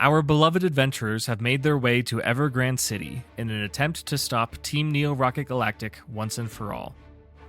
Our beloved adventurers have made their way to Grande City in an attempt to stop Team Neo Rocket Galactic once and for all.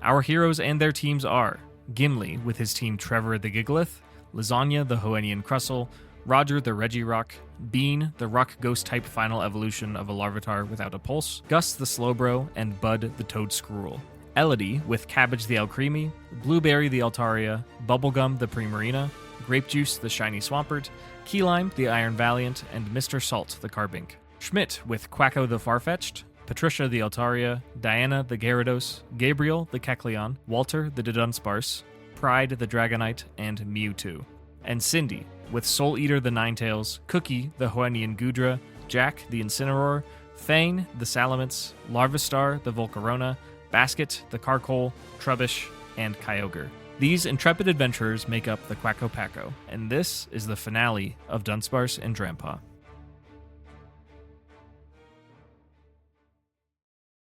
Our heroes and their teams are Gimli with his team Trevor the Gigalith, Lasagna the Hoennian Crustle, Roger the Regirock, Bean the Rock Ghost type final evolution of a Larvitar without a pulse, Gus the Slowbro, and Bud the Toad Squirrel. Elodie with Cabbage the Alcremie, Blueberry the Altaria, Bubblegum the Primarina, Grape Juice the Shiny Swampert, Key Lime the Iron Valiant, and Mr. Salt the Carbink. Schmidt with Quacko the Farfetch'd, Patricia the Altaria, Diana the Gyarados, Gabriel the Kecleon, Walter the Dunsparce, Pride the Dragonite, and Mewtwo. And Cindy with Soul Eater the Ninetales, Cookie the Hoennian Gudra, Jack the Incineroar, Fane the Salamence, Larvistar the Volcarona, Basket the Carcole, Trubbish, and Kyogre. These intrepid adventurers make up the Quacko Packo, and this is the finale of Dunsparce and Drampa.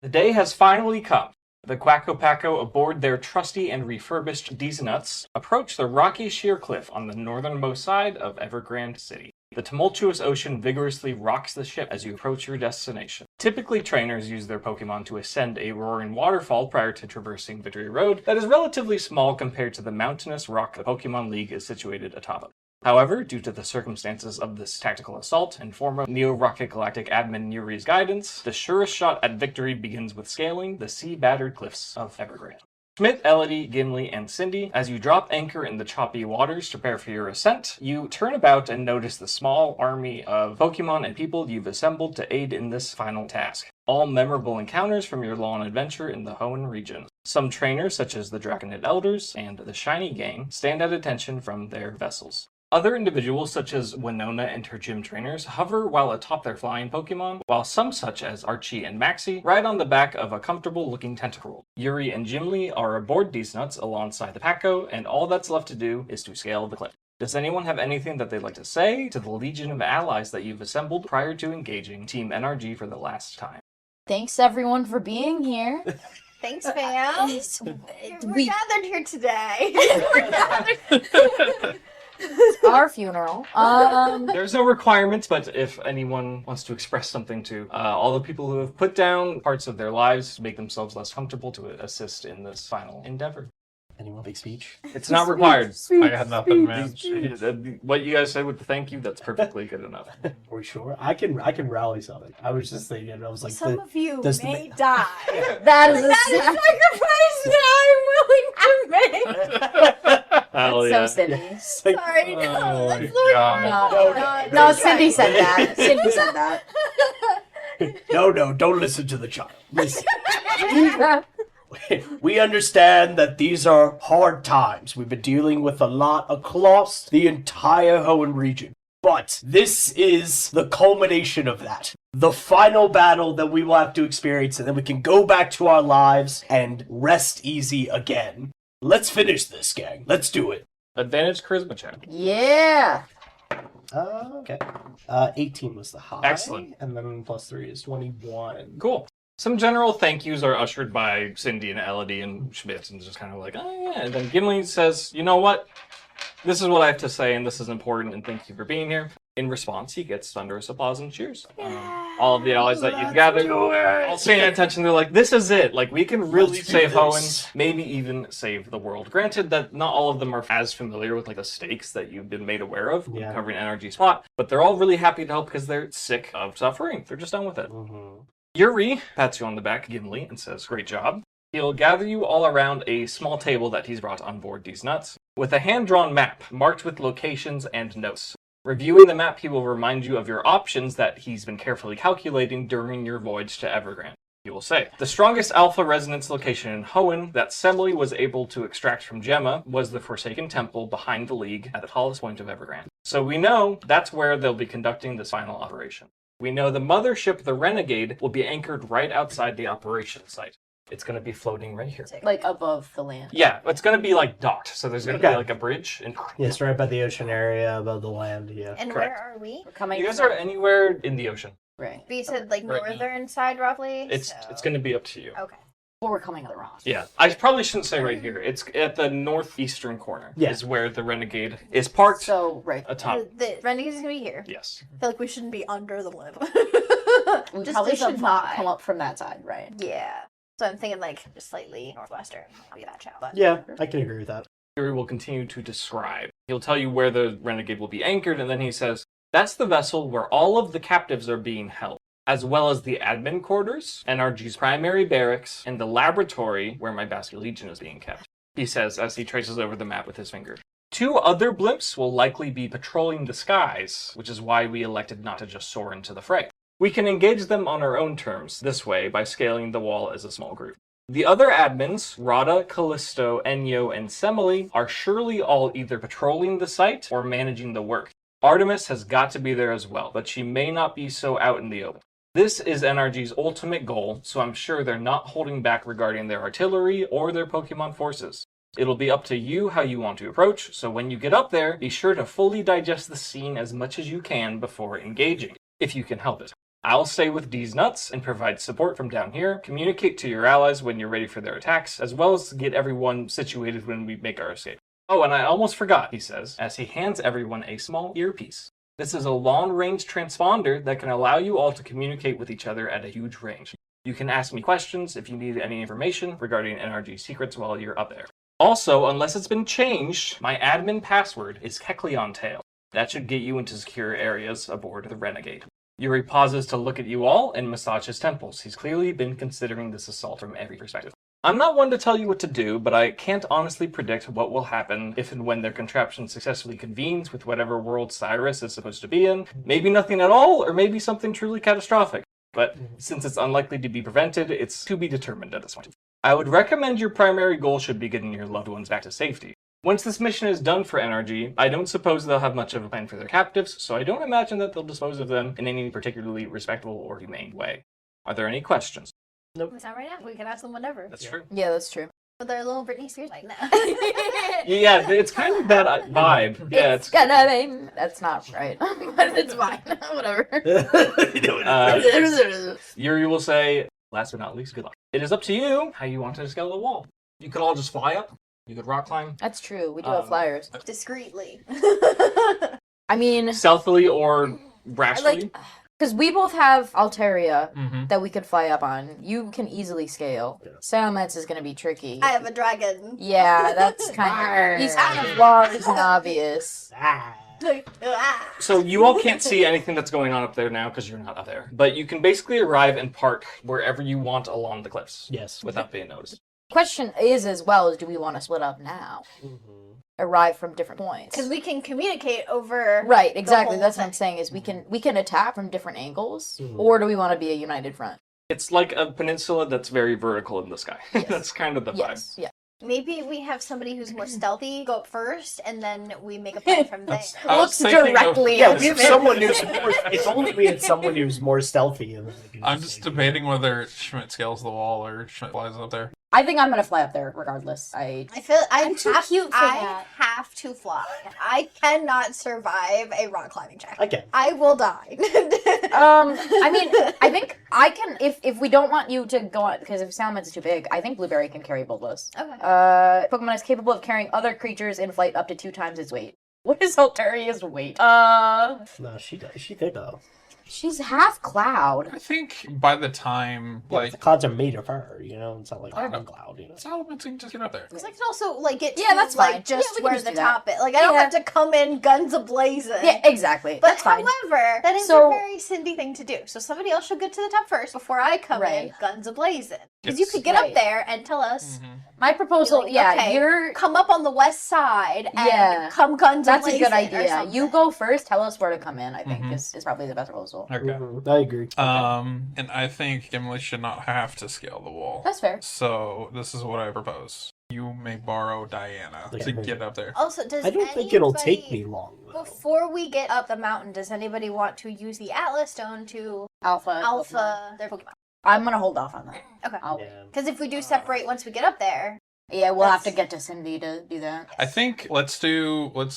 The day has finally come. The Quacko Packo aboard their trusty and refurbished Diesenuts approach the rocky sheer cliff on the northernmost side of Grande City. The tumultuous ocean vigorously rocks the ship as you approach your destination. Typically, trainers use their Pokemon to ascend a roaring waterfall prior to traversing Victory Road that is relatively small compared to the mountainous rock the Pokemon League is situated atop of. However, due to the circumstances of this tactical assault and former Neo Rocket Galactic admin Yuri's guidance, the surest shot at victory begins with scaling the sea-battered cliffs of Evergrande. Schmidt, Elodie, Gimli, and Cindy, as you drop anchor in the choppy waters to prepare for your ascent, you turn about and notice the small army of Pokemon and people you've assembled to aid in this final task. All memorable encounters from your long adventure in the Hoenn region. Some trainers, such as the Draconid Elders and the Shiny Gang, stand at attention from their vessels. Other individuals, such as Winona and her gym trainers, hover while atop their flying Pokemon, while some, such as Archie and Maxie, ride on the back of a comfortable-looking Tentacruel. Yuri and Gimli are aboard Diesenuts alongside the Packo, and all that's left to do is to scale the cliff. Does anyone have anything that they'd like to say to the legion of allies that you've assembled prior to engaging Team NRG for the last time? Thanks, everyone, for being here. Thanks, fam. We're gathered here today. It's our funeral. There's no requirements, but if anyone wants to express something to all the people who have put down parts of their lives to make themselves less comfortable to assist in this final endeavor. Anyone big speech? It's not required. I got nothing, man. What you guys said with the thank you, that's perfectly good enough. Are we sure? I can rally something. I was just thinking, I was like, some of you may die. That is a sacrifice that I'm willing to make. Hell yeah. So Cindy. Sorry, no, Oh that's my not No, Cindy said that. Cindy said that. No, don't listen to the child. Listen. We understand that these are hard times. We've been dealing with a lot across the entire Hoenn region. But this is the culmination of that. The final battle that we will have to experience, and then we can go back to our lives and rest easy again. Let's finish this, gang. Let's do it. Advantage charisma check. Yeah. Okay. 18 was the high. Excellent. And then plus 3 is 21. Cool. Some general thank yous are ushered by Cindy and Elodie and Schmidt, and just kind of like, oh yeah. And then Gimli says, you know what? This is what I have to say, and this is important, and thank you for being here. In response, he gets thunderous applause and cheers. All of the allies that you've gathered, all paying attention, they're like, this is it. Like, we can really save Hoenn, maybe even save the world. Granted that not all of them are as familiar with like the stakes that you've been made aware of, covering NRG's plot, but they're all really happy to help because they're sick of suffering. They're just done with it. Yuri pats you on the back, Gimli, and says, great job. He'll gather you all around a small table that he's brought on board Diesenuts, with a hand-drawn map marked with locations and notes. Reviewing the map, he will remind you of your options that he's been carefully calculating during your voyage to Evergrande. He will say, the strongest alpha resonance location in Hoenn that Semele was able to extract from Gemma was the Forsaken Temple behind the League at the tallest point of Evergrande. So we know that's where they'll be conducting this final operation. We know the mothership, the Renegade, will be anchored right outside the operation site. It's going to be floating right here. Like above the land. Yeah, it's going to be like docked. So there's going to be like a bridge. And Yes, right by the ocean area, above the land, yeah. And Correct. where are we? We're coming. You guys are anywhere in the ocean. Right. We said like Right. northern side roughly. It's going to be up to you. Okay. Or we're coming to the rocks. Yeah, I probably shouldn't say right here. It's at the northeastern corner. Yeah. Is where the Renegade is parked. So, right. Atop. The Renegade is going to be here. Yes. I feel like we shouldn't be under the blimp. We Just probably as a should not vibe. come up from that side, right? Yeah. So I'm thinking like just slightly northwestern. I'll be that shout. But Yeah, I can agree with that. Fury will continue to describe. He'll tell you where the Renegade will be anchored, and then he says, that's the vessel where all of the captives are being held, as well as the admin quarters, NRG's primary barracks, and the laboratory where my Basque Legion is being kept. He says as he traces over the map with his finger. 2 other blimps will likely be patrolling the skies, which is why we elected not to just soar into the fray. We can engage them on our own terms, this way, by scaling the wall as a small group. The other admins, Rada, Callisto, Enyo, and Semele, are surely all either patrolling the site or managing the work. Artemis has got to be there as well, but she may not be so out in the open. This is NRG's ultimate goal, so I'm sure they're not holding back regarding their artillery or their Pokemon forces. It'll be up to you how you want to approach, so when you get up there, be sure to fully digest the scene as much as you can before engaging, if you can help it. I'll stay with D's nuts and provide support from down here, communicate to your allies when you're ready for their attacks, as well as get everyone situated when we make our escape. Oh, and I almost forgot, he says, as he hands everyone a small earpiece. This is a long-range transponder that can allow you all to communicate with each other at a huge range. You can ask me questions if you need any information regarding NRG secrets while you're up there. Also, unless it's been changed, my admin password is Kecleon That should get you into secure areas aboard the Renegade. Yuri pauses to look at you all and massage his temples. He's clearly been considering this assault from every perspective. I'm not one to tell you what to do, but I can't honestly predict what will happen if and when their contraption successfully convenes with whatever world Cyrus is supposed to be in. Maybe nothing at all, or maybe something truly catastrophic. But since it's unlikely to be prevented, it's to be determined at this point. I would recommend your primary goal should be getting your loved ones back to safety. Once this mission is done for NRG, I don't suppose they'll have much of a plan for their captives, so I don't imagine that they'll dispose of them in any particularly respectful or humane way. Are there any questions? it's not right now. We can ask them whenever. That's true. Yeah, that's true. But they're little Britney Spears like that. Yeah, it's kind of that vibe. Yeah, it's gonna be... That's not right. But it's fine. Whatever. Yuri will say, last but not least, good luck. It is up to you how you want to scale the wall. You could all just fly up. You could rock climb. That's true. We do have flyers. Discreetly. I mean... Stealthily or rashly. Because we both have Altaria Mm-hmm. that we could fly up on. You can easily scale. Yeah. Salamence is going to be tricky. I have a dragon. Yeah, that's kind of... He's kind of large and obvious. So you all can't see anything that's going on up there now because you're not up there. But you can basically arrive and park wherever you want along the cliffs. Yes. Without being noticed. Question is, as well, is do we want to split up now? Arrive from different points. Because we can communicate over... Right, exactly. whole That's what thing. I'm saying, is we can attack from different angles, or do we want to be a united front? It's like a peninsula that's very vertical in the sky. Yes. That's kind of the vibe. Yes, yeah. Maybe we have somebody who's more stealthy go up first, and then we make a plan from there. I was Looks thinking directly Yeah, at we have Schmidt. someone who's more... If only we had someone who's more stealthy. And then we can I'm just debating whether Schmidt scales the wall or Schmidt flies up there. I think I'm going to fly up there regardless. I feel I'm too cute for I that. have to fly. I cannot survive a rock climbing check. I can. I will die. I mean, I think I can, if we don't want you to go on, because if Salamence is too big, I think Blueberry can carry both of us. Okay. Pokemon is capable of carrying other creatures in flight up to 2 times its weight. What is Altaria's weight? No, she thick though. She's half cloud. I think by the time, Like, the clouds are made of her, you know? It's not like I don't a know. cloud, you know? Salamence can just get up there. Because I can also get Yeah, to that's fine. just Yeah, we can where just the do that. top is. Like I don't Yeah. have to come in guns a-blazing. Yeah, exactly. But That's fine. however, that is So- a very Cindy thing to do. So somebody else should get to the top first before I come in Right. guns a-blazing. Because you Yes. could get Right. up there and tell us, My proposal, Like, yeah, okay, you're... come up on the west side and Yeah. come guns That's a a-blazing good or idea. something. You go first, tell us where to come in, I think, Mhm. is probably the best proposal. Okay. I agree. And I think Gimli should not have to scale the wall. That's fair. So this is what I propose. You may borrow Diana to Okay. get up there. Also, does I don't think it'll take me anybody- long, though. Before we get up the mountain, does anybody want to use the Atlas Stone to Alpha. alpha their Pokemon? I'm gonna hold off on that. Okay. I'll, Yeah. Because if we do separate once we get up there, yeah, we'll have to That's- get to Cindy to do that. I think let's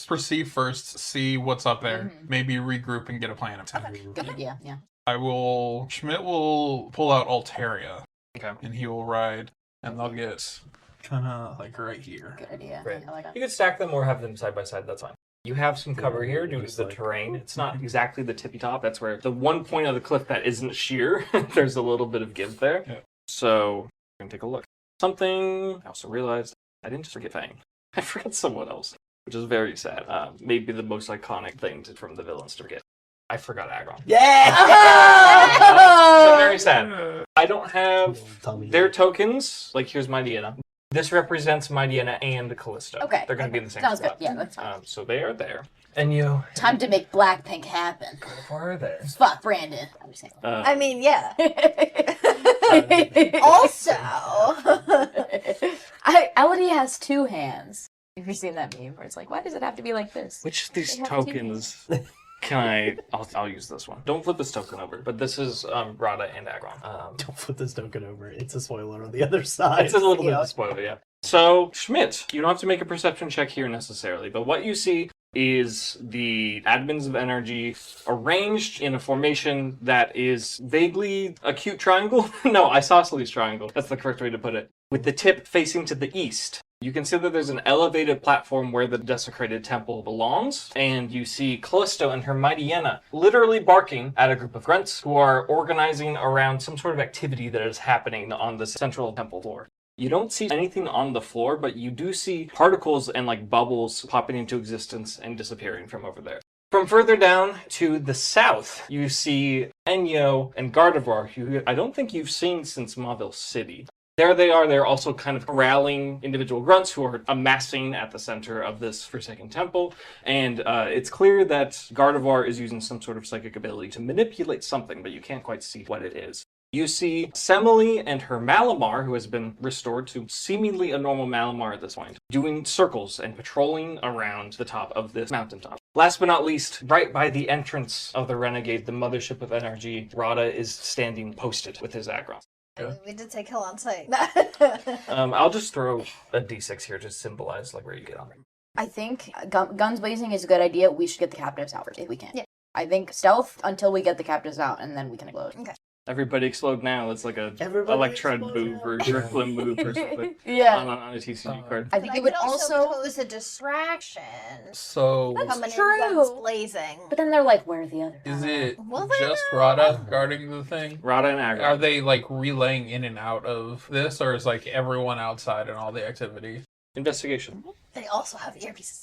proceed first, see what's up there, maybe regroup and get a plan of attack. Good idea, yeah. Schmidt will pull out Altaria. Okay. And he will ride And they'll get kind of like right here. Good idea. Right. I like that. You could stack them or have them side by side, that's fine. You have some cover here due to the terrain. It's not exactly the tippy top. That's where the one point of the cliff that isn't sheer, there's a little bit of give there. Yeah. So, we're going to take a look. Something I also realized, I didn't just forget Fang. I forgot someone else, which is very sad. Maybe the most iconic thing from the villains to forget. I forgot Agron. Yeah! So very sad. I don't have their tokens. Like, here's my Diana. This represents my Diana and Callisto. Okay. They're going to be in the same Sounds spot. good. Yeah, that's fine. So they are there. And you... Time to make Blackpink happen. are there. Fuck Brandon. I'm just saying. I mean, yeah. also, Also, Elodie has two hands. Have you seen that meme where it's like, why does it have to be like this? Which of these They have two tokens can I... I'll use this one. Don't flip this token over. But this is Rada and Agron. Don't flip this token over. It's a spoiler on the other side. It's a little bit of a spoiler, yeah. So, Schmidt, you don't have to make a perception check here necessarily, but what you see is the admins of energy arranged in a formation that is vaguely acute triangle. No, isosceles triangle. That's the correct way to put it. With the tip facing to the east. You can see that there's an elevated platform where the desecrated temple belongs, and you see Callisto and her mighty Yenna literally barking at a group of grunts who are organizing around some sort of activity that is happening on the central temple floor. You don't see anything on the floor, but you do see particles and like bubbles popping into existence and disappearing from over there. From further down to the south, you see Enyo and Gardevoir, who I don't think you've seen since Mauville City. There they are. They're also kind of corralling individual grunts who are amassing at the center of this Forsaken Temple. And it's clear that Gardevoir is using some sort of psychic ability to manipulate something, but you can't quite see what it is. You see Semele and her Malamar, who has been restored to seemingly a normal Malamar at this point, doing circles and patrolling around the top of this mountaintop. Last but not least, right by the entrance of the Renegade, the mothership of energy, Rada is standing posted with his Agron. we did say kill on sight. I'll just throw a d6 here to symbolize like where you get on. I think guns blazing is a good idea. We should get the captives out first if we can. Yeah. I think stealth until we get the captives out, and then we can explode. Okay. Everybody explode now. It's like a Everybody Electron explode move now. or Driflim move or something Yeah. on a TCG card. I think But it would could also. pose a distraction. So, That's Coming true. in guns blazing. But then they're like, where are the others? is it Well, they just know. Rada guarding the thing? Rada and Agron. Are they like relaying in and out of this, or is like everyone outside and all the activity? Investigation. They also have earpieces.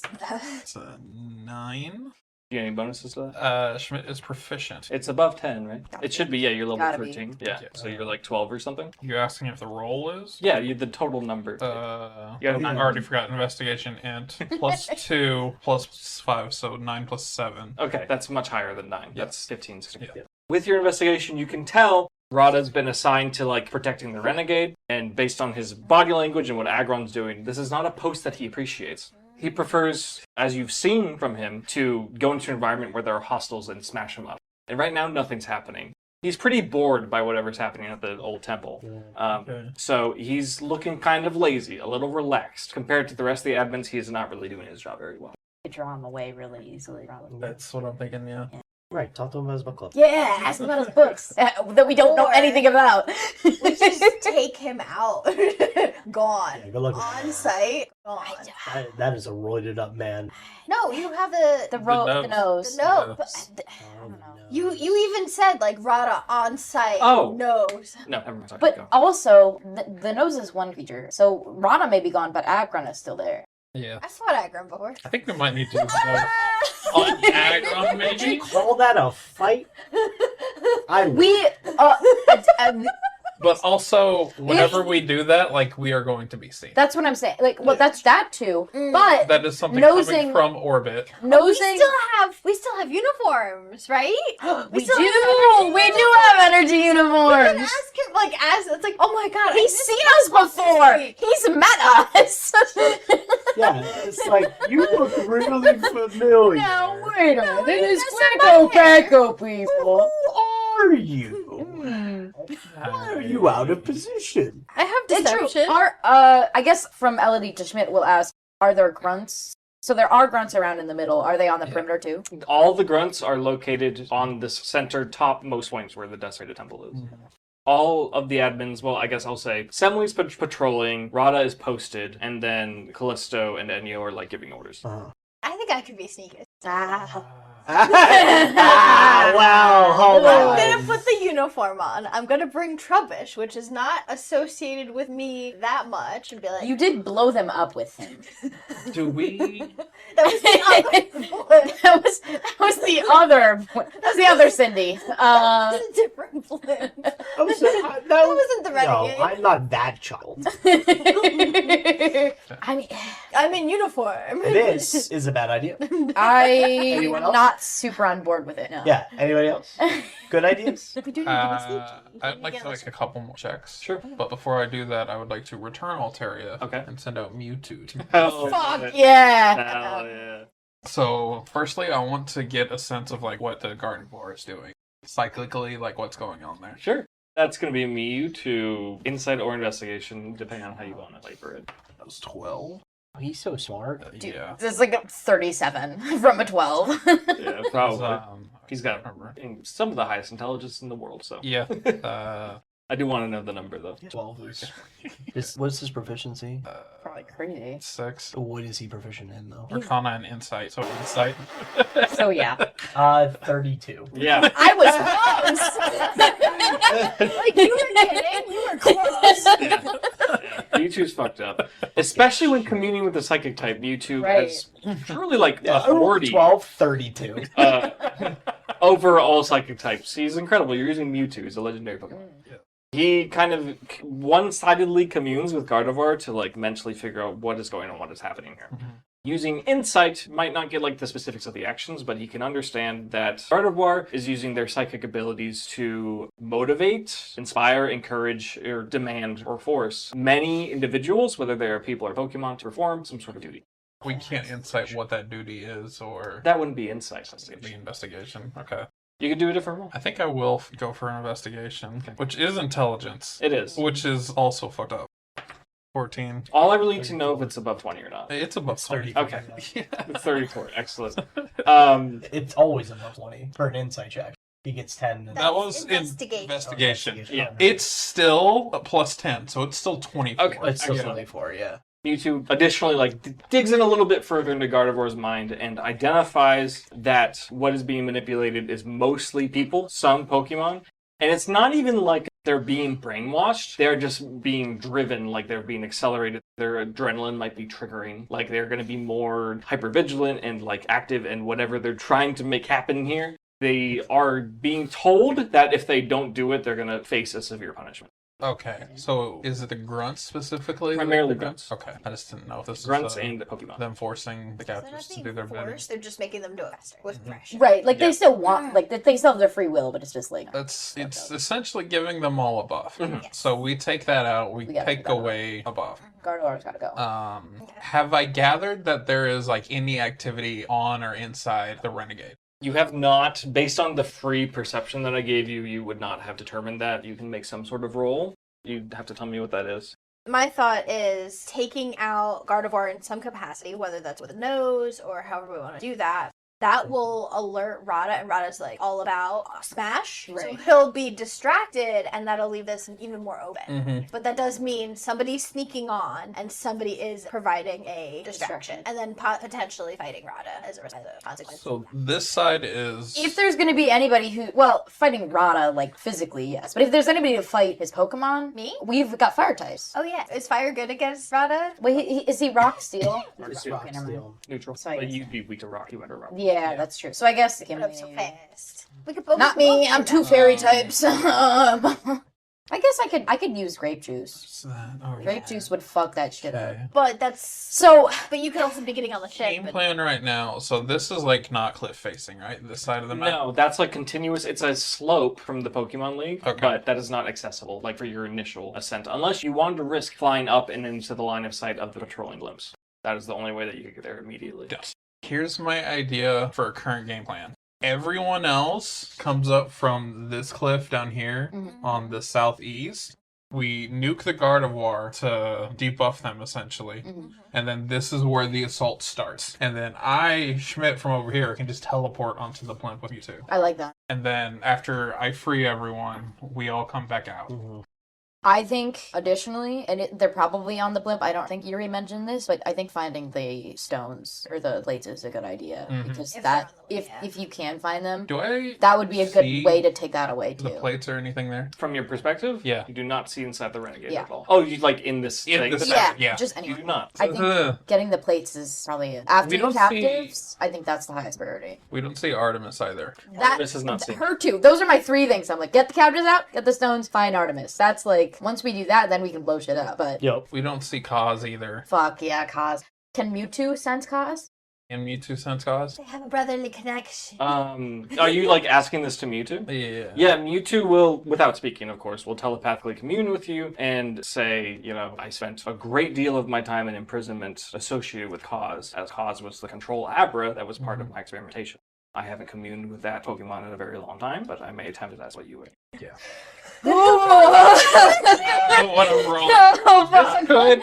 It's a 9. Do you get any bonuses to that? Schmidt is proficient. It's above 10, right? It should be, yeah, you're level Gotta be. 13. Yeah, Yeah. so you're like 12 or something? You're asking if the roll is? Yeah, the total number. Yeah, Yeah. I already forgot investigation and plus 2 plus 5, so 9 plus 7. Okay, that's much higher than 9. Yeah. That's 15. 16. Yeah. With your investigation, you can tell Rada's been assigned to like protecting the Renegade, and based on his body language and what Agron's doing, this is not a post that he appreciates. He prefers, as you've seen from him, to go into an environment where there are hostiles and smash them up. And right now, nothing's happening. He's pretty bored by whatever's happening at the old temple. Okay. So he's looking kind of lazy, a little relaxed. Compared to the rest of the admins, he is not really doing his job very well. Could draw him away really easily, probably. That's what I'm thinking, yeah. Right, talk to him about his book club. Yeah, ask him about his books that we don't know Or- anything about. We just take him out. Gone. Yeah, good luck with On that. site. Gone. That is a roided up man. No, you have the the nose. nose. the note. nose. But I don't know. you even said like Rada on site. Oh. Nose. No, never mind. Sorry, But go. also, the nose is one feature. So Rada may be gone, but Agron is still there. Yeah. I fought Agron before. I think we might need to on Agron, maybe? Call that a fight? I We, But also, whenever we do that, like, we are going to be seen. that's what I'm saying. Like, well, that's that too. But That is something Nosing- coming from orbit. nosing, We still have uniforms, right? we still do have energy And uniforms. ask him like as it's like, oh my god, I He's missed seen that us book this before. week. He's met us. Yeah, it's like, you look really familiar. Now wait a minute. This is Mr. Quacko Butthead. Packo people. Who are you? Hmm. Why are you out of position? I have It's true. deception. I guess from Elodie to Schmidt, we'll ask: are there grunts? So there are grunts around in the middle. Are they on the perimeter too? All the grunts are located on this center topmost point where the desecrated temple is. All of the admins, well, I guess I'll say, Semli's patrolling, Rada is posted, and then Callisto and Enyo are, like, giving orders. I think I could be sneaky. Wow, hold I'm on. gonna put the uniform on. I'm gonna bring Trubbish, which is not associated with me that much, and be like, You did blow them up with him. Do we... that was the other one. That was the other Cindy. That was a different flip. That wasn't the Renegade. No, I'm not that child. I mean, I'm in uniform. This is a bad idea. I'm Anyone else? not super on board with it. No. Yeah, anybody else? Good ideas? We do need to be sneaky. I'd like to make a couple more checks. Sure. But before I do that, I would like to return Altaria Okay. and send out Mewtwo to Hell Fuck yeah. Hell yeah. So, firstly, I want to get a sense of, like, what the Gardevoir is doing. Cyclically, like, what's going on there. Sure. That's going to be a Mew to Insight or Investigation, depending on how you want to labor it. That was 12. He's so smart. Yeah. It's like a 37 from a 12. Yeah, probably. He's got remember. some of the highest intelligence in the world, so. Yeah. I do want to know the number, though. 12 what's his proficiency? Probably crazy. 6. What is he proficient in, though? Arcana and Insight. So, Insight. So yeah. 32. Yeah. I was close. Like, you were kidding? You were close. Mewtwo's fucked up. Especially when communing with the Psychic type, Mewtwo Right. has truly, like, authority 12, 32. over all Psychic types. He's incredible. You're using Mewtwo. He's a legendary Pokemon. He kind of one-sidedly communes with Gardevoir to, like, mentally figure out what is going on, what is happening here. Using Insight might not get, like, the specifics of the actions, but he can understand that Gardevoir is using their psychic abilities to motivate, inspire, encourage, or demand, or force many individuals, whether they are people or Pokemon, to perform some sort of duty. We can't insight what that duty is, or That wouldn't be Insight. the investigation. Okay. You could do a different role. I think I will go for an investigation, which is intelligence, It is. which is also fucked up. 14. All I really need to know if it's above 20 or not. It's above It's 30. 30. Okay. Yeah. 34. Excellent. It's always above 20 for an insight check. He gets 10. That was Investigation. investigation. Yeah. It's still a plus 10, so it's still 24. Okay. It's still Excellent. 24, yeah. Mewtwo additionally digs in a little bit further into Gardevoir's mind and identifies that what is being manipulated is mostly people, some Pokemon, and it's not even like they're being brainwashed. They're just being driven, like they're being accelerated. Their adrenaline might be triggering, like they're going to be more hypervigilant and like active and whatever they're trying to make happen here. They are being told that if they don't do it, they're going to face a severe punishment. Okay, so is it the grunts specifically? Primarily grunts. Okay, I just didn't know if this Grunts is and Pokemon. them forcing the They're not captives to being do their bidding. forced, they're just making them do it faster with pressure. Right, like Yeah. they still want, like they still have their free will, but it's just like It's essentially giving them all a buff. Mhm. So we take that out, we gotta take take that out. away a buff. Gardevoir's gotta go. Have I gathered that there is like any activity on or inside the Renegade? You have not, based on the free perception that I gave you, you would not have determined that. You can make some sort of roll. You'd have to tell me what that is. My thought is taking out Gardevoir in some capacity, whether that's with a nose or however we want to do that. That will alert Rada, and Rada's like all about smash. Right. So he'll be distracted, and that'll leave this even more open. Mm-hmm. But that does mean somebody's sneaking on, and somebody is providing a distraction, and then potentially fighting Rada as a consequence. So this side is If there's gonna be anybody who, well, fighting Rada, like physically, yes. But if there's anybody to fight his Pokemon, Me? we've got fire types. Oh yeah, is fire good against Rada? Wait, is he rock steel? Rock Rock Okay, never mind. steel. Neutral. So I But guess- you'd be weak to rock. You went to rock. Yeah, that's true. So I guess Get up so fast. We could both not me. both I'm do two that. fairy types. I guess I could use grape juice. Grape juice would fuck that shit up. Okay. But that's So but you could also be getting on the ship. Game plan right now. So this is like not cliff facing, right? This side of the map. No, that's like continuous. It's a slope from the Pokemon League, Okay. but that is not accessible, like for your initial ascent, unless you wanted to risk flying up and into the line of sight of the patrolling glimpse. That is the only way that you could get there immediately. Yes. Here's my idea for a current game plan. Everyone else comes up from this cliff down here on the southeast. We nuke the Gardevoir to debuff them, essentially. And then this is where the assault starts. And then I, Schmidt, from over here, can just teleport onto the blimp with you two. I like that. And then after I free everyone, we all come back out. I think, additionally, and they're probably on the blimp. I don't think Yuri mentioned this, but I think finding the stones or the plates is a good idea because If they're on the- if you can find them, Do I that would be a good see way to take that away the too. plates or anything there? From your perspective, Yeah. you do not see inside the Renegade Yeah. at all. Oh, you like in this In thing? this- Yeah, Yeah. just You anyway. do not. I think Ugh. getting the plates is probably it. After We the don't captives, I think that's the highest priority. We don't see Artemis either. Artemis is not seen. Her too. Those are my three things. I'm like, get the captives out, get the stones, find Artemis. That's like, once we do that, then we can blow shit up. But Yep. We don't see Kaz either. fuck yeah, Kaz. Can Mewtwo sense Kaz? And Mewtwo sense Kaz? They have a brotherly connection. Are you like asking this to Mewtwo? Yeah. Yeah, Mewtwo will, without speaking, of course, will telepathically commune with you and say, you know, I spent a great deal of my time in imprisonment associated with Cause, as Cause was the control Abra that was part of my experimentation. I haven't communed with that Pokemon in a very long time, but I may attempt it as what you would. Yeah. Oh, What a roll. no,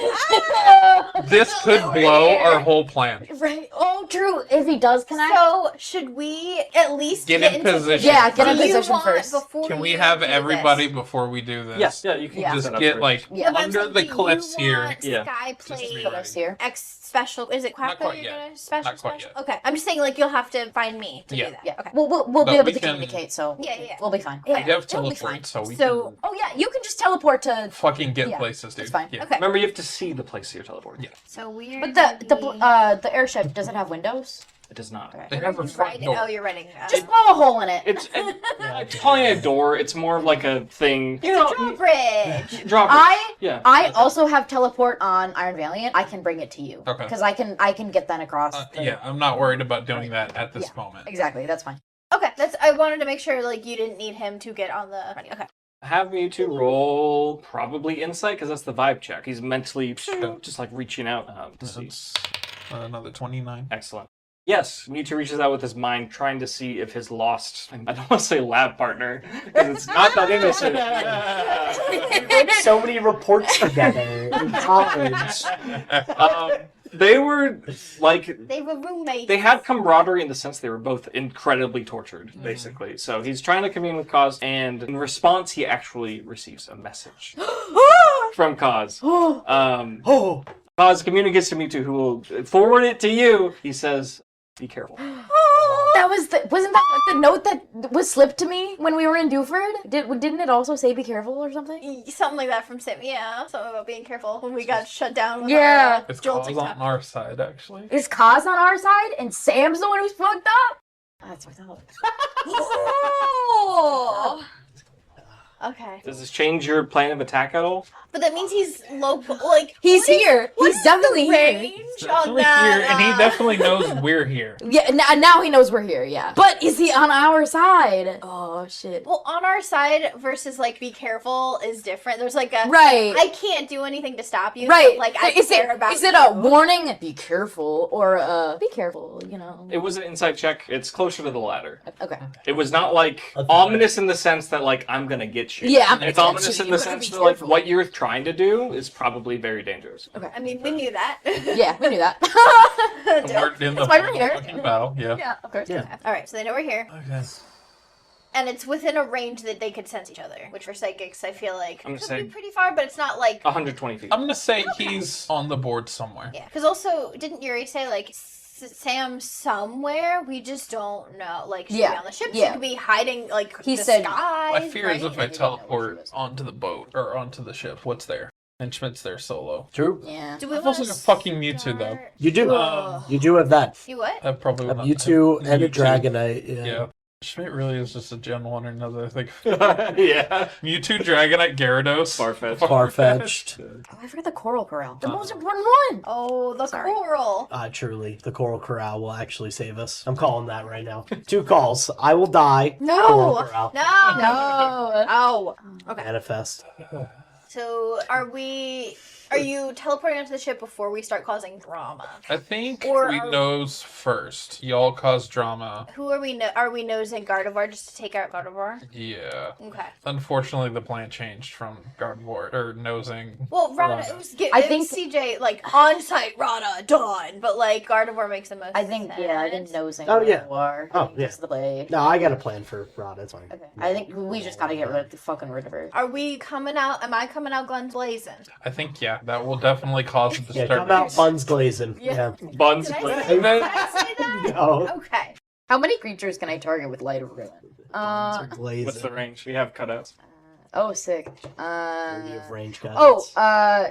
This could blow our whole plan. Right. Oh, true. If he does connect. So, should we at least Get in into position. Yeah, get in Do you position want, first. before Can we you have do everybody this- before we do this? Yes, yeah, you can Yeah. Just set up get first. like Yeah. But I'm under saying, the do you cliffs here. want Yeah. Sky Just to Plate be Put us here. X special. Is it Not Quacko quite you're yet. gonna special? Not quite special? Okay. I'm just saying, like, you'll have to find me to Yeah. do that. Yeah. Okay. We'll But be able we to can- communicate, so Yeah. we'll be fine. Yeah. We have It'll be fine. teleport, so we So- can Oh yeah, you can just teleport to. fucking get Yeah, places, dude. it's fine. Yeah. Okay. Remember, you have to see the place you're teleporting. Yeah. So weird. But the airship, does it have windows? It does not. Okay. They have a front door. Oh, you're running. Just blow a hole in it. It's calling it a door. It's more of like a thing. You know, Drawbridge. drop. Yeah. I also have teleport on Iron Valiant. I can bring it to you. Okay. Because I can get that across. Yeah, I'm not worried about doing that at this moment. Exactly. That's fine. Okay, I wanted to make sure like you didn't need him to get on the. Okay. Have Mewtwo roll probably insight because that's the vibe check. He's mentally just like reaching out to see. That's another 29. Excellent. Yes, Mewtwo reaches out with his mind, trying to see if his lost, I don't want to say lab partner, because it's not that innocent. So many reports together in college. They were, like, They were roommates. they had camaraderie in the sense they were both incredibly tortured, basically. So he's trying to commune with Cause, and in response, he actually receives a message from Cause. Oh, Cause communicates to Mewtwo, who will forward it to you. He says, be careful. That wasn't that like the note that was slipped to me when we were in Dewford? Didn't it also say be careful or something? Something like that from Sim. Yeah, something about being careful when we got shut down. With Yeah. our, It's jolting Kaz on stuff. our side, actually. Is Kaz on our side and Sam's the one who's fucked up? That's fucked up. Oh. Okay, Does this change your plan of attack at all? but that means he's local. Like He's here. He's definitely here. range on Definitely that. here, and he definitely knows we're here. Yeah, now he knows we're here, yeah. But is he on our side? Oh, shit. Well, on our side versus like be careful is different. There's like a Right. I can't do anything to stop you. Right. But, like I is care about it you. a warning? Be careful. Or be careful, you know. It was an insight check. It's closer to the latter. Okay. It was not like ominous in the sense that like I'm gonna get you. Yeah, I'm gonna it's get ominous you. in the You better sense be that like careful. what you're trying to do is probably very dangerous. I mean, we knew that. Yeah, we knew that. We're in the why we're here. fucking battle, yeah. Yeah, of course. Yeah. All right, so they know we're here, Okay. and it's within a range that they could sense each other. Which for psychics, I feel like I'm gonna could say- be pretty far, but it's not like 120 feet. I'm gonna say he's on the board somewhere. yeah. Because also, didn't Yuri say like Sam somewhere? We just don't know. Like she could be Yeah, on the ship. yeah. She could be hiding like He the said- skies. My fear is right? if I They didn't know where she teleport was. onto the boat or onto the ship, what's there? And Schmidt's there solo. true. Yeah. Do we That feels want like a fucking Mewtwo, though. You do. Ugh. You do have that. You what? I probably A would not Mewtwo have and a Mewtwo. Dragonite. Yeah. Yeah. Schmidt really is just a Gen 1 or another. I think Yeah. Mewtwo, Dragonite, Gyarados. Farfetchd. Far-fetched. Oh, I forgot the Coral Corral. The most important one. Oh, the Sorry. coral. Truly, the Coral Corral will actually save us. I'm calling that right now. 2 calls. I will die. Coral No. Corral. No. No. Oh. Okay. Manifest. So are you teleporting onto the ship before we start causing drama? I think Or we nose first. Y'all cause drama. Who are we? Are we nosing Gardevoir just to take out Gardevoir? Yeah. Okay. Unfortunately, the plan changed from Gardevoir or nosing. Well, Rada, Rada. I think CJ on-site Rada done, but Gardevoir makes the most. I think sense. I didn't nosing. Oh, yeah. War. Oh, yeah. The play. No, I got a plan for Rod. That's fine. Okay. I think we just gotta get rid of her. Are we coming out? Am I coming out guns blazing? I think, yeah, that will definitely cause a Yeah, disturbance. come out buns glazing. Yeah. Buns. Did I say, And then- did I say that? No. Okay. How many creatures can I target with light of ruin? Glazing. What's the range? We have cutouts. Oh, sick. You have range guns.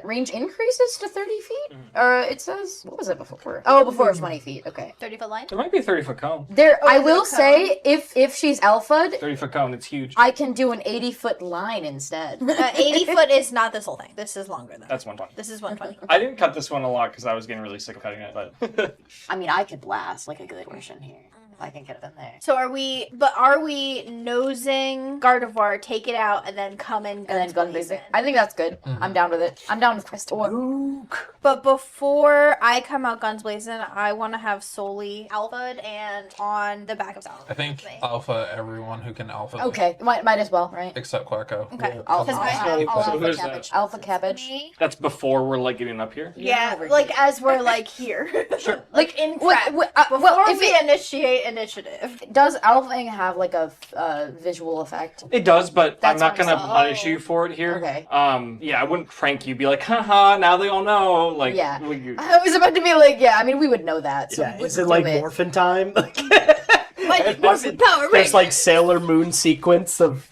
Range increases to 30 feet? It says, what was it before? Oh, before 20 feet. Okay. 30-foot line? There might be a 30-foot cone. I is it will a cone? say, if she's alpha'd, 30-foot cone, it's huge. I can do an 80-foot line instead. 80 foot is not this whole thing. This is longer than That's 120. This is 120. I didn't cut this one a lot because I was getting really sick of cutting it, but I mean, I could blast like a good version here. If I can get it in there. So are we nosing Gardevoir, take it out, and then come in And then guns gun blazing? basic. I think that's good. I'm down with it. I'm down with Crystal. But before I come out guns blazing, I want to have Soli alpha'd and on the back of Sal. I think alpha everyone who can alpha. Okay, might as well, right? Except Quacko. Okay. Yeah. I'll Because I have alpha So there's cabbage. that. Alpha cabbage. me. that's before we're getting up here. Yeah, we're as we're here. Sure. Like in What- prep. what- Before well, if we initiate initiative. Does alphaing have like a visual effect? It does, but I'm That's not what gonna I'm punish saying. you for it here. Okay. Yeah, I wouldn't prank you. Be like, haha, now they all know. Like, Yeah. we- I was about to be like, yeah, I mean, we would know that. So Yeah, we is would it like do morphin time? Like Morphin Power There's like Sailor Moon sequence of.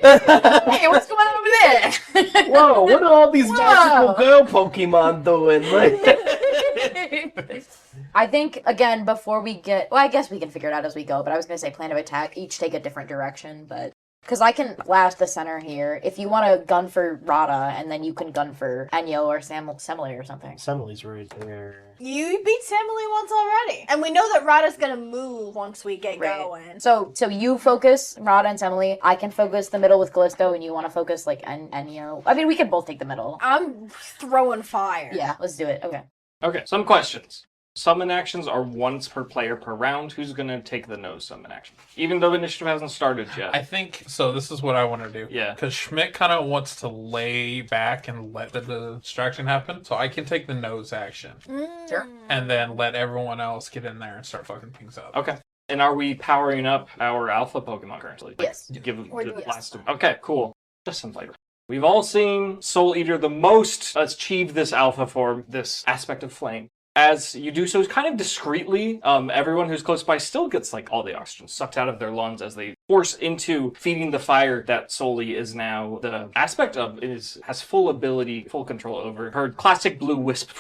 Hey, what's going on over there? Whoa! What are all these Whoa. magical girl Pokemon doing? Like, I think, again, before we get... Well, I guess we can figure it out as we go, but I was going to say plan of attack, each take a different direction, but... Because I can blast the center here. If you want to gun for Rada, and then you can gun for Enyo or Semele or something. Semile's right there. You beat Samily once already. And we know that Rada's gonna move once we get going. So you focus Rada and Semele. I can focus the middle with Callisto, and you want to focus, Enyo. I mean, we can both take the middle. I'm throwing fire. Yeah, let's do it. Okay. Okay, some questions. Summon actions are once per player per round. Who's gonna take the nose summon action? Even though initiative hasn't started yet. I think so. This is what I want to do. Yeah. Because Schmidt kind of wants to lay back and let the distraction happen. So I can take the nose action Sure. and then let everyone else get in there and start fucking things up. Okay. And are we powering up our alpha Pokemon currently? Yes. Give them Or the yes. blast. Okay, cool. Just some flavor. We've all seen Soul Eater the most achieve this alpha form, this aspect of flame. As you do so kind of discreetly, everyone who's close by still gets all the oxygen sucked out of their lungs as they force into feeding the fire that Soli is now the aspect of has full ability, full control over. Her classic blue wisp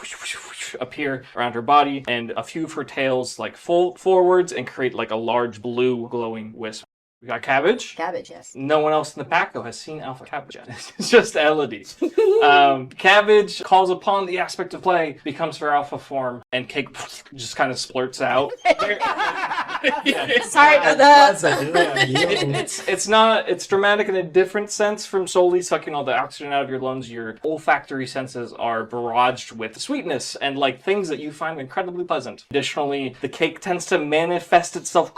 appear around her body, and a few of her tails fold forwards and create a large blue glowing wisp. We got Cabbage. Cabbage, yes. No one else in the pack, though, has seen Alpha Cabbage yet. It's just Elodie. Cabbage calls upon the aspect of play, becomes her alpha form, and Cake just kind of splurts out. Sorry about that. It's dramatic in a different sense from solely sucking all the oxygen out of your lungs. Your olfactory senses are barraged with sweetness and things that you find incredibly pleasant. Additionally, the cake tends to manifest itself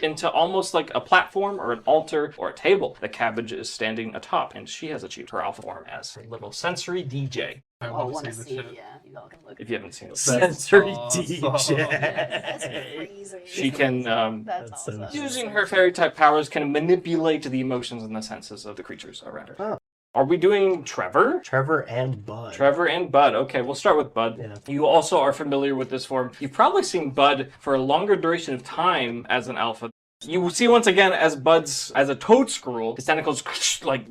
into almost like a platform or an altar or a table. The Cabbage is standing atop, and she has achieved her alpha form as a little sensory DJ. I I want want to to see see, the shit. yeah. You all can look. If you haven't seen it, Sensory awesome. That's DJ. crazy. she can. That's That's so awesome. Using her fairy type powers, can manipulate the emotions and the senses of the creatures around her. Oh. Are we doing Trevor? Trevor and Bud. Trevor and Bud. Okay, we'll start with Bud. Yeah. You also are familiar with this form. You've probably seen Bud for a longer duration of time as an alpha. You will see once again as a toad scroll, his tentacles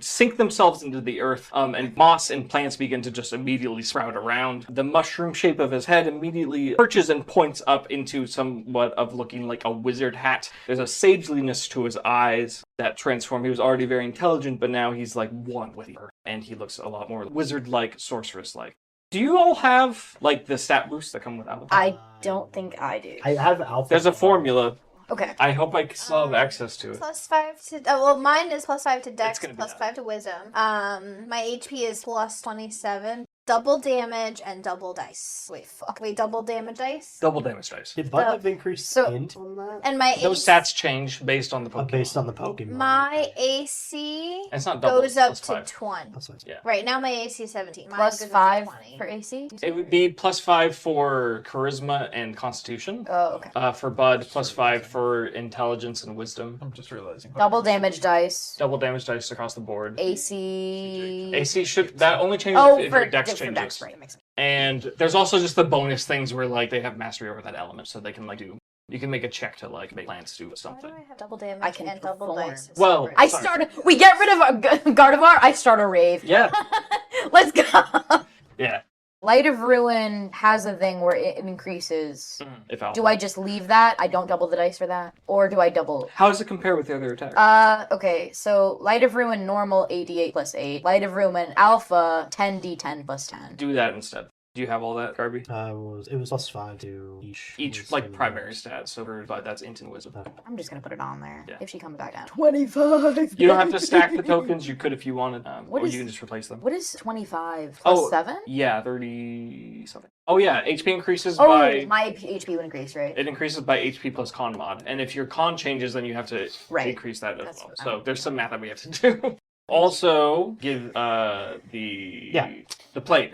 sink themselves into the earth, and moss and plants begin to just immediately sprout around. The mushroom shape of his head immediately perches and points up into somewhat of looking like a wizard hat. There's a sageliness to his eyes that transform. He was already very intelligent, but now he's one with the earth, and he looks a lot more wizard-like, sorceress-like. Do you all have the stat boosts that come with alpha? I don't think I do. I have Alpha. There's a formula. Okay. I hope I still have access to it. +5 to well, mine is +5 to Dex, gonna be +5 to Wisdom. My HP is +27. Double damage and double dice. Wait, double damage dice. Double damage dice. Did Bud have increased So- int on that? And my Those stats change based on the Pokemon. Based on the Pokemon. my AC It's not double. goes up it's to +5. 20. That's what I said. Yeah. Right now my AC is 17. Mine goes up to +5 20. for AC. It would be +5 for Charisma and Constitution. Oh, okay. For Bud, +5 for Intelligence and Wisdom. I'm just realizing. Double damage dice. Double damage dice across the board. AC. AC should that only changes Oh, if for your Dex for changes. Dex, right? Makes sense. And there's also just the bonus things where like they have mastery over that element, so they can like do. You can make a check to like make plants do Why something. do I have double damage I can and double perform. dice? Well, I Sorry. start. We get rid of Gardevoir. I start a rave. Yeah, Let's go. yeah. Light of Ruin has a thing where it increases. If alpha. Do I just leave that? I don't double the dice for that, or do I double? How does it compare with the other attack? Okay, so Light of Ruin normal 88 plus 8. Light of Ruin alpha 10d10 plus 10. Do that instead. Do you have all that, Garby? It was +5 to each. Each like primary stat, so but that's int and wisdom. I'm just gonna put it on there Yeah. if she comes back down. 25. You don't have to stack the tokens. You could if you wanted, What or is- you can just replace them. What is 25 plus Oh, 7? Yeah, 30 something. Oh yeah, HP increases Oh, by. my HP would increase, right? It increases by HP plus con mod, and if your con changes, then you have to Right. decrease that as That's well. what So there's some math that we have to do. Also, give the plate,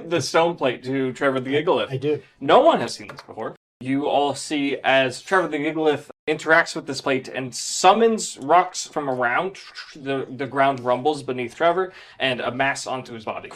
the stone plate to Trevor the Gigalith. I do. No one has seen this before. You all see as Trevor the Gigalith interacts with this plate and summons rocks from around. The ground rumbles beneath Trevor and a mass onto his body.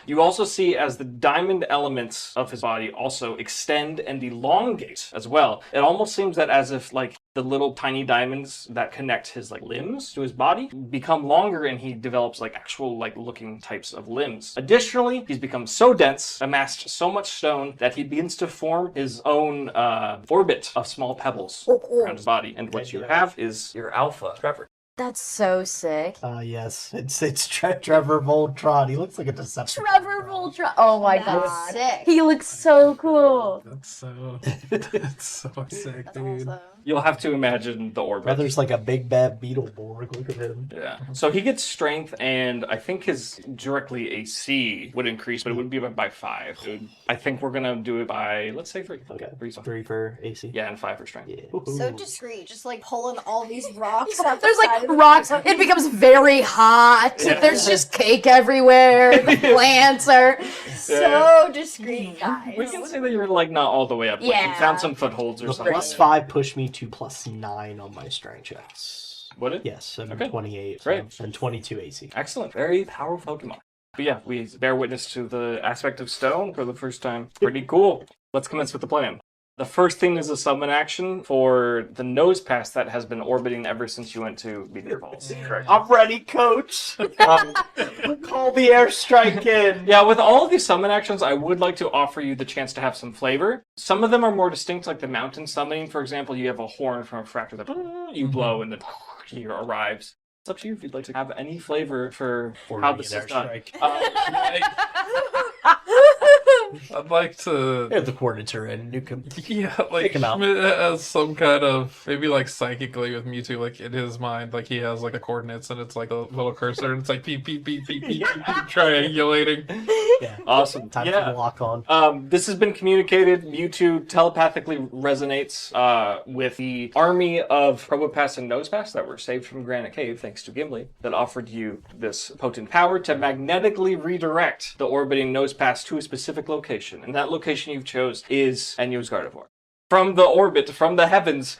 You also see as the diamond elements of his body also extend and elongate as well. It almost seems that as if like the little tiny diamonds that connect his like limbs to his body become longer and he develops like actual like looking types of limbs. Additionally, he's become so dense, amassed so much stone that he begins to form his own orbit of small pebbles around his body. And what you have is your alpha, Trevor. That's so sick. Yes, it's Trevor Voltron. He looks like a deception. Trevor Voltron. Oh my That's god. sick. He looks so cool. That's so sick, dude. Also, You'll have to imagine the orbit. Brother's like a big bad Beetleborg. Look at him. Yeah. So he gets strength, and I think his directly AC would increase, but it wouldn't be by 5. I think we're gonna do it by, let's say 3. Okay. 3's fine. 3 for AC. Yeah, and 5 for strength. Yeah. so Ooh. discreet, just like pulling all these rocks. off the There's side like of the- rocks. It becomes very hot. Yeah. There's just cake everywhere. The plants are. So discreet, guys. We can say that you're like not all the way up. Like, Yeah. you found some footholds or The something. +5 pushed me to +9 on my strength checks. Would it? Yes, I'm Okay. 28. Great. And 22 AC. Excellent. Very powerful Pokemon. But yeah, we bear witness to the aspect of stone for the first time. Pretty cool. Let's commence with the plan. The first thing is a summon action for the nose pass that has been orbiting ever since you went to Meteor Falls. Correct. I'm ready, coach. Call the airstrike in. Yeah, with all of these summon actions, I would like to offer you the chance to have some flavor. Some of them are more distinct, like the mountain summoning. For example, you have a horn from a fractor that you blow and then he arrives. It's up to you if you'd like to have any flavor for how this is done. I'd like to. Yeah, the coordinates are in. Nuke him. Yeah, like Pick him out. Schmidt has some kind of maybe like psychically with Mewtwo, like in his mind, like he has like the coordinates and it's like a little cursor and it's like peep peep peep peep peep, peep, triangulating. Yeah. Awesome. Time Yeah. for the lock on. This has been communicated. Mewtwo telepathically resonates with the army of Probopass and Nosepass that were saved from Granite Cave, thanks to Gimli, that offered you this potent power to magnetically redirect the orbiting Nosepass to a specific location. And that location you've chose is Enyo's Gardevoir. From the orbit, from the heavens,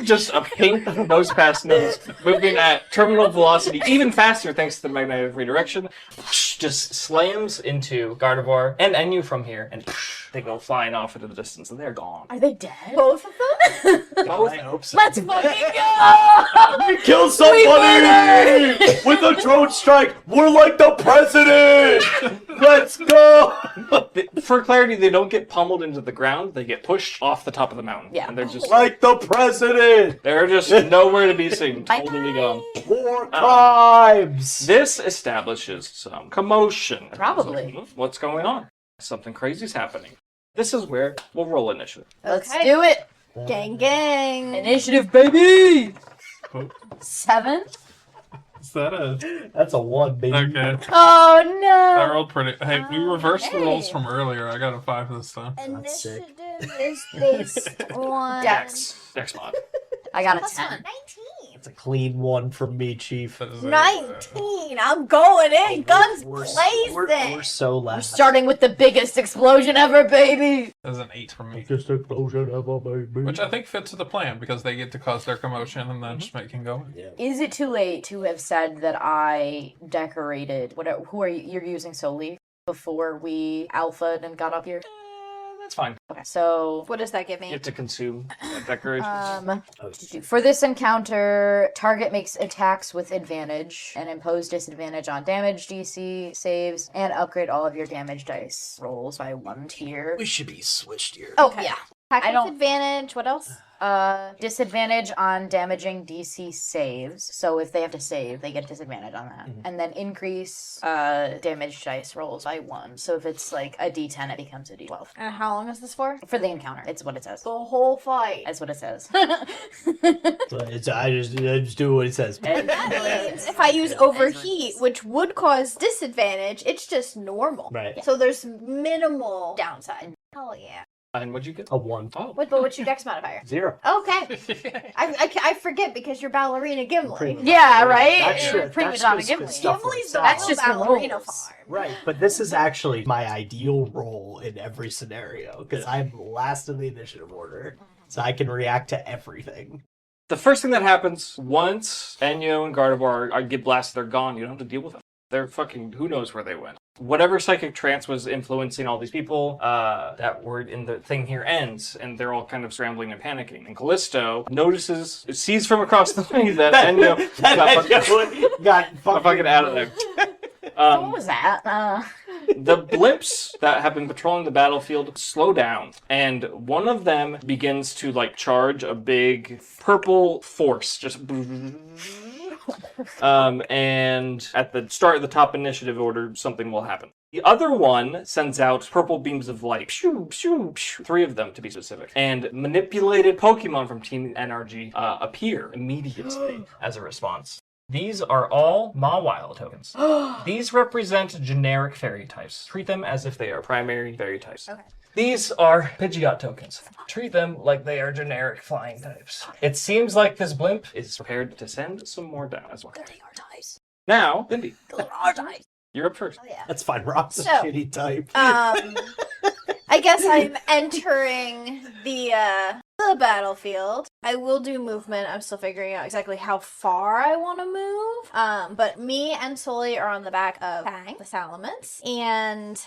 just a pink Nosepass nose moving at terminal velocity, even faster thanks to the magnetic redirection, just slams into Gardevoir and Enyu from here, and they go flying off into the distance, and they're gone. Are they dead? Both of them? Both. I hope so. Let's fucking go! Kill somebody with a drone strike. We're like the president. Let's go. For clarity, they don't get pummeled into the ground; they get pushed off the top of the mountain. Yeah. And they're just Like the president. they're just nowhere to be seen. Totally gone. War crimes. This establishes some commotion. Probably. What's going on? Something crazy's happening. This is where we'll roll initiative. Let's Okay. do it. Gang, gang. Initiative, baby! Oh, 7? is that a... That's a 1, baby. Okay. Oh I no! rolled pretty... Hey, we reversed the rolls hey. from earlier. I got a 5 this time. That's sick. Initiative is based on... Dex mod. I got a Plus 10. 1. 19. It's a clean 1 from me, Chief. That is a- 19. I'm going in. Guns We're blazing. so last. Starting with the biggest explosion ever, baby! That was an 8 from me. Just explosion of a baby. Which I think fits the plan, because they get to cause their commotion and then Schmidt can go. Yeah. Is it too late to have said that I decorated who are you're using solely before we alpha and got up here? That's fine. Okay, so What does that give You me? have to consume decorations. for this encounter, target makes attacks with advantage and impose disadvantage on damage DC saves and upgrade all of your damage dice rolls by 1 tier. We should be switched here. Oh Okay. yeah. Attack I with don't- advantage. What else? Disadvantage on damaging DC saves. So if they have to save, they get disadvantage on that. And then increase damage dice rolls by 1. So if it's like a D10, it becomes a D12. And how long is this for? For the encounter, it's what it says. The whole fight. That's what it says. I just do what it says. That means if I use overheat, which would cause disadvantage, it's just normal. Right. So there's minimal downside. Hell yeah. And what'd you get? A 1. Oh. But what's your dex modifier? 0. Okay. I forget because you're ballerina Gimli. Yeah, right? That's true. Prima That's donna just Gimli. good stuff for Gimli's the itself. That's just the ballerina rules. farm. Right, but this is actually my ideal role in every scenario because I'm last in the initiative order, so I can react to everything. The first thing that happens once Enyo and Gardevoir get blasted, they're gone. You don't have to deal with them. They're fucking, who knows where they went. Whatever psychic trance was influencing all these people, that word in the thing here ends, and they're all kind of scrambling and panicking. And Callisto sees from across the way that Enyo got fucking out of there. What was that? The blimps that have been patrolling the battlefield slow down, and one of them begins to charge a big purple force, just. And at the start of the top initiative order, something will happen. The other one sends out purple beams of light. Shoo, shoo, shoo. 3 of them, to be specific. And manipulated Pokemon from Team NRG appear immediately as a response. These are all Mawile tokens. These represent generic fairy types. Treat them as if they are primary fairy types. Okay. These are Pidgeot tokens. Treat them like they are generic flying types. It seems like this blimp is prepared to send some more down as well. Now, Lindy, you're up first. Oh, yeah. That's fine. Rock's a So, shitty type. I guess I'm entering the battlefield. I will do movement. I'm still figuring out exactly how far I want to move. But me and Sully are on the back of Fang, the Salamence, and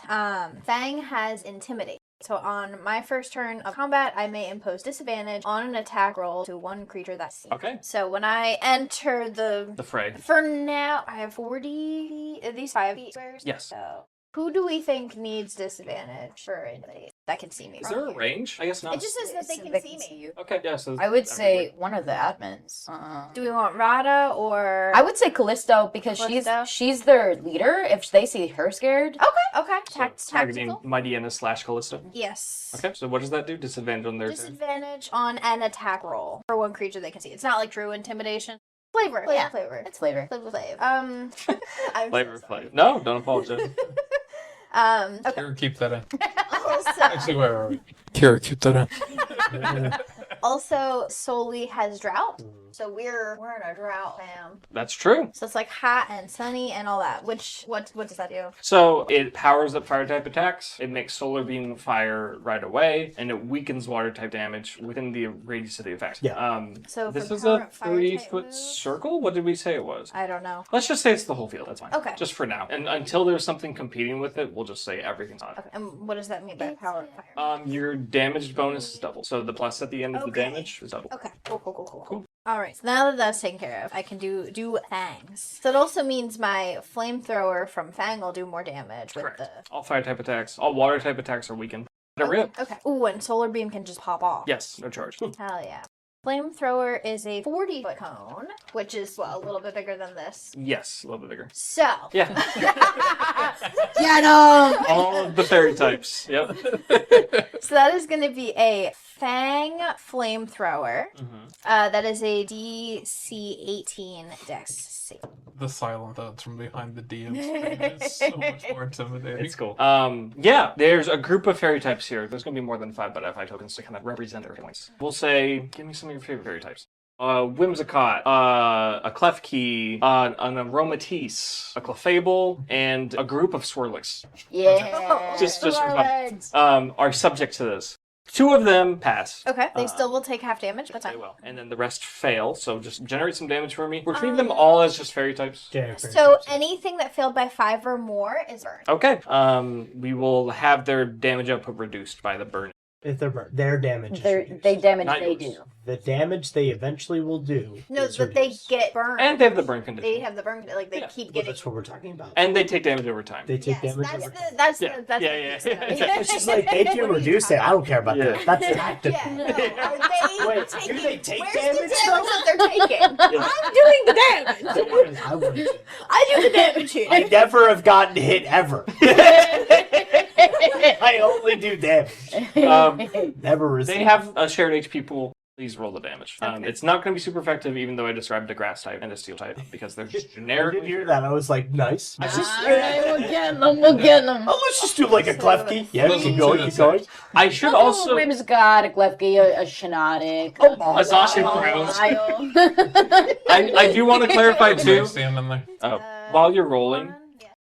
Fang has Intimidate. So on my first turn of combat, I may impose disadvantage on an attack roll to one creature that's seen. Okay. So when I enter The fray. for now, I have 40, these 5 squares. Yes. So who do we think needs disadvantage for anybody that can see me? Is from there a here? range? I guess not. It just says that they So can see me. you. Okay, yeah, so I would say one of the admins. Do we want Rada or? I would say Callisto because Callisto? she's their leader. If they see her scared, Okay. targeting Tactical. Mighty Ennis / Callisto. Yes. Okay, so what does that do? Disadvantage on their turn. Disadvantage on an attack roll for one creature they can see. It's not like true intimidation. Flavor. Yeah. Flavor. it's flavor. Flavor. I'm Flavor, so sorry. flavor. No, don't apologize. Okay. Kira, keep that in. Also, Actually, wait. Kira, keep that in. also, Soli has drought, so we're in a drought, fam. That's true. So it's like hot and sunny and all that. Which what does that do? So it powers up fire type attacks, it makes solar beam fire right away, and it weakens water type damage within the radius of the effect. Yeah. So This for is a current fire type 3-foot moves- circle? What did we say it was? I don't know. Let's just say it's the whole field, that's fine. Okay. Just for now. And until there's something competing with it, we'll just say everything's on it. Okay. And what does that mean by power fire? Your damage bonus is double. So the plus at the end of the Okay. damage is double. Okay. Cool. All right. So now that that's taken care of, I can do fangs. So it also means my flamethrower from Fang will do more damage with Correct. the. All fire type attacks, all water type attacks are weakened. Let it rip. Okay. Ooh, and solar beam can just pop off. Yes, no charge. Hell yeah. Flamethrower is a 40-foot cone, which is, a little bit bigger than this. Yes, a little bit bigger. So. Yeah. Get him! All of the fairy types. Yep. So that is going to be a Fang Flamethrower. That is a DC 18 Dex save. The silent thuds from behind the DM screen is so much more intimidating. It's cool. Yeah, there's a group of fairy types here. There's going to be more than 5 5 tokens to kind of represent their points. We'll say, give me some of your favorite fairy types. Whimsicott, a Klefki, an Aromatisse, a Clefable, and a group of Swirlix. Yeah. Just for fun. Are subject to this. 2 of them pass. Okay, they still will take half damage, but They will. And then the rest fail, so just generate some damage for me. We're treating them all as just fairy types. So anything that failed by 5 or more is burned. Okay. We will have their damage output reduced by the burn. If they're burnt, their damage is They reduced. damage Not they yours. do. The damage they eventually will do No, is but they reduced. get burned. And they have the burn condition. They have the burn, like they Yeah. keep Well, getting. that's what we're talking about. And they take damage over time. They take Yes, damage that's over the that's Yeah. the that's Yeah, the yeah, piece yeah. of it. It's just like, they can reduce it. I don't care about Yeah. that. That's active. Yeah, no. Are they Wait, taking, do they take where's damage, the damage that they're taking? Yeah. I'm doing the damage. I wouldn't. I do the damage here. I never have gotten hit ever. I only do damage. Never received. They have a shared HP pool. Please roll the damage. It's not going to be super effective, even though I described a grass type and a steel type, because they're just I didn't generically. hear that. I was like, nice. We'll get them. We'll get them. Oh, let's just do like a Klefki. Yeah, keep going, keep going. I should also. Whimsicott, a Glefki, a Shinotic. Oh, A Zacian Thrones. Lyle. I do want to clarify too. Standing there. While you're rolling,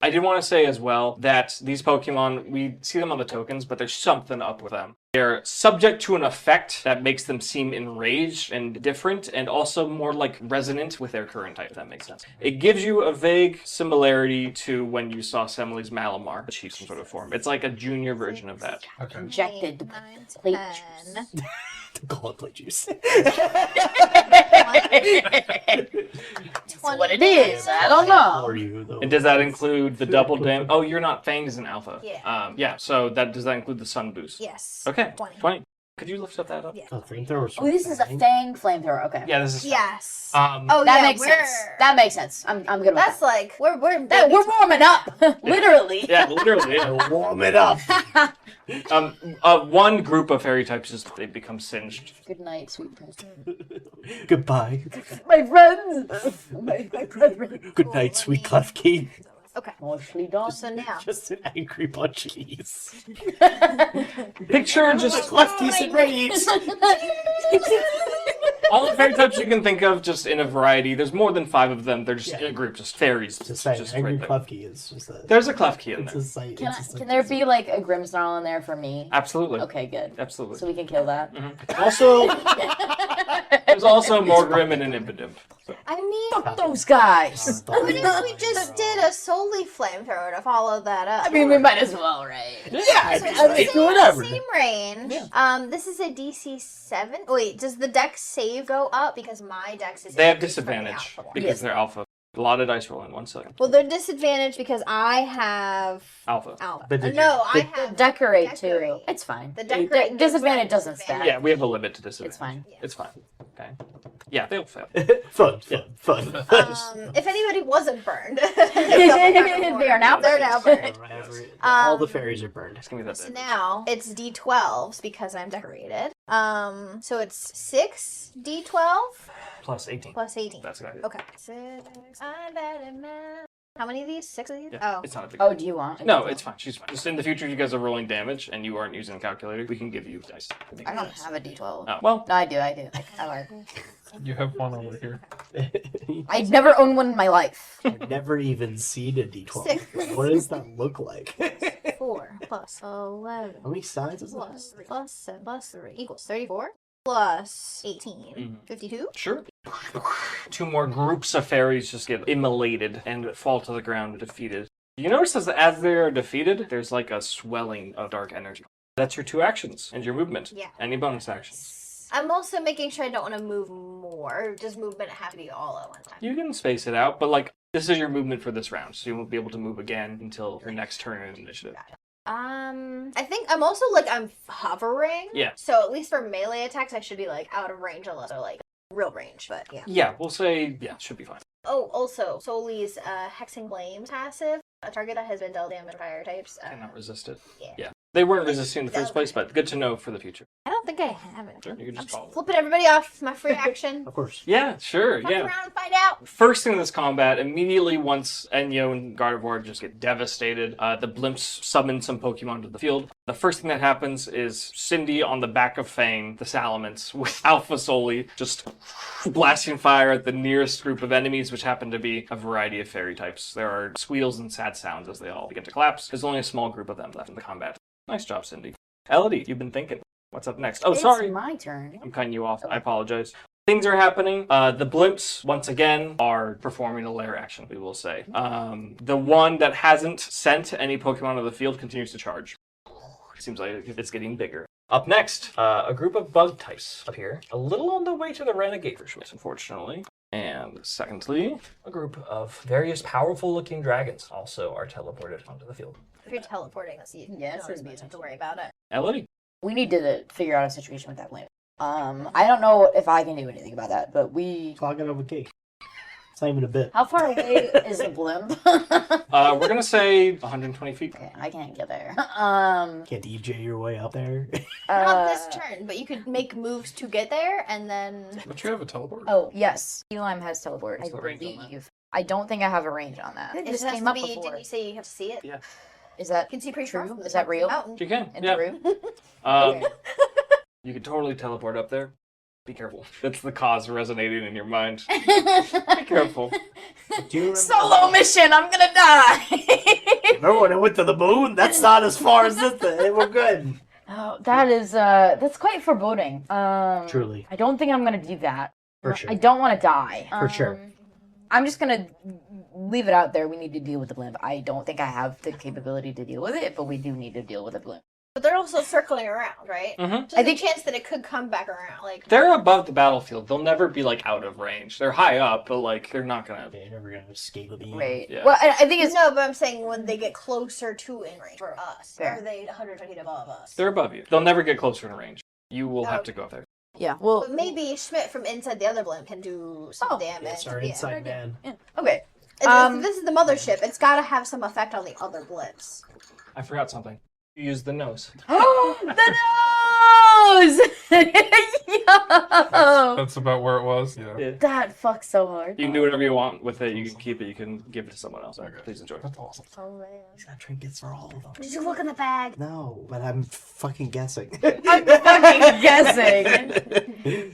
I did want to say as well that these Pokemon, we see them on the tokens, but there's something up with them. They're subject to an effect that makes them seem enraged and different, and also more like resonant with their current type, if that makes sense. It gives you a vague similarity to when you saw Semily's Malamar achieve some sort of form. It's like a junior version of that. Okay. Injected plate juice. Call it play juice. That's what it is. I don't know. For you, though. And does that include the double damage? Oh, you're not Fanged as an alpha. Yeah. Yeah, so does that include the sun boost? Yes. Okay, 20. 20. Could you lift up that up? Yeah. Oh, flamethrowers. Oh, this is a Fang flamethrower. Okay. Yeah, this is. Yes. Oh, That yeah, makes sense. That makes sense. I'm good with That's that. like we're We're warming up, literally. Yeah, literally. Yeah. Warm it up. One group of fairy types just they become singed. Good night, sweet prince. Goodbye. My friends. My brethren. Good night, sweet Klefki. Okay. Nicely done. So now. Just an angry bunch of these. Picture just Klefki's in rage. all the fairy types you can think of, just in a variety. There's more than 5 of them. They're just Yeah. in a group, just fairies. Just saying, angry right there. Klefki is just a. There's a Klefki in It's there. a sight. Can there be like a Grimmsnarl in there for me? Absolutely. Okay, good. Absolutely. So we can kill that. Also, there's also Morgrim and an Impidimp. I mean, Fuck those guys. what if we just did a solely flamethrower to follow that up? I mean, we might as well, right? Yeah, So I mean, whatever. same range. This is a DC 7. Wait, does the dex save go up because my dex is? They have increased from the disadvantage alpha one? because they're alpha. A lot of dice roll in 1 second. Well, they're disadvantaged because I have Alpha. alpha. But did No, I The have decorate too. Decorate. It's fine. The decorate Disadvantage gives doesn't them stack. Yeah, we have a limit to disadvantage. It's fine. It's fine. Okay. Yeah, they'll fail. Fun. If anybody wasn't burned, They are now They're now burned. All the fairies are burned. Just give me that. So now it's D12s because I'm decorated. So it's 6 D12 Plus 18. plus 18. That's good. Okay. 6. I'm bad at math. How many of these? 6 of these? Yeah, Oh. it's not a big Oh, do you want? No, it's fine. She's fine. Just in the future, if you guys are rolling damage and you aren't using a calculator, we can give you dice. I don't have a D12. Oh, well, No, I do. I work. You have one over here. I've never owned one in my life. I've never even seen a D12. Six. What does that look like? 4 plus 11 How many sides is plus that? 3 plus 7 plus 3 equals 34 plus 18. Mhm. 52? sure. 2 more groups of fairies just get immolated and fall to the ground defeated. You notice as they are defeated, there's like a swelling of dark energy. That's your 2 actions and your movement. Yeah. Any bonus actions. I'm also making sure I don't want to move more. Does movement have to be all at one time? You can space it out, but like this is your movement for this round, so you won't be able to move again until your next turn in initiative. I think I'm also like I'm hovering. Yeah. So at least for melee attacks, I should be like out of range unless they're like real range. But yeah. Yeah, we'll say, should be fine. Oh, also Soli's Hexing Flames passive. A target that has been dealt damage by fire types. Cannot resist it. Yeah. They weren't resisting in the first place, but good to know for the future. I don't think I have it. Sure, you can just follow it. Flipping everybody off. My free action. Of course. Yeah, sure, Fuck yeah. around and find out. First thing in this combat, immediately once Enyo and Gardevoir just get devastated, the blimps summon some Pokemon to the field. The first thing that happens is Cindy on the back of Fang, the Salamence, with Alpha Soli, just blasting fire at the nearest group of enemies, which happen to be a variety of fairy types. There are squeals and sad sounds as they all begin to collapse. There's only a small group of them left in the combat. Nice job, Cindy. Elodie, you've been thinking. What's up next? Oh, sorry. It's my turn. I'm cutting you off. I apologize. Things are happening. The blimps, once again, are performing a lair action, we will say. The one that hasn't sent any Pokemon to the field continues to charge. Seems like it's getting bigger. Up next, a group of bug types appear. A little on the way to the Renegade for sure, unfortunately. And secondly, a group of various powerful-looking dragons also are teleported onto the field. If you're teleporting, that's you. Yes, Don't really have to worry about it. Elodie. We need to figure out a situation with that blimp. I don't know if I can do anything about that, but Clog it up with cake. It's not even a bit. How far away is the blimp? We're gonna say 120 feet. Okay, I can't get there. Can't DJ your way up there. Not this turn, but you could make moves to get there, and then. Don't you have a teleport? Oh, yes. Elim has teleport, What's I the range on that? believe. I don't think I have a range on that. It It just has came to up be. before. Didn't you say you have to see it? Yeah. Is that You can see pretty true? far from the Is that top of the real? mountain. You can. and Yeah. true? Um, you can totally teleport up there. Be careful. That's the cause resonating in your mind. Be careful. Do you remember? Solo mission! I'm gonna die! Remember when I went to the moon? That's not as far as this thing. We're good. Oh, that's quite foreboding. Truly. I don't think I'm gonna do that. For sure. I don't want to die. For sure. I'm just gonna leave it out there. We need to deal with the blimp. I don't think I have the capability to deal with it, but we do need to deal with the blimp. But they're also circling around, right? Mhm. So there's a chance that it could come back around. Like They're above the battlefield. They'll never be, like, out of range. They're high up, but, like, they're not gonna... You're never gonna escape a beam. Wait. Yeah. Well, I think it's no, but I'm saying when they get closer to in range for us, Fair. are they 100 feet above us? They're above you. They'll never get closer in range. You will have to go up there. yeah. Well, But maybe Schmidt from inside the other blimp can do some Oh. damage. That's our inside man. yeah. Okay. And this is the mothership. It's got to have some effect on the other blimps. I forgot something. You use the nose. The nose! Yo! That's about where it was. Yeah. Yeah. That fucks so hard. You can do whatever you want with it. You can keep it. You can give it to someone else. Okay. Please enjoy. That's awesome. He's got trinkets for all of them. Did you look in the bag? No, but I'm fucking guessing. I'm fucking guessing. He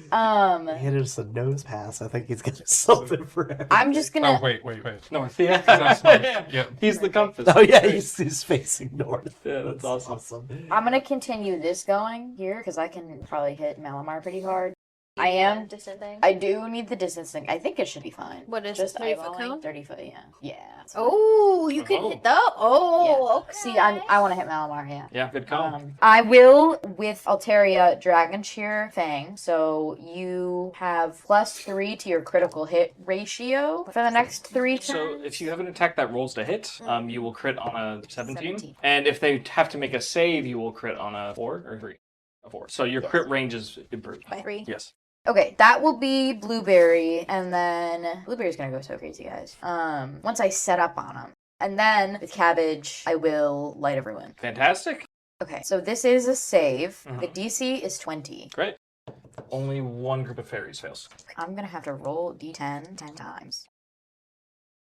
hit us a nose pass. I think he's got something for everything. I'm just Oh, gonna. wait. North. Yeah. That's north. Yeah. He's the compass. Oh yeah, he's facing north. Yeah, that's awesome. I'm gonna continue this going here because I can probably hit Malamar pretty hard. I am. Distant thing. I do need the distance thing. I think it should be fine. What is Just it, 30 foot eyeballing cone? 30 foot, yeah. Yeah. Oh, you can hit the. Oh, okay. See, I want to hit Malamar, yeah. Yeah, good call. I will with Altaria Dragon Shear Fang, so you have +3 to your critical hit ratio for the next 3 turns. So if you have an attack that rolls to hit, you will crit on a 17. 17. And if they have to make a save, you will crit on a 4 or 3. A 4. So your Yes. crit range is improved. By 3. Yes. Okay, that will be Blueberry, and then Blueberry's gonna go so crazy, guys. Once I set up on him. And then with Cabbage, I will Light of Ruin. Fantastic. Okay, so this is a save. Mhm. The DC is 20. Great. Only one group of fairies fails. I'm gonna have to roll D10 10 times.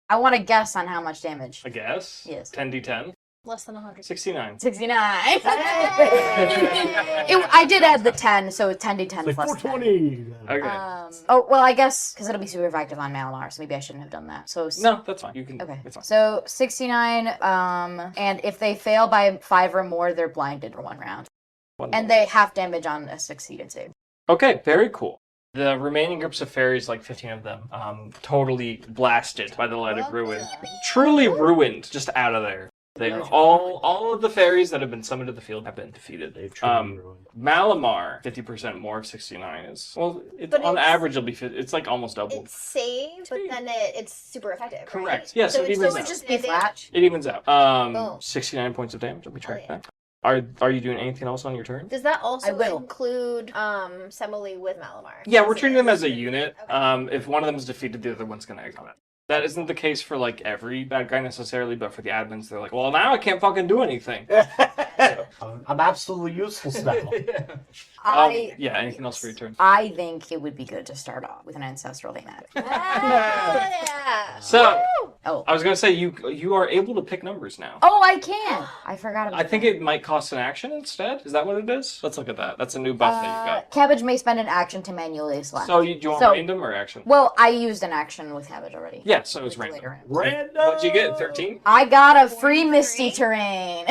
I want to guess on how much damage. I guess. Yes. 10d10. Less than 100. 69. 69. I did add the 10, so 10d10 Like plus 420. Okay. 10. Oh, well, I guess because it'll be super effective on Malamar, so maybe I shouldn't have done that. So No, that's fine. You can. Okay. It's fine. So 69, and if they fail by 5 or more, they're blinded for 1 round. And they half damage on a succeeded save. Okay, very cool. The remaining groups of fairies, like 15 of them, totally blasted by the Light of Ruin. Truly ruined, just out of there. They are all of the fairies that have been summoned to the field have been defeated. They've truly ruined. Malamar, 50% more of 69 is on average it'll be it's like almost double. It's saved, but then it's super effective. Correct. Right? Yeah, so it evens would out. just Be flat. It evens out. Oh. 69 points of damage. Let me track Oh, yeah. that. Are you doing anything else on your turn? Does that I also will. include Semele with Malamar? Yeah, we're treating them as a unit. Okay. If one of them is defeated, the other one's going to exile it. That isn't the case for like every bad guy necessarily, but for the admins, they're like, well, now I can't fucking do anything. I'm absolutely useless now. Yeah, anything else for your turn? I think it would be good to start off with an ancestral thematic. Yeah. So, Oh. I was going to say, you are able to pick numbers now. Oh, I can. I forgot about I think that. it might cost an action instead. Is that what it is? Let's look at that. That's a new buff that you got. Cabbage may spend an action to manually select. So, do you want So- random or action? Well, I used an action with Cabbage already. Yeah, so it's Later random. in. Random. What'd you get? 13? I got a free Misty terrain.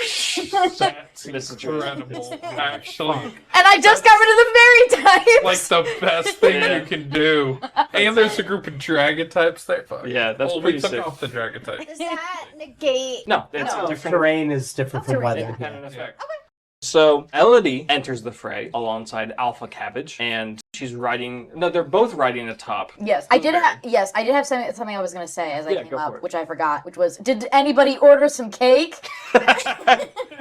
This is true. Incredible, actually. And I just got rid of the fairy types. Like the best thing Yeah. you can do. And there's a group of dragon types there. Fuck. Yeah, that's well, pretty we took sick. off the dragon type. Does that negate? No, it's a different Terrain is different from weather. independent effect. So Elodie enters the fray alongside Alpha Cabbage, and she's riding. No, they're both riding atop. Yes, I did have something I was gonna say as I Yeah, came go for up, it. which I forgot, which was, did anybody order some cake?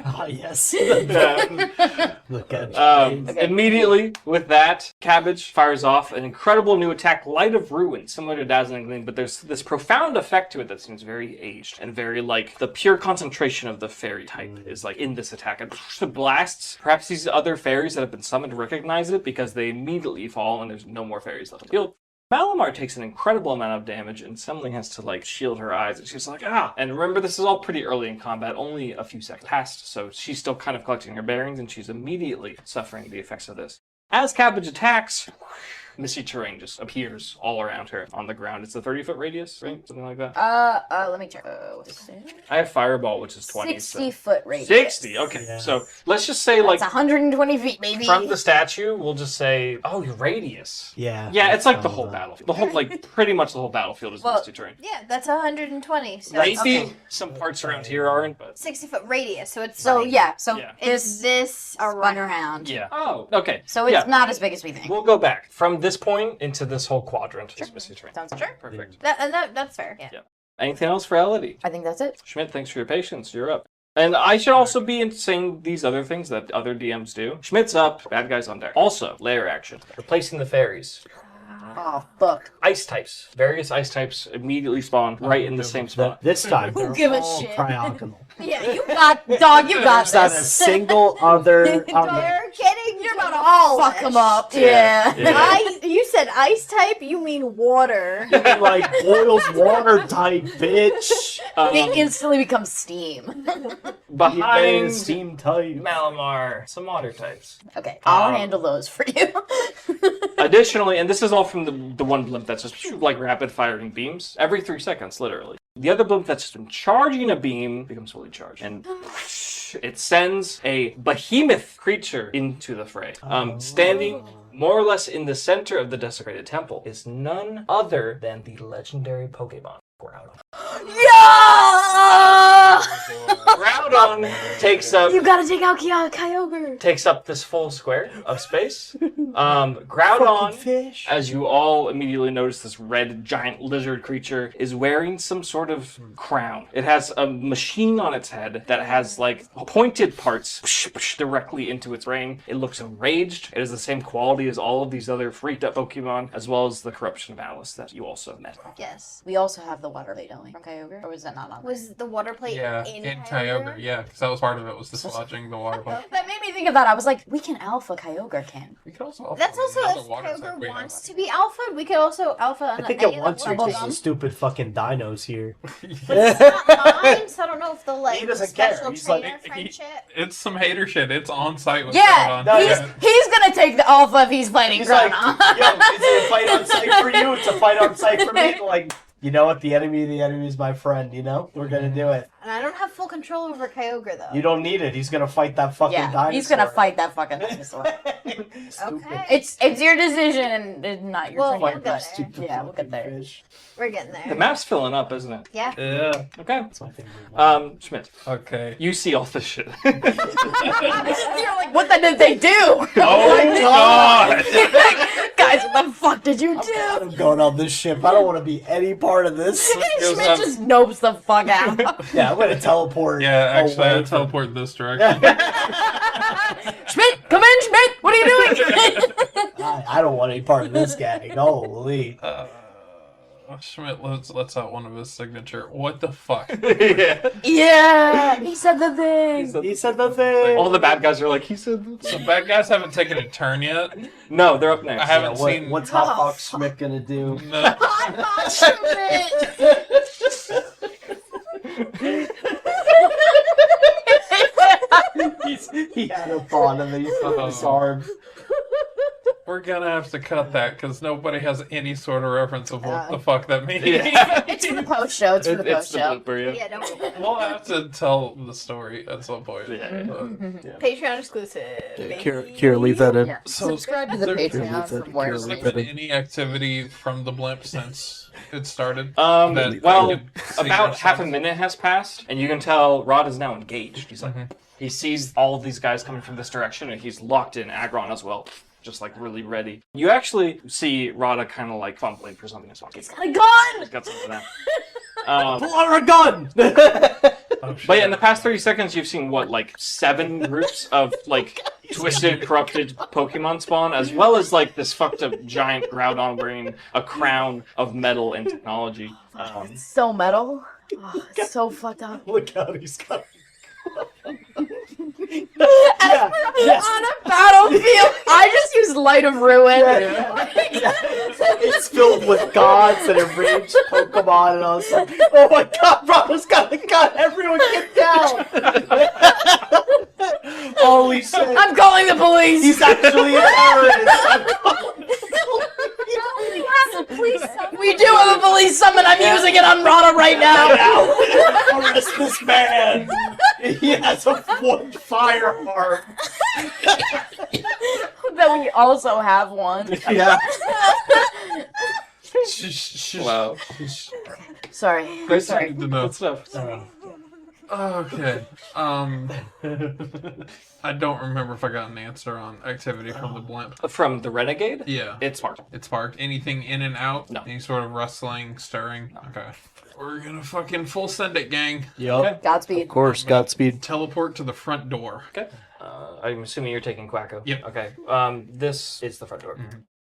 Ah, yes. Yeah. Look at Okay. Immediately with that, Cabbage fires off an incredible new attack, Light of Ruin, similar to Dazzling Gleam, but there's this profound effect to it that seems very aged and very like the pure concentration of the fairy type is like in this attack. And the blasts, perhaps these other fairies that have been summoned recognize it because they immediately fall and there's no more fairies left on the field. Malamar takes an incredible amount of damage, and Semele has to, like, shield her eyes, and she's like, ah! And remember, this is all pretty early in combat, only a few seconds passed, so she's still kind of collecting her bearings, and she's immediately suffering the effects of this. As Cabbage attacks, misty terrain just appears all around her on the ground. It's a 30-foot radius, right? Something like that. Let me check. What is it? I have Fireball, which is 20. 60-foot radius. 60, okay. Yeah. So, let's just say, like, That's 120 feet, baby. from the statue, we'll just say, oh, your radius. Yeah. Yeah, it's like the sounds whole right. battlefield. The whole, like, pretty much the whole battlefield is misty terrain. Yeah, that's 120. So Maybe Okay. some parts around here aren't, but 60-foot radius. So it's So, like, yeah, so Yeah. Is this spun around. yeah. Oh, okay. So it's Yeah. not as big as we think. We'll go back from this point into this whole quadrant. Is misty terrain. Sounds good. Sure. Perfect. that's fair. Yeah. Yeah. Anything else for Elodie? I think that's it. Schmidt, thanks for your patience. You're up. And I should also be saying these other things that other DMs do. Schmidt's up, bad guys on deck. Also, layer action. Replacing the fairies. Oh, fuck. Ice types. Various ice types immediately spawn right in the same spot. This time, Who they're give a all shit? cryogonal. Yeah, you Got, dog, you got There's not a this. single other. You're kidding. You're about all Fuck them up. Yeah. You said ice type. You mean water. like boils water type, bitch. They instantly become steam. Behind steam type. Malamar, some water types. Okay, I'll Um, handle those for you. Additionally, and this is all from the one blimp that's just like rapid firing beams every 3 seconds, literally. The other blimp that's been charging a beam becomes fully charged, and it sends a behemoth creature into the fray. Standing more or less in the center of the desecrated temple is none other than the legendary Pokemon Groudon. Yeah! Groudon takes up You gotta take out Kyogre. takes up this full square of space. Groudon, Fish. as you all immediately notice, this red giant lizard creature is wearing some sort of crown. It has a machine on its head that has like pointed parts directly into its brain. It looks enraged. It has the same quality as all of these other freaked up Pokemon, as well as the corruption of Alice that you also met. Yes. We also have the water plate, don't we? From Kyogre? Or was that not on there? Was the water plate Yeah, in in Kyogre? Kyogre, yeah, because that was part of it, was dislodging the water pipe. That made me think of that. I was like, we can alpha Kyogre can. We could also That's also another if water type Kyogre we have. wants to be alpha. We could also alpha. I think it wants to because the stupid fucking dinos here. It's not mine, so I don't know if they'll like He doesn't care. special He's like- trainer friendship. It's some hater shit. It's on site with Yeah, Groudon. he's gonna take the alpha if he's fighting He's like, Groudon. yo, is it a fight on site for you? It's a fight on site for me. Like, You know what? The enemy is my friend, you know? We're gonna do it. And I don't have full control over Kyogre, though. You don't need it. He's gonna fight that fucking dinosaur. He's gonna fight that fucking dinosaur. Okay. It's your decision and not your Well, turn. we'll Fight get that there. stupid Yeah, we'll get fucking there. fish. We're getting The there. map's filling up, isn't it? Yeah. Yeah. Okay. That's my favorite one. Schmidt, Okay. you see all this shit. You're like, what the did they do? Oh God! Guys, what the fuck did you do? I'm going on this ship. I don't want to be any part of this. Schmidt just nopes the fuck out. Yeah, I'm gonna teleport. Yeah, actually, away I from- teleport this direction. Schmidt, come in, Schmidt. What are you doing? I don't want any part of this gang. Holy. Schmidt lets out one of his signature. What the fuck? Yeah. Yeah, he said the thing. He said the thing. All the bad guys are like, he said that. So bad guys haven't taken a turn yet. No, they're up next. I haven't seen. What's Hot Box Schmidt gonna do? No. He had a thought and then he flipped his arm. We're gonna have to cut that because nobody has any sort of reference of what the fuck that means. Yeah. It's for the post show. It's for the It's post the show. blooper, yeah. Yeah, don't. We'll have to tell the story at some point. Yeah. But- Patreon exclusive. baby. Kira, leave that in. Yeah. So Subscribe to the there- Patreon for more Has there information. been any activity from the blimp since it started? Well, I could see about or half a sense? minute has passed, and you can tell Rod is now engaged. He's like, he sees all of these guys coming from this direction, and he's locked in Agron as well, just like really ready. You actually see Rada kind of like fumbling for something as well. He's A gun! got something out. Pull out a gun! Oh, shit. But yeah, in the past 30 seconds, you've seen what, like 7 groups of like twisted, corrupted Pokemon spawn, as well as like this fucked up giant Groudon wearing a crown of metal and technology. So metal. Oh, it's so fucked up. Look out, he's got. Yeah, on a battlefield, I just use Light of Ruin. It's filled with gods and enraged Pokemon, and I was like, oh my god, Rada's got a gun! Everyone get down! Holy shit! I'm calling the police. He's actually a terrorist! We do have a police summon. I'm using it on Rada right now. Arrest this man! He has a wood firearm! That we also have one. Yeah. Wow. Sorry. Great Sorry. Good to know. Good stuff. Okay. I don't remember if I got an answer on activity from the blimp. From the Renegade? Yeah. It's marked. It's parked. Anything in and out? No. Any sort of rustling, stirring? Okay. We're gonna fucking full send it, gang. Yup. Okay. Godspeed. Of course, Godspeed. Teleport to the front door. Okay. I'm assuming you're taking Quacko. Yep. Okay. This is the front door.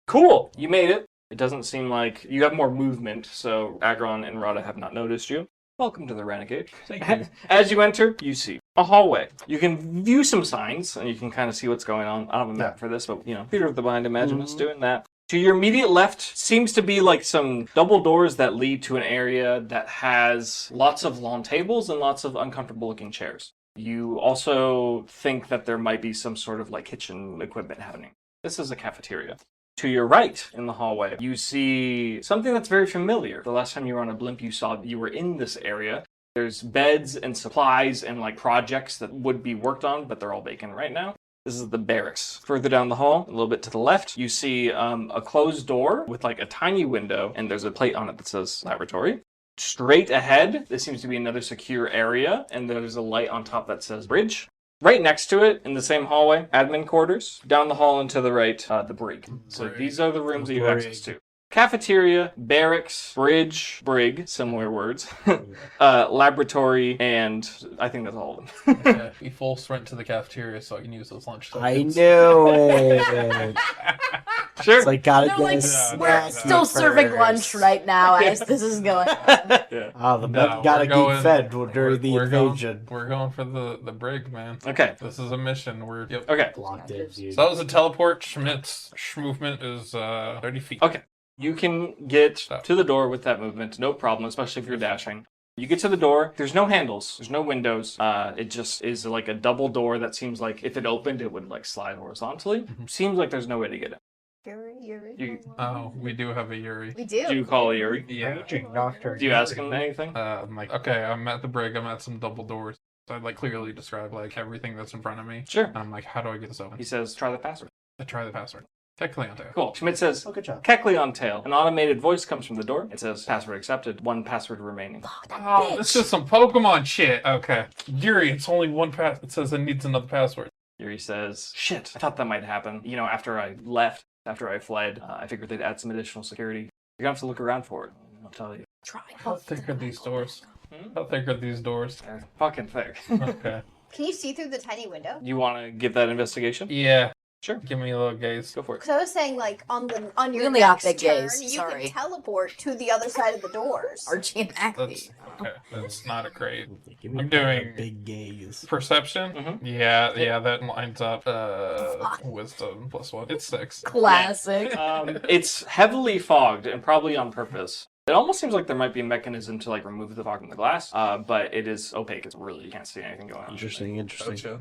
Cool. You made it. It doesn't seem like you have more movement, so Agron and Rada have not noticed you. Welcome to the Renegade. Thank you. As you enter, you see a hallway. You can view some signs, and you can kind of see what's going on. I don't have a map for this, but, you know, Peter of the Blind, imagine us doing that. To your immediate left seems to be like some double doors that lead to an area that has lots of long tables and lots of uncomfortable looking chairs. You also think that there might be some sort of like kitchen equipment happening. This is a cafeteria. To your right in the hallway, you see something that's very familiar. The last time you were on a blimp, you saw that you were in this area. There's beds and supplies and like projects that would be worked on, but they're all vacant right now. This is the barracks. Further down the hall, a little bit to the left, you see a closed door with like a tiny window, and there's a plate on it that says laboratory. Straight ahead, this seems to be another secure area, and there's a light on top that says bridge. Right next to it, in the same hallway, admin quarters. Down the hall and to the right, the brig. So these are the rooms that you have access to. Cafeteria, barracks, brig, similar words, laboratory, and I think that's all of them. Yeah, we full sprint to the cafeteria so I can use those lunch I tokens. knew it. Sure. It's like, gotta They're get like, a we're snack still serving lunch right now as this is going on. Oh, the No, men gotta we're going- get fed during the invasion. We're going for the brig, man. Okay. This is a mission. Yep. Okay. Locked in, dude. So that was a teleport. Schmidt's movement is 30 feet. Okay. You can get to the door with that movement, no problem, especially if you're dashing. You get to the door, there's no handles, there's no windows. It just is like a double door that seems like if it opened, it would like slide horizontally. Seems like there's no way to get in. You, Oh, we do have a Yuri. We do. do you call Yuri? Yeah. Doctor. Do you ask him anything? I'm like, okay, I'm at the brig. I'm at some double doors. So I like clearly describe like everything that's in front of me. Sure. And I'm like, how do I get this open? He says, try the password. I try the password. Technically on there. Cool. Schmidt says, Oh, good job. Keckley on tail. An automated voice comes from the door. It says, password accepted. 1 password remaining. Oh, this is some Pokemon shit. Okay. Yuri, it's only one pass. It says it needs another password. Yuri says, shit, I thought that might happen. You know, after I left, after I fled, I figured they'd add some additional security. You're gonna have to look around for it. I'll tell you. Try. How thick are these doors? How thick are these doors? They're fucking thick. Okay. Can you see through the tiny window? You want to give that investigation? Yeah. Sure. Give me a little gaze. Go for it. Because I was saying, like, on your Really next optic turn, gaze, you sorry. can teleport to the other side of the doors. Archie and Acme. That's okay. That's not a great Give me I'm doing- a big gaze. perception. Mhm. Yeah, that lines up. Wisdom +1. It's 6. Classic. It's heavily fogged and probably on purpose. It almost seems like there might be a mechanism to like remove the fog from the glass, but it is opaque. It's really, you can't see anything going on. Interesting. Gotcha.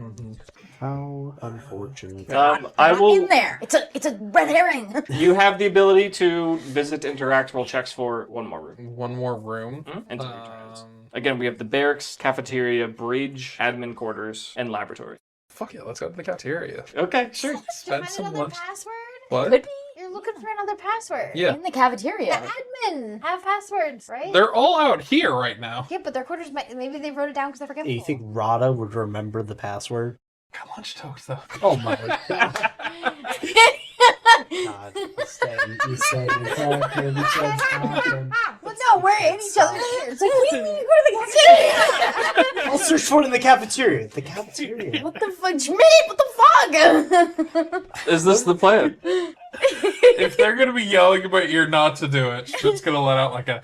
How unfortunate. I Not will. in there. It's a red herring. You have the ability to visit, interact, roll checks for 1 more room. One more room. Into your turns. Again, we have the barracks, cafeteria, bridge, admin quarters, and laboratory. Fuck yeah, let's go to the cafeteria. Okay, sure. To Spend find some another lunch. password? What? Could be You're looking for another password. Yeah. in the cafeteria. The admin have passwords, right? They're all out here right now. Yeah, but their quarters might. Maybe they wrote it down because they're forgetful. You think Rada would remember the password? Got lunch toast though. Oh my god. God, he's saying, Well, no, we're in each other's ears. Like, what do you mean you go to the cafeteria? I'll search for it in the cafeteria. The cafeteria. What the fuck, Schmidt? What the fuck? Is this the plan? If they're gonna be yelling about you're not to do it, it's gonna let out like a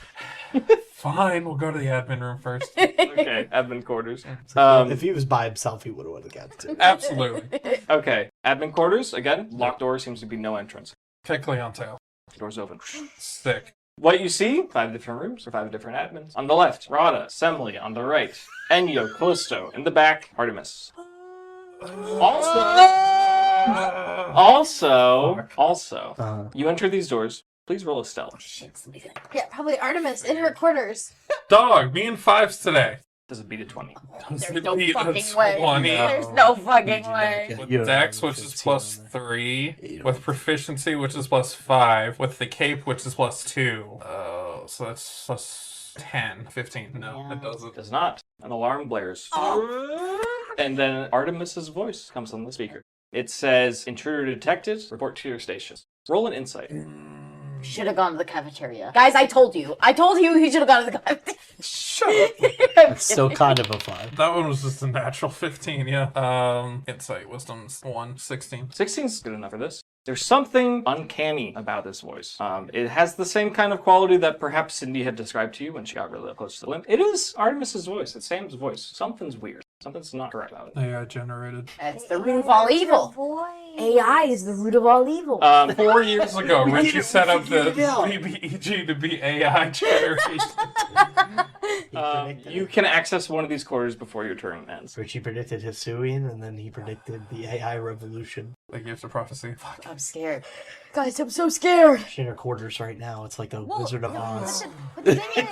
fine, we'll go to the admin room first. Okay, admin quarters. If he was by himself, he would have went to the cafeteria. Absolutely. Okay, admin quarters. Again, locked door seems to be no entrance. Technically on tail. Doors open. Sick. What you see, 5 different rooms for 5 different admins. On the left, Rada, Semley. On the right, Enyo, Callisto. In the back, Artemis. Also, you enter these doors. Please roll a stealth. Yeah, probably Artemis in her quarters. Dog, me and fives today. Does it beat a 20? There's no Beat a fucking way. 20. There's no fucking way. With Dex, which is +3, with proficiency, which is +5, with the cape, which is +2. Oh, so that's +10, 15. No, it doesn't. Does not. An alarm blares. And then Artemis's voice comes on the speaker. It says, intruder detected, report to your stations. Roll an insight. Should have gone to the cafeteria. Guys, I told you. I told you he should have gone to the cafeteria. Shut up. That's still kind of a 5. That one was just a natural 15, yeah. Insight, wisdom's 1, 16. 16's good enough for this. There's something uncanny about this voice. It has the same kind of quality that perhaps Cindy had described to you when she got really close to the limp. It is Artemis's voice. It's Sam's voice. Something's weird. Something's not correct about it. AI generated. That's the root of all evil. AI is the root of all evil. 4 years ago, Richie set up the did it now. BBEG to be AI generated. You can access one of these quarters before your turn ends. Richie predicted Hisuian, and then he predicted the AI revolution. The gift of prophecy. Fuck. I'm scared. Guys, I'm so scared. She's in her quarters right now. It's like a Well, Wizard of no, Oz. listen, but the thing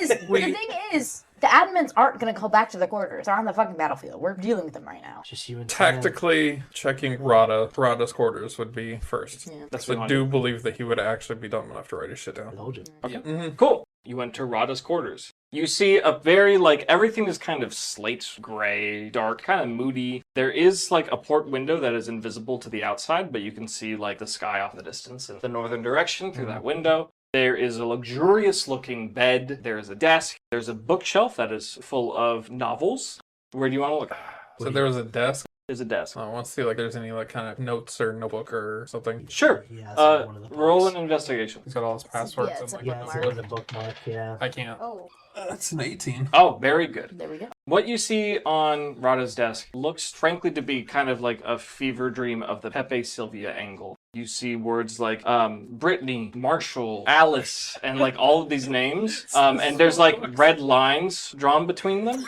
is, the admins aren't going to go back to the quarters. They're on the fucking battlefield. We're dealing with them right now. Just you and Sam. Tactically, checking Rada's quarters would be first. Yeah. That's I what do believe that he would actually be dumb enough to write his shit down. Told you. Okay. Cool. You enter Rada's quarters. You see a very, everything is kind of slate gray, dark, kind of moody. There is, a port window that is invisible to the outside, but you can see, the sky off in the distance in the northern direction through that window. There is a luxurious-looking bed. There is a desk. There's a bookshelf that is full of novels. Where do you want to look? So there was a desk. There's a desk. I want to see, there's any, kind of notes or notebook or something. Sure. He has one of the Roll books. an investigation. He's got all his passwords. Yeah, it's and, a Yeah, it's in the bookmark, yeah. I can't. Oh. That's an 18. Oh, very good. There we go. What you see on Rada's desk looks frankly to be kind of like a fever dream of the Pepe Sylvia angle. You see words like Brittany, Marshall, Alice, and all of these names. And there's red lines drawn between them.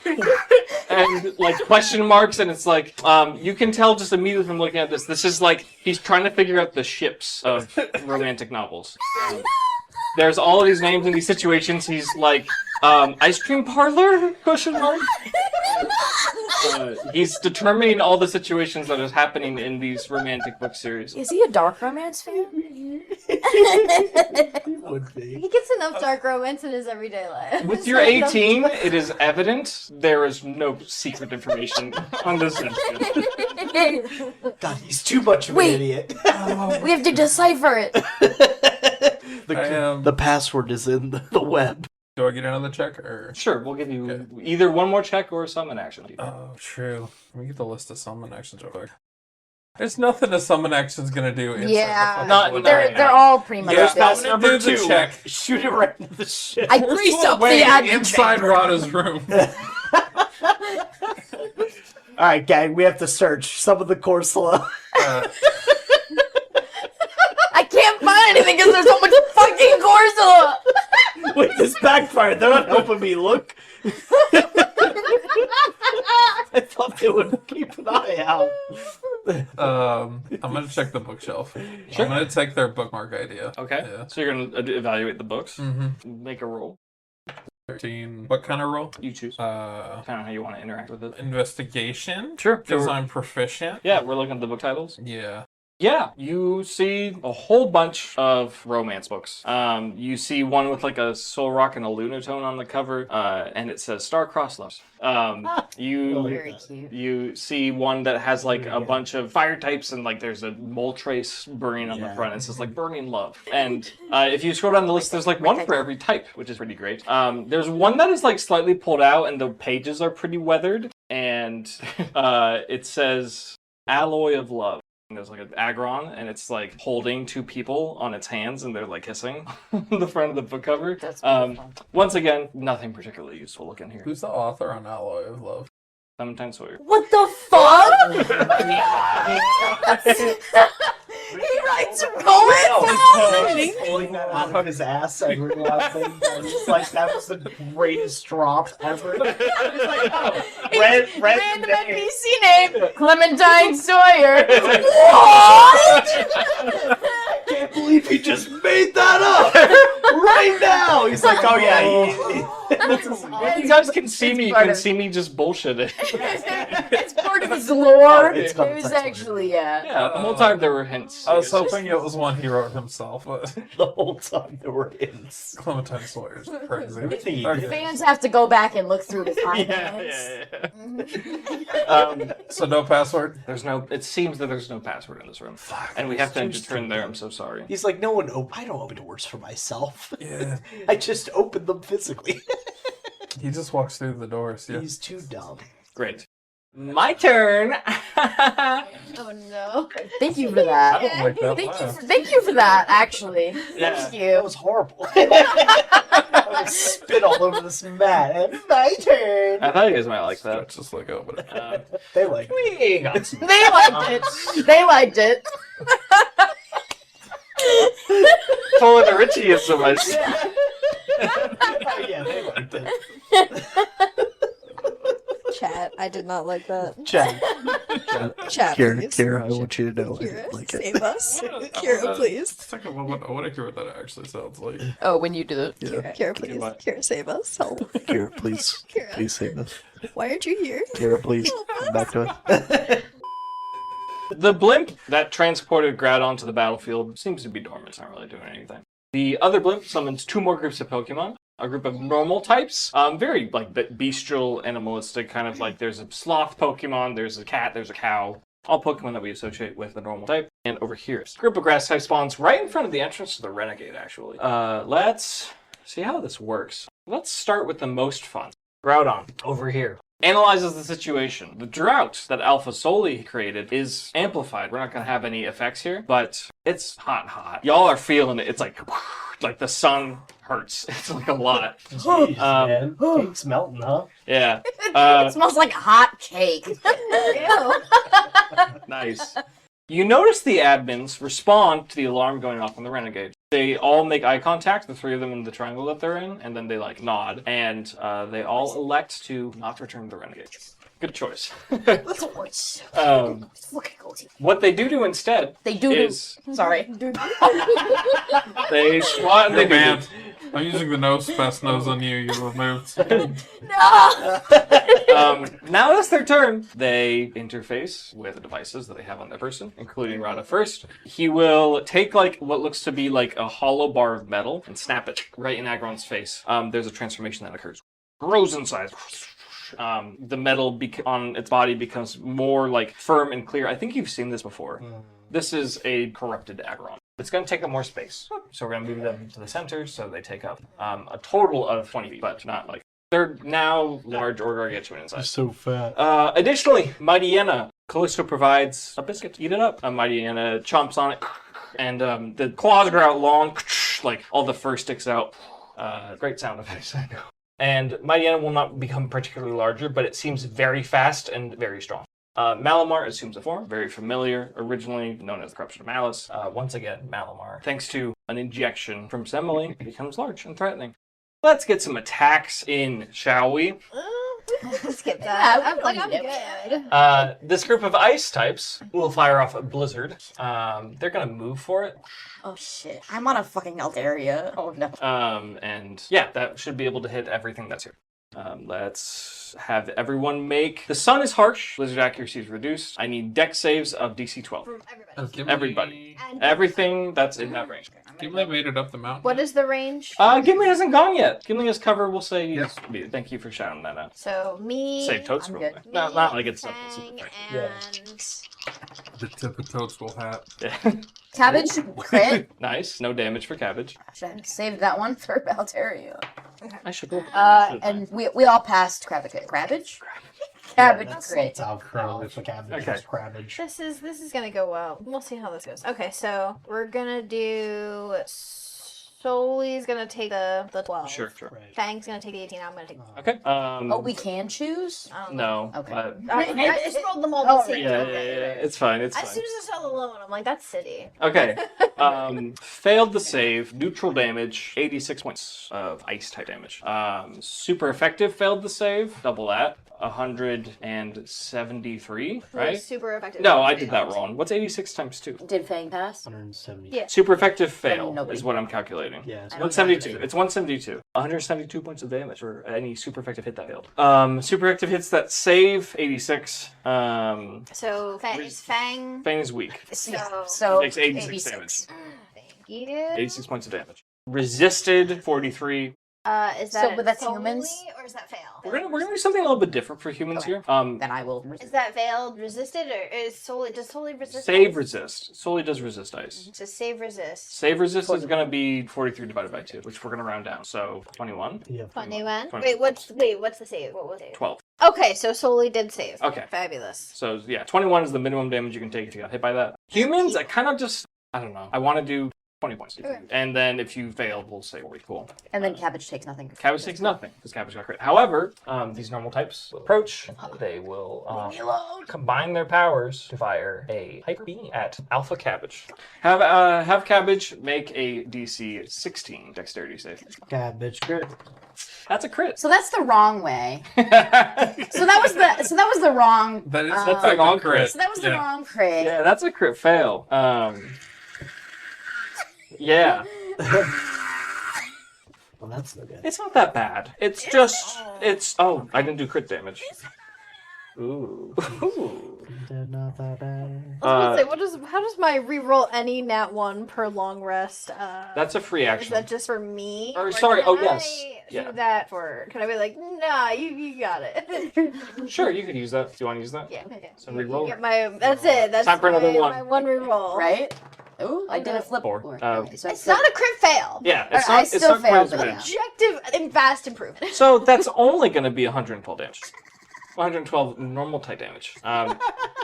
and like question marks, and it's like you can tell just immediately from looking at this. This is like he's trying to figure out the ships of romantic novels. There's all of these names in these situations. He's like ice cream parlor question mark. He's determining all the situations that is happening in these romantic book series. Is he a dark romance fan? Would be. He gets enough dark romance in his everyday life. With your 18, it is evident there is no secret information on this episode. God, he's too much of an idiot. We have to decipher it. The password is in the web. Do I get another check or? Sure, we'll give you either one more check or a summon action. Oh, true. Let me get the list of summon actions real quick. There's nothing a summon action's gonna do. Yeah, Not- they're all pretty much. Yeah, this. I'm gonna do the check. Shoot it right into the shit. I grease up the Wait, admin inside chamber. Rada's room. Alright, gang, we have to search some of the Corsola. I can't find anything because there's so much fucking Corsola. Wait, this backfired. They're not helping me look. I thought they would keep an eye out. I'm gonna check the bookshelf. Sure. I'm gonna take their bookmark idea. Okay, Yeah. so you're gonna evaluate the books. Mm-hmm. Make a roll. 13. What kind of roll? You choose. Depending on how you want to interact with it. Investigation. Sure. Because I'm proficient. Yeah, we're looking at the book titles. Yeah. Yeah, you see a whole bunch of romance books. You see one with like a soul rock and a lunatone on the cover, and it says Star-Crossed Loves. Very cute. You see one that has like a bunch of fire types and like there's a mole trace burning on the front. It says like Burning Love. And if you scroll down the list, there's like one for every type, which is pretty great. There's one that is like slightly pulled out and the pages are pretty weathered. And it says Alloy of Love. And there's like an agron, and it's like holding two people on its hands, and they're like kissing on the front of the book cover. That's beautiful. Once again, nothing particularly useful looking here. Who's the author on Alloy of Love? Clementine Sawyer. What the fuck? He writes romance. He's pulling that out of his ass and realizing it's like that was the greatest drop ever. He's like, oh, Random NPC name, Clementine Sawyer. What? can't believe he just made that up right now. He's like, oh yeah. If you guys can see me, you can see me just bullshitting. It's part of his lore. It's It was actually, Yeah, the whole time there were hints. I was hoping it was one he wrote himself, but The whole time there were hints. Clementine Sawyer's crazy. Everything he Okay. did. Fans have to go back and look through the Yeah, comments. yeah. So no password? There's no. It seems that there's no password in this room, and we have to enter turn there. I'm so sorry. He's like, I don't open doors for myself. Yeah. I just open them physically. He just walks through the doors, yeah. He's too dumb. Great. My turn. Oh no. Thank you for that. I don't like that. Thank you for that, actually. Yeah. Thank That you. was horrible. I spit all over this mat. My turn. I thought you guys might like that. Just like open it. They like We got some. They liked it. They liked it. Pulling the Richie is so much. yeah, they liked it. Chat, I did not like that. Chat. Chat, please. Kira, I want you to know I Kira, didn't like save it. us. Kira, please. Second, I want to hear what that actually sounds like. Oh, when you do it. Kira, please. Goodbye. Kira, save us. Help. Kira, please. Kira. Please save us. Why aren't you here? Kira, please. Come back to us. The blimp that transported Grad onto the battlefield seems to be dormant. It's not really doing anything. The other blimp summons two more groups of Pokemon. A group of normal types, very like bestial, animalistic, kind of like there's a sloth Pokemon, there's a cat, there's a cow. All Pokemon that we associate with the normal type. And over here, a group of grass type spawns right in front of the entrance to the Renegade, actually. Let's see how this works. Let's start with the most fun. Groudon, over here. Analyzes the situation. The drought that Alpha Soli created is amplified. We're not going to have any effects here, but it's hot. Y'all are feeling it. It's like the sun hurts. It's like a lot. Jeez, man. Cake's melting, huh? Yeah. It smells like hot cake. Ew. Nice. You notice the admins respond to the alarm going off on the Renegade. They all make eye contact, the three of them in the triangle that they're in, and then they like nod, and they all elect to not return the Renegade. Good choice. What they do instead is Sorry. they swat and they You're do. banned. I'm using the nose best nose on you. You're removed. Now it's their turn. They interface with the devices that they have on their person, including Rada first. He will take like what looks to be like a hollow bar of metal and snap it right in Agron's face. There's a transformation that occurs. Grows in size. The metal on its body becomes more like firm and clear. I think you've seen this before. This is a corrupted Agron. It's going to take up more space. So we're going to move them to the center so they take up a total of 20 feet, but not like... They're now large or gargantuan in size. So fat. Additionally, Mighty Yenna. Callisto provides a biscuit. Eat it up. Mighty Yenna chomps on it, and the claws are out long, like all the fur sticks out. Great sound effects, I know. And Mighty Yenna will not become particularly larger, but it seems very fast and very strong. Malamar assumes a form, very familiar, originally known as the Corruption of Malice. Once again, Malamar, thanks to an injection from Semele, becomes large and threatening. Let's get some attacks in, shall we? Skip that. I'm good. This group of ice types will fire off a blizzard. They're gonna move for it. Oh shit. I'm on a fucking Altaria. Oh no. And yeah, that should be able to hit everything that's here. Let's have everyone make... The sun is harsh. Blizzard accuracy is reduced. I need dex saves of DC 12. Everybody. Everything that's in that range. Gimli made it up the mountain. What is the range? Gimli hasn't gone yet. Gimli has cover. We'll say yes. Thank you for shouting that out. So me. Save Toad's I'm real good. quick. No, not like it's something Fang, super and The tip of Toadstool hat. Yeah. Cabbage crit. Nice. No damage for cabbage. Should I save that one for Altaria? I should roll. And we all passed Cabbage. Cabbage? Cabbage crit. That's how currently for cabbage. Okay. It's cabbage. this is gonna go well. We'll see how this goes. Okay, so we're gonna do. Soli's gonna take the 12. Sure. Fang's gonna take the 18. I'm gonna take. Okay. Oh, we can choose? I don't know. No. Okay. I just rolled them all Oh, the same. yeah. It's fine. It's As fine. soon as I saw the low one, I'm like, that's city. Okay. Failed the save. Neutral damage. 86 points of ice type damage. Super effective. Failed the save. Double that. 173. Right? Super effective. No, I did that wrong. What's 86 times 2? Did Fang pass? 170. Yeah. Super effective fail nobody. is what I'm calculating. Yeah. I don't 172. It's 172. 172 points of damage for any super effective hit that failed. Super effective hits that save 86. So is Fang. Fang is weak. So Takes 86 damage. Thank you. 86 points of damage. Resisted 43. Is that but that's solely, humans? or is that fail? We're gonna do something a little bit different for humans here. Then I will. Is that veiled resisted or is solely does solely resist? Save ice? resist. Solely does resist ice. So save resist. Save resist is gonna be 43 divided by 2, which we're gonna round down. So 21. Yeah. 21. 21. Wait, what's the save? What was it? 12. Okay, so solely did save. Okay. Fabulous. So yeah, 21 is the minimum damage you can take if you got hit by that. Humans, I kind of just, I don't know. I want to do 20 points. Okay. And then if you failed, we'll say 40. Cool. And then Cabbage takes nothing. Cabbage takes nothing because Cabbage got crit. However, these normal types will approach. They will combine their powers to fire a hyper beam at Alpha Cabbage. Have Cabbage make a DC 16 dexterity save. Cabbage. Good. That's a crit. So that's the wrong way. So that was the wrong. That is That's a wrong crit. So that was the wrong crit. Yeah, that's a crit fail. Yeah. Well, that's no good. It's not that bad. It's just, oh, I didn't do crit damage. Ooh. Not that bad. I was gonna say, how does my reroll any nat 1 per long rest? That's a free Is action. that just for me? Or, sorry, can yes. I Yeah. do that for? Can I be like, nah, you got it? Sure, you could use that. Do you want to use that? Yeah. Okay. So reroll. Get my. That's it. That's Time for another my, one. My one reroll. Right? Ooh, I did a flip. 4. Okay, so It's not a crit fail. Yeah, Or it's I not, still it's not quite failed, as but good. yeah. Objective and vast improvement. So that's only going to be 112 damage. 112 normal type damage.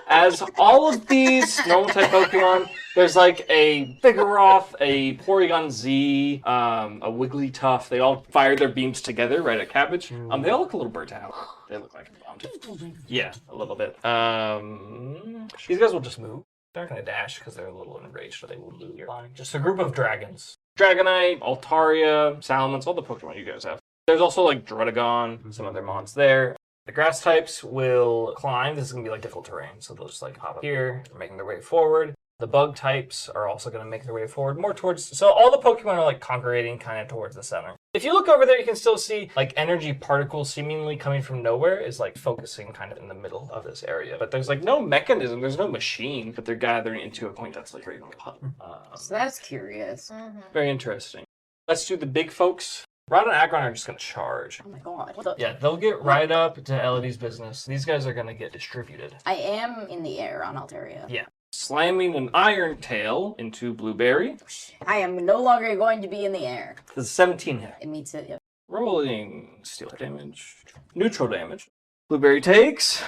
As all of these normal type Pokemon, there's like a Vigoroth, a Porygon Z, a Wigglytuff. They all fire their beams together right at Cabbage. They all look a little burnt out. They look like bombed. Yeah, a little bit. These guys will just move. They're not going to dash because they're a little enraged, so they will lose your line. Just a group of dragons. Dragonite, Altaria, Salamence, all the Pokemon you guys have. There's also like Druddigon, some other mons there. The grass types will climb. This is going to be like difficult terrain, so they'll just like hop up here, making their way forward. The bug types are also going to make their way forward more towards... So all the Pokemon are like congregating kind of towards the center. If you look over there, you can still see like energy particles seemingly coming from nowhere is like focusing kind of in the middle of this area. But there's like no mechanism, there's no machine that they're gathering into a point that's like right on the top. So that's curious. Very interesting. Let's do the big folks. Rod and Aggron are just going to charge. Oh my god. Yeah, they'll get right up to Elodie's business. These guys are going to get distributed. I am in the air on Altaria. Yeah. Slamming an Iron Tail into Blueberry. I am no longer going to be in the air. This is 17 hit. It meets it, yep. Rolling steel type damage. Neutral damage. Blueberry takes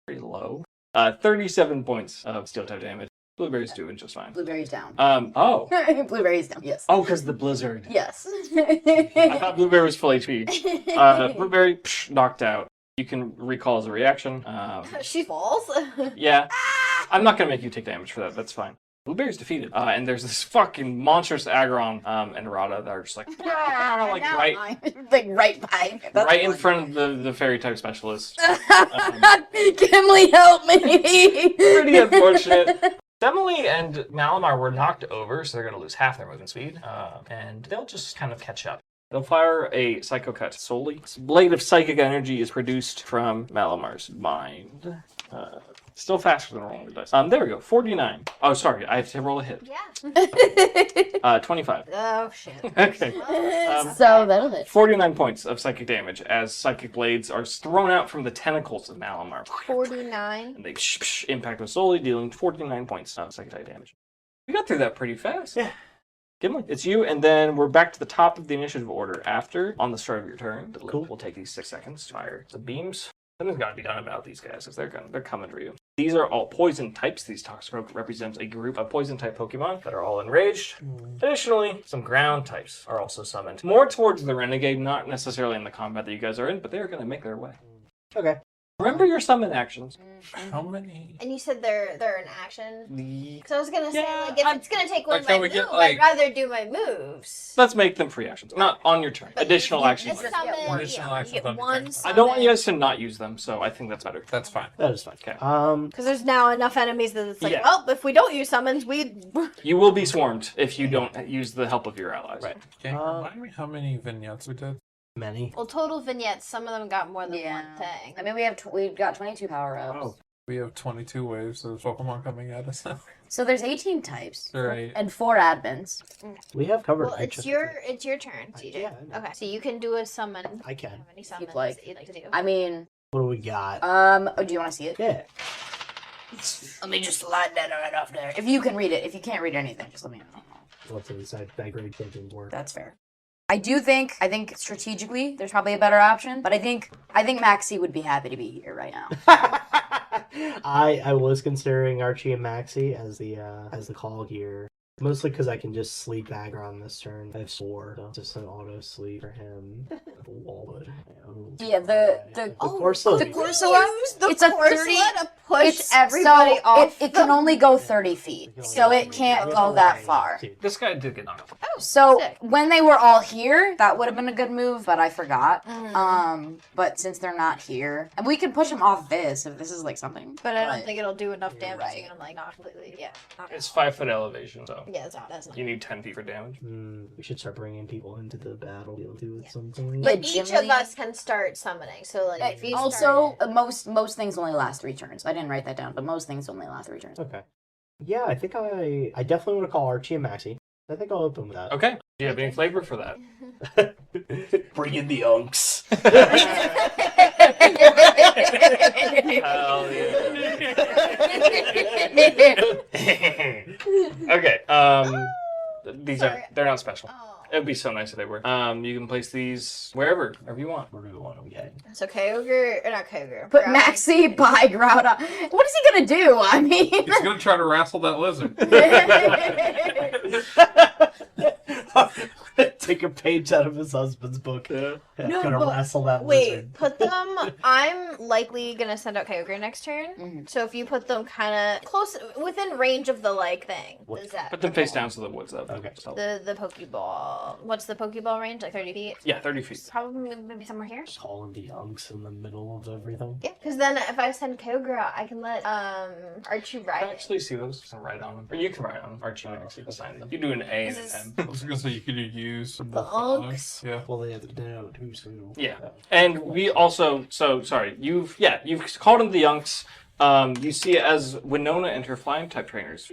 pretty low. 37 points of steel type damage. Blueberry's doing just fine. Blueberry's down. Oh. Blueberry's down, yes. Oh, because the blizzard. Yes. I thought Blueberry was full HP. Blueberry, knocked out. You can recall as a reaction. She falls. Yeah. I'm not going to make you take damage for that. That's fine. Blueberry's defeated. And there's this fucking monstrous Aggron and Rada that are just like, like right by. Right in front of the fairy type specialist. Gimli, help me! Pretty unfortunate. Emily and Malamar were knocked over, so they're going to lose half their movement speed. And they'll just kind of catch up. They'll fire a Psycho Cut solely. This blade of psychic energy is produced from Malamar's mind. Still faster than rolling the dice. There we go. 49. Oh, sorry. I have to roll a hit. Yeah. 25. Oh, shit. Okay. So that'll hit. 49 points of psychic damage as psychic blades are thrown out from the tentacles of Malamar. 49. And they impact the solely, dealing 49 points of psychic type damage. We got through that pretty fast. Yeah. Gimli, it's you, and then we're back to the top of the initiative order after, on the start of your turn. Cool. We'll take these 6 seconds to fire the beams. Something's got to be done about these guys, because they're coming for you. These are all poison types. These Toxicroak represents a group of poison type Pokemon that are all enraged. Additionally, some ground types are also summoned. More towards the Renegade, not necessarily in the combat that you guys are in, but they're going to make their way. Okay. Remember your summon actions. How many? And you said they're an action? Because I was going to say, Yeah, like, if it's going to take one Like, my can we move, get, like- I'd rather do my moves. Let's make them free actions. Not on your turn. But Additional you actions. Just later. summon, Additional you actions get on your one turn. I don't want you guys to not use them, so I think that's better. That's fine. That is fine. Okay. Because there's now enough enemies that it's like, Yeah. well, if we don't use summons, we... You will be swarmed if you don't use the help of your allies. Right. Okay, remind me how many vignettes we did? Many. Well, total vignettes, some of them got more than one thing. I mean, we've got 22 power-ups. Oh. We have 22 waves of Pokemon coming at us now. So there's 18 types. Right. And 4 admins. We have covered. Well, it's your turn, CJ. Yeah, I know. Okay, so you can do a summon. I can. How many summons like. that you'd like to do? I mean, What do we got? oh, do you want to see it? Yeah. Let me just slide that right off there. If you can read it. If you can't read anything, just let me know. What's inside that grade thinking board? That's fair. I think strategically there's probably a better option, but I think Maxie would be happy to be here right now. I was considering Archie and Maxie as the call here. Mostly because I can just sleep Aggron this turn. I have 4, so just an auto sleep for him. Wallwood. Yeah, the Corso. the Corsola, it's a 30. to push It's everybody so off. It can only go 30 feet, so it can't go that far. This guy did get knocked off. So Sick. when they were all here, that would have been a good move, but I forgot. But since they're not here, and we can push them off this if this is like something. But I don't think it'll do enough You're damage. right. To get 'em, like, not completely. Yeah. It's 5-foot elevation, so Yeah, that's not. you need 10 feet for damage. We should start bringing people into the battle deal too at some point. Yeah, But each Gimli- of us can start summoning. So like, if you Also, started- most things only last 3 turns. I didn't write that down, but most things only last 3 turns. Okay. Yeah, I think I definitely want to call Archie and Maxie. I think I'll open with that. Okay. Do you have any flavor for that? Bring in the unks. Hell yeah. Okay. These Sorry. they're not special. Oh. It'd be so nice if they were. You can place these wherever you want. Where do we want to get? So Kyogre, or not Kyogre. Put Groudon. Maxie by Groudon. What is he gonna do? I mean, He's gonna try to wrestle that lizard. take a page out of his husband's book. Yeah. No, Gonna but wrestle that wait, lizard. put them. I'm likely gonna send out Kyogre next turn. So if you put them kind of close, within range of the thing, What- does that? Put them face down so the wood's up. Okay. So- The Pokeball. What's the Pokeball range? Like 30 feet? Yeah, 30 feet. Probably maybe somewhere here. Calling the Unks in the middle of everything. Yeah, because then if I send Kyogre out, I can let Archie I ride can it. actually see those. Can write on them. Or you can write on them. Archie can actually assign them. You do an A and This an is- M. I was gonna say you could use the Unks. Yeah. Well, they have to know who's who. Yeah. And we also, sorry, you've called in the Yunks. You see as Winona and her flying type trainers,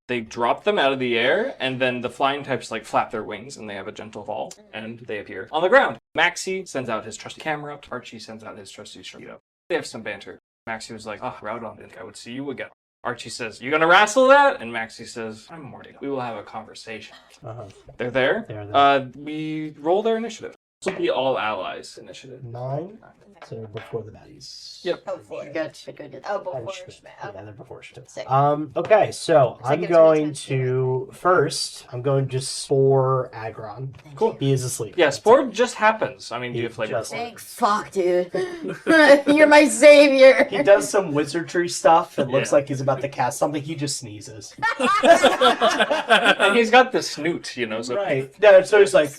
they drop them out of the air, and then the flying types flap their wings, and they have a gentle fall, and they appear on the ground. Maxie sends out his trusty camera. Archie sends out his trusty Sharpedo. They have some banter. Maxie was like, "Oh, Groudon, I didn't think I would see you again." Archie says, "You gonna wrestle that?" And Maxie says, "I'm more data. We will have a conversation." They're there. They're there. We roll their initiative. This will be all allies initiative. 9. So before the baddies. Yep. Oh, before. Good. Oh, And before Schmidt. Schmidt. Yeah, they're before Schmidt. Sick. Okay, so I'm gives me going 10. to first. I'm going to spore Aggron. Cool. He is asleep. Yeah, Spore just happens. I mean, do you have flavor? just- Thank fuck, dude. You're my savior. He does some wizardry stuff. It looks Yeah. like he's about to cast something. He just sneezes. And he's got the snoot, so. Right. Yeah, so he's like,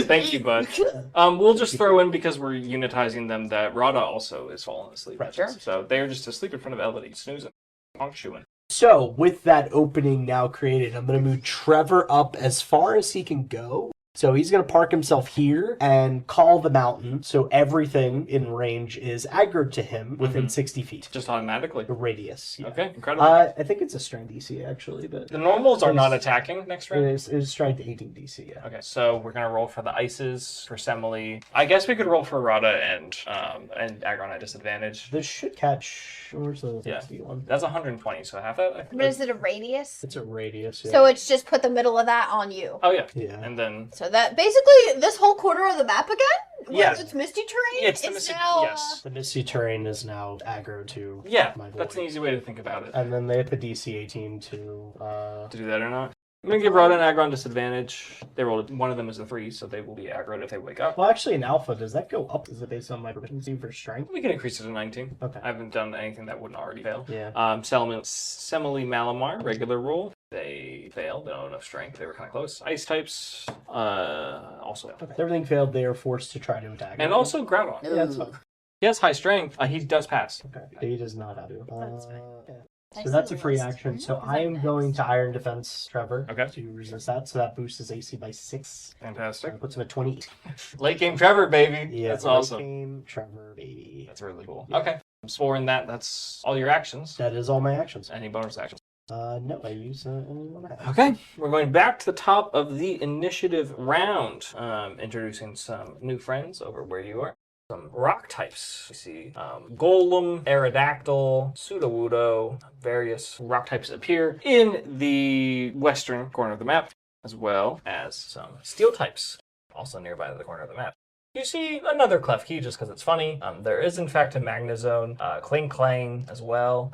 Thank you, bud. We'll just throw in, because we're unitizing them, that Rada also is falling asleep. Right. Sure. So they're just asleep in front of Elodie, snoozing, honk shoeing. So, with that opening now created, I'm going to move Trevor up as far as he can go. So he's going to park himself here and call the mountain, so everything in range is aggroed to him within 60 feet. Just automatically. The radius. Yeah. Okay, incredible. I think it's a strength DC, actually, but The normals are not attacking next it round. is strength 18 DC, yeah. Okay, so we're gonna roll for the ices for Semele. I guess we could roll for Rada and Aggron at disadvantage. This should catch... Where's the Yeah. 61? That's 120, so half that. I think. But is it a radius? It's a radius, yeah. So it's just put the middle of that on you. Oh yeah. Yeah. And then So that basically this whole quarter of the map again? Yeah. It's misty terrain? It's the misty- now, yes. The misty terrain is now aggro to yeah, my boy. that's an easy way to think about it. And then they have the DC 18 to... To do that or not. I'm gonna give Rada and Aggron disadvantage. They rolled one of them is a 3, so they will be aggroed if they wake up. Well, actually, in alpha, does that go up? Is it based on my proficiency for strength? We can increase it to 19. Okay. I haven't done anything that wouldn't already fail. Yeah. Semele Malamar, regular roll. They failed. They don't have enough strength. They were kind of close. Ice types, also failed. Okay. If everything failed, they are forced to try to attack. And also Groudon. Yeah, that's fine. He has high strength. He does pass. Okay. He does not have to. That's fine. Yeah. I So that's see a free this. action. So I am going to Iron Defense Trevor Okay. to resist that. So that boosts his AC by 6. Fantastic. Puts him at 20. Late game Trevor, baby. Yeah, That's late awesome. game Trevor, baby. That's really cool. Yeah. Okay. I'm scoring that. That's all your actions. That is all my actions. Any bonus actions? No, I use only one I have. Okay, we're going back to the top of the initiative round. Introducing some new friends over where you are. Some rock types. You see Golem, Aerodactyl, Sudowoodo. Various rock types appear in the western corner of the map, as well as some steel types, also nearby the corner of the map. You see another Klefki just because it's funny. There is, in fact, a Magnezone, Kling Klang as well,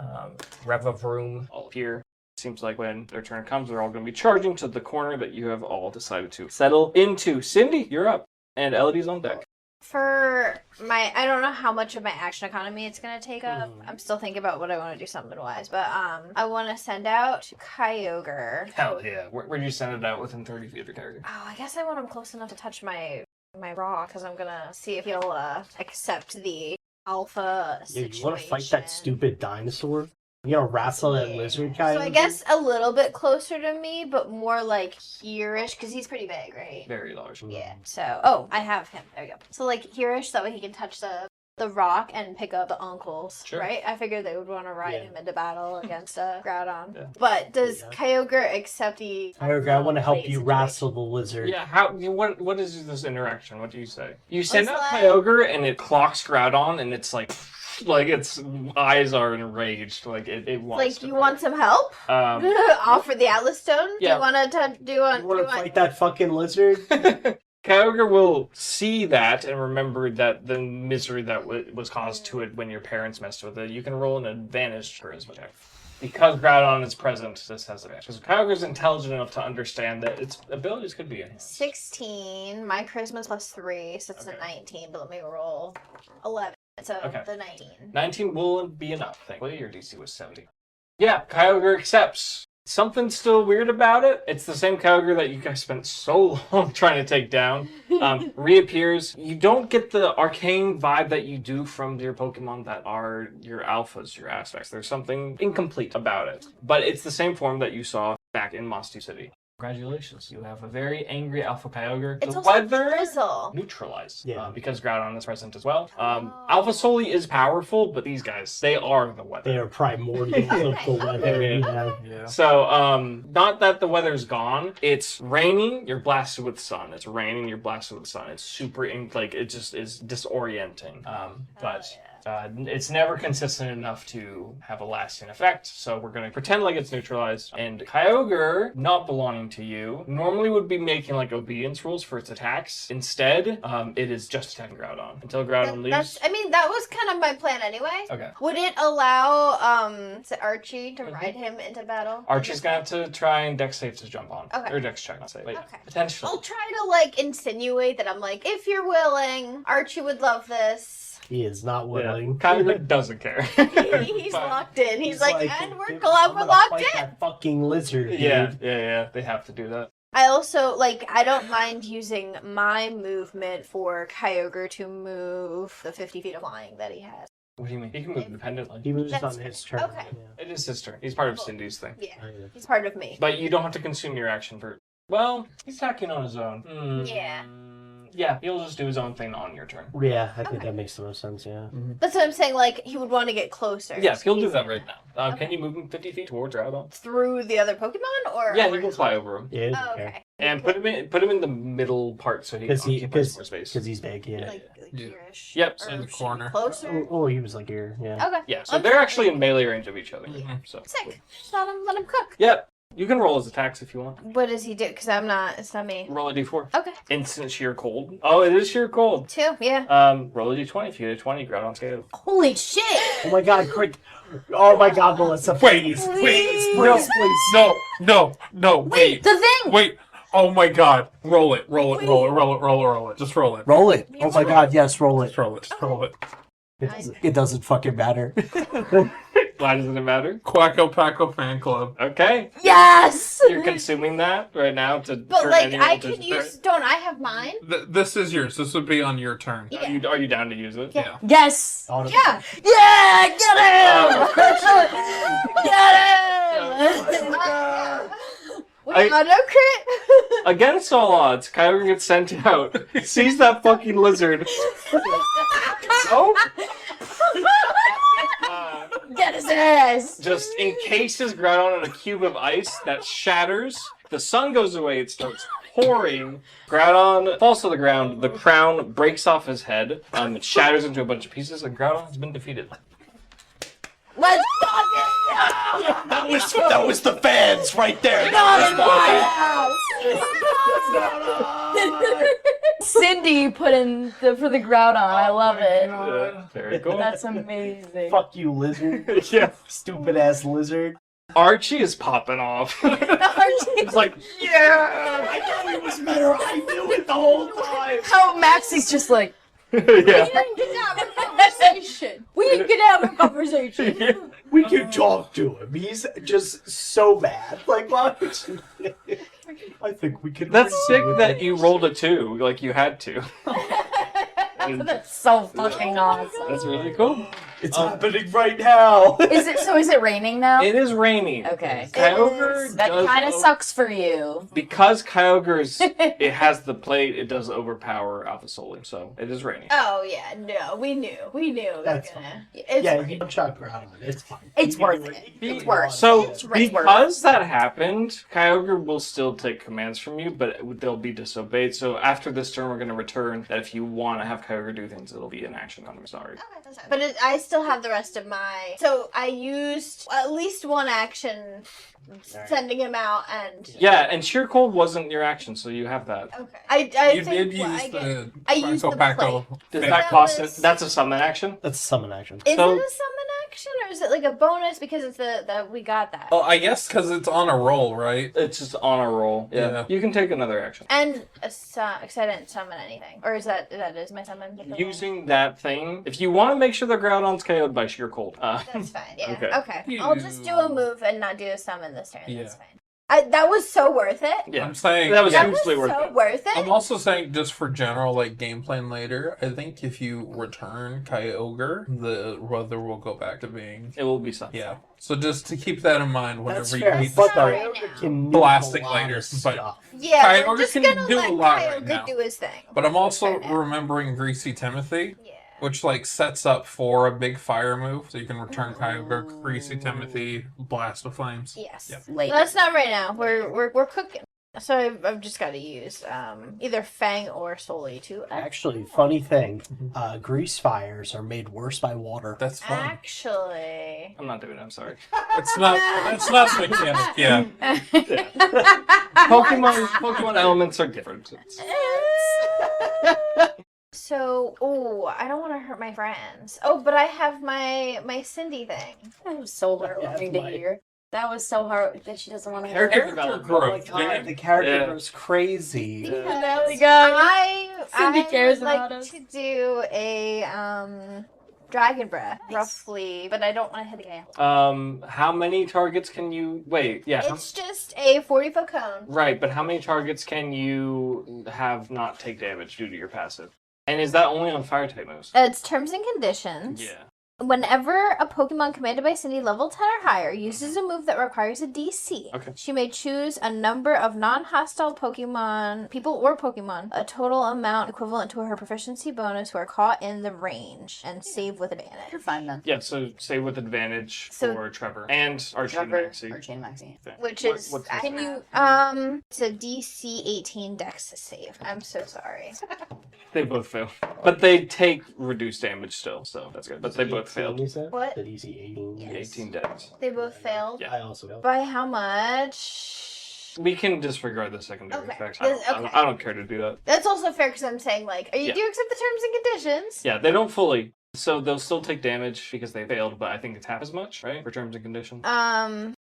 Revavroom all appear. Seems like when their turn comes, they're all going to be charging to the corner that you have all decided to settle into. Cindy, you're up, and Elodie's on deck. For my, I don't know how much of my action economy it's gonna take up. I'm still thinking about what I want to do summon wise, but I want to send out Kyogre. Hell yeah. Where'd you send it out within 30 feet of your character? Oh, I guess I want him close enough to touch my rock because I'm gonna see if he'll accept the alpha Yeah, situation. you want to fight that stupid dinosaur? You gonna wrestle that lizard guy? So I guess a little bit closer to me, but more like here-ish, because he's pretty big, right? Very large. Yeah. So, I have him. There we go. So like here-ish, that way he can touch the rock and pick up the uncles, Sure. right? I figured they would want to ride Yeah. him into battle against Groudon. Yeah. But does Yeah. Kyogre accept the... Kyogre, I want to help you situation? wrestle the lizard. Yeah, what is this interaction? What do you say? You send It's out like- Kyogre and it clocks Groudon and it's like its eyes are enraged. Like it wants Like, to you fight. want some help? Offer the Atlas Stone? Yeah. Do you want to do You want to fight that fucking lizard? Kyogre will see that and remember that the misery that was caused to it when your parents messed with it. You can roll an advantage charisma check. Because Groudon is present, this has advantage. Because Kyogre's intelligent enough to understand that its abilities could be enhanced. 16. My charisma's +3, so it's a 19. But let me roll 11. So the 19. 19 will be enough, thankfully. Your DC was 70. Yeah, Kyogre accepts. Something's still weird about it. It's the same Kyogre that you guys spent so long trying to take down. Reappears. You don't get the arcane vibe that you do from your Pokemon that are your alphas, your aspects. There's something incomplete about it. But it's the same form that you saw back in Mossy City. Congratulations, you have a very angry Alpha Kyogre. It's the also weather Drizzle. neutralized because Yeah. Groudon is present as well. Alpha Soli is powerful, but these guys, they are the weather. They are primordials of the weather. Yeah. So, not that the weather's gone. It's raining, you're blasted with sun. It's raining, you're blasted with sun. It's super, it just is disorienting. But it's never consistent enough to have a lasting effect. So we're going to pretend like it's neutralized. And Kyogre, not belonging to you, normally would be making like obedience rules for its attacks. Instead, it is just attacking Groudon until Groudon leaves. That was kind of my plan anyway. Okay. Would it allow Archie to ride him into battle? Archie's gonna have to try and dex save to jump on. Okay. Or dex check, not save. Wait, Okay. potentially. I'll try to like insinuate that I'm like, if you're willing, Archie would love this. He is not willing. Kyogre doesn't care. He's Fine. locked in. He's like, and we're "Dude, glad I'm we're gonna locked fight in. That fucking lizard. Dude. Yeah. They have to do that. I also, I don't mind using my movement for Kyogre to move the 50 feet of flying that he has. What do you mean? He can move independently. He moves That's on his turn. okay. It is his turn. He's part of Cindy's thing. Yeah, Oh, yeah. he's part of me. But you don't have to consume your action for... Well, he's attacking on his own. Yeah. Yeah, he'll just do his own thing on your turn. Yeah, I think that makes the most sense, yeah. That's what I'm saying, he would want to get closer. Yes, he'll do that right now. Okay. Can you move him 50 feet towards Groudon? Through the other Pokemon, or? Yeah, you can fly over him. Yeah, he doesn't Oh, care. okay. And put him in the middle part so he occupies more space. Because he's big, yeah. Like Yeah. here-ish. Yep, Or in the should corner. be Closer? Oh, he was like here, yeah. Okay. Yeah, so they're actually in melee range of each other. So. Sick. Just let him cook. Yep. You can roll his attacks if you want. What does he do? Because it's not me. Roll a d4. Okay. Instant sheer cold. Oh, it is sheer cold. 2, yeah. Roll a d20. If you get a 20, Groudon scale. Holy shit! Oh my god, quick. Oh my god, Melissa, please. Please. Please. No, wait. The thing! Wait. Oh my god. Roll it. Just roll it. Just roll it. Oh my god, yes, roll it. Just roll it. It doesn't fucking matter. Why doesn't it matter? Quacko Packo fan club. Okay. Yes! You're consuming that right now to But turn I anyone could to use. Don't I have mine? This is yours. This would be on your turn. Yeah. Are you down to use it? Yeah. Yes! Yeah. Yeah! Get him! Get him! Wait, auto crit? Against all odds, Kyogre gets sent out, sees that fucking lizard. Oh! Get his ass! Just encases Groudon in a cube of ice that shatters. The sun goes away, it starts pouring. Groudon falls to the ground, the crown breaks off his head, it shatters into a bunch of pieces, and Groudon has been defeated. Let's fucking That was the fans right there. Cindy put in for the Groudon. I love it. Yeah, very cool. That's amazing. Fuck you, lizard. Yeah. Stupid ass lizard. Archie is popping off. It's like, yeah! I knew it was better. I knew it the whole time. How Maxie's just like, Yeah. Get out of conversation. we didn't get out of a conversation. We can talk to him. He's just so mad. Like, why would you... I think we can... That's sick reason with that it. you rolled a 2, like you had to. That's so fucking awesome. That's really cool. It's happening right now. Is it raining now? It is raining. Okay. Kyogre That does kind of sucks for you. Because Kyogre's it has the plate, it does overpower Alpha Soli, so it is raining. Oh yeah, no, we knew. That's gonna. Yeah, you can chuck around. It's fine. It's You can worth do it. You It's can worth do So It's worth because that happened, Kyogre will still take commands from you, but they'll be disobeyed. So after this turn, we're going to return that if you want to have Kyogre do things, it'll be an action. I'm sorry. But I still have the rest of my. So I used at least one action, sending him out, and Yeah, and Sheer Cold wasn't your action, so you have that. okay. I You think did what use I get- the I used Quacko the Packo. Does fan- that cost was- it? That's a summon action? That's a summon action. Is So- it a summon action or is it like a bonus because it's the we got that? Oh, I guess because it's on a roll, right? It's just on a roll. Yeah. You can take another action. And because I didn't summon anything, or is that is my summon? Using that thing, if you want to make sure the Groudon's KO'd by sheer cold. That's fine. Yeah. Okay. Okay. I'll just do a move and not do a summon this turn. Yeah. That's fine. That was so worth it. Yeah. I'm saying That was yeah. That was hugely worth so it. worth it. I'm also saying, just for general like game plan later, I think if you return Kyogre, the weather will go back to being. It will be something. Yeah. So just to keep that in mind That's whenever fair, you meet but the Sorry. Kyogre can nuke Blasting a lot of later, but- stuff. Yeah, Kyogre we're just can gonna do a let lot right Kyogre now. do his thing. But I'm also Right now. remembering Greasy Timothy, Yeah. which like sets up for a big fire move, so you can return Kyogre, Greasy Timothy, Blast of Flames. Yes. Yep. Late. That's not right now. We're cooking. So I've just got to use either Fang or Soli to Actually, funny thing, grease fires are made worse by water. That's fun. actually. I'm not doing it. I'm sorry. It's not. That's not the mechanic. Yeah. Pokemon elements are different. So, I don't want to hurt my friends. Oh, but I have my Cindy thing. That was so heartwarming to hear. That was so hard that she doesn't want to hurt. Character development. Oh my growth. god, the character Yeah. goes crazy. There we go. Cindy I cares would like about us. to do a Dragon Breath, roughly, but I don't want to hit again. How many targets can you wait? Yeah. It's just a 40-foot cone. Right, but how many targets can you have not take damage due to your passive? And is that only on fire type moves? It's terms and conditions. Yeah. Whenever a Pokemon commanded by Cindy level 10 or higher uses a move that requires a DC, Okay. she may choose a number of non-hostile Pokemon, people or Pokemon, a total amount equivalent to her proficiency bonus who are caught in the range, and save with advantage. You're fine then. Yeah, so say with advantage So- for Trevor and Archie and Trevor Maxie. or Chain Maxie. Okay. Which What- is, what's can this? you, it's a DC 18 Dex to save. I'm so sorry. They both fail. But they take reduced damage still, so that's good. But they both failed. You said? What? The DC 18. Yes. 18 deaths. They both failed. Yeah. I also failed. By how much? We can disregard the secondary Okay. effects. This- okay. I don't care to do that. That's also fair because I'm saying, like, you Yeah. do accept the terms and conditions. Yeah, they don't fully. So they'll still take damage because they failed, but I think it's half as much, right? For terms and conditions.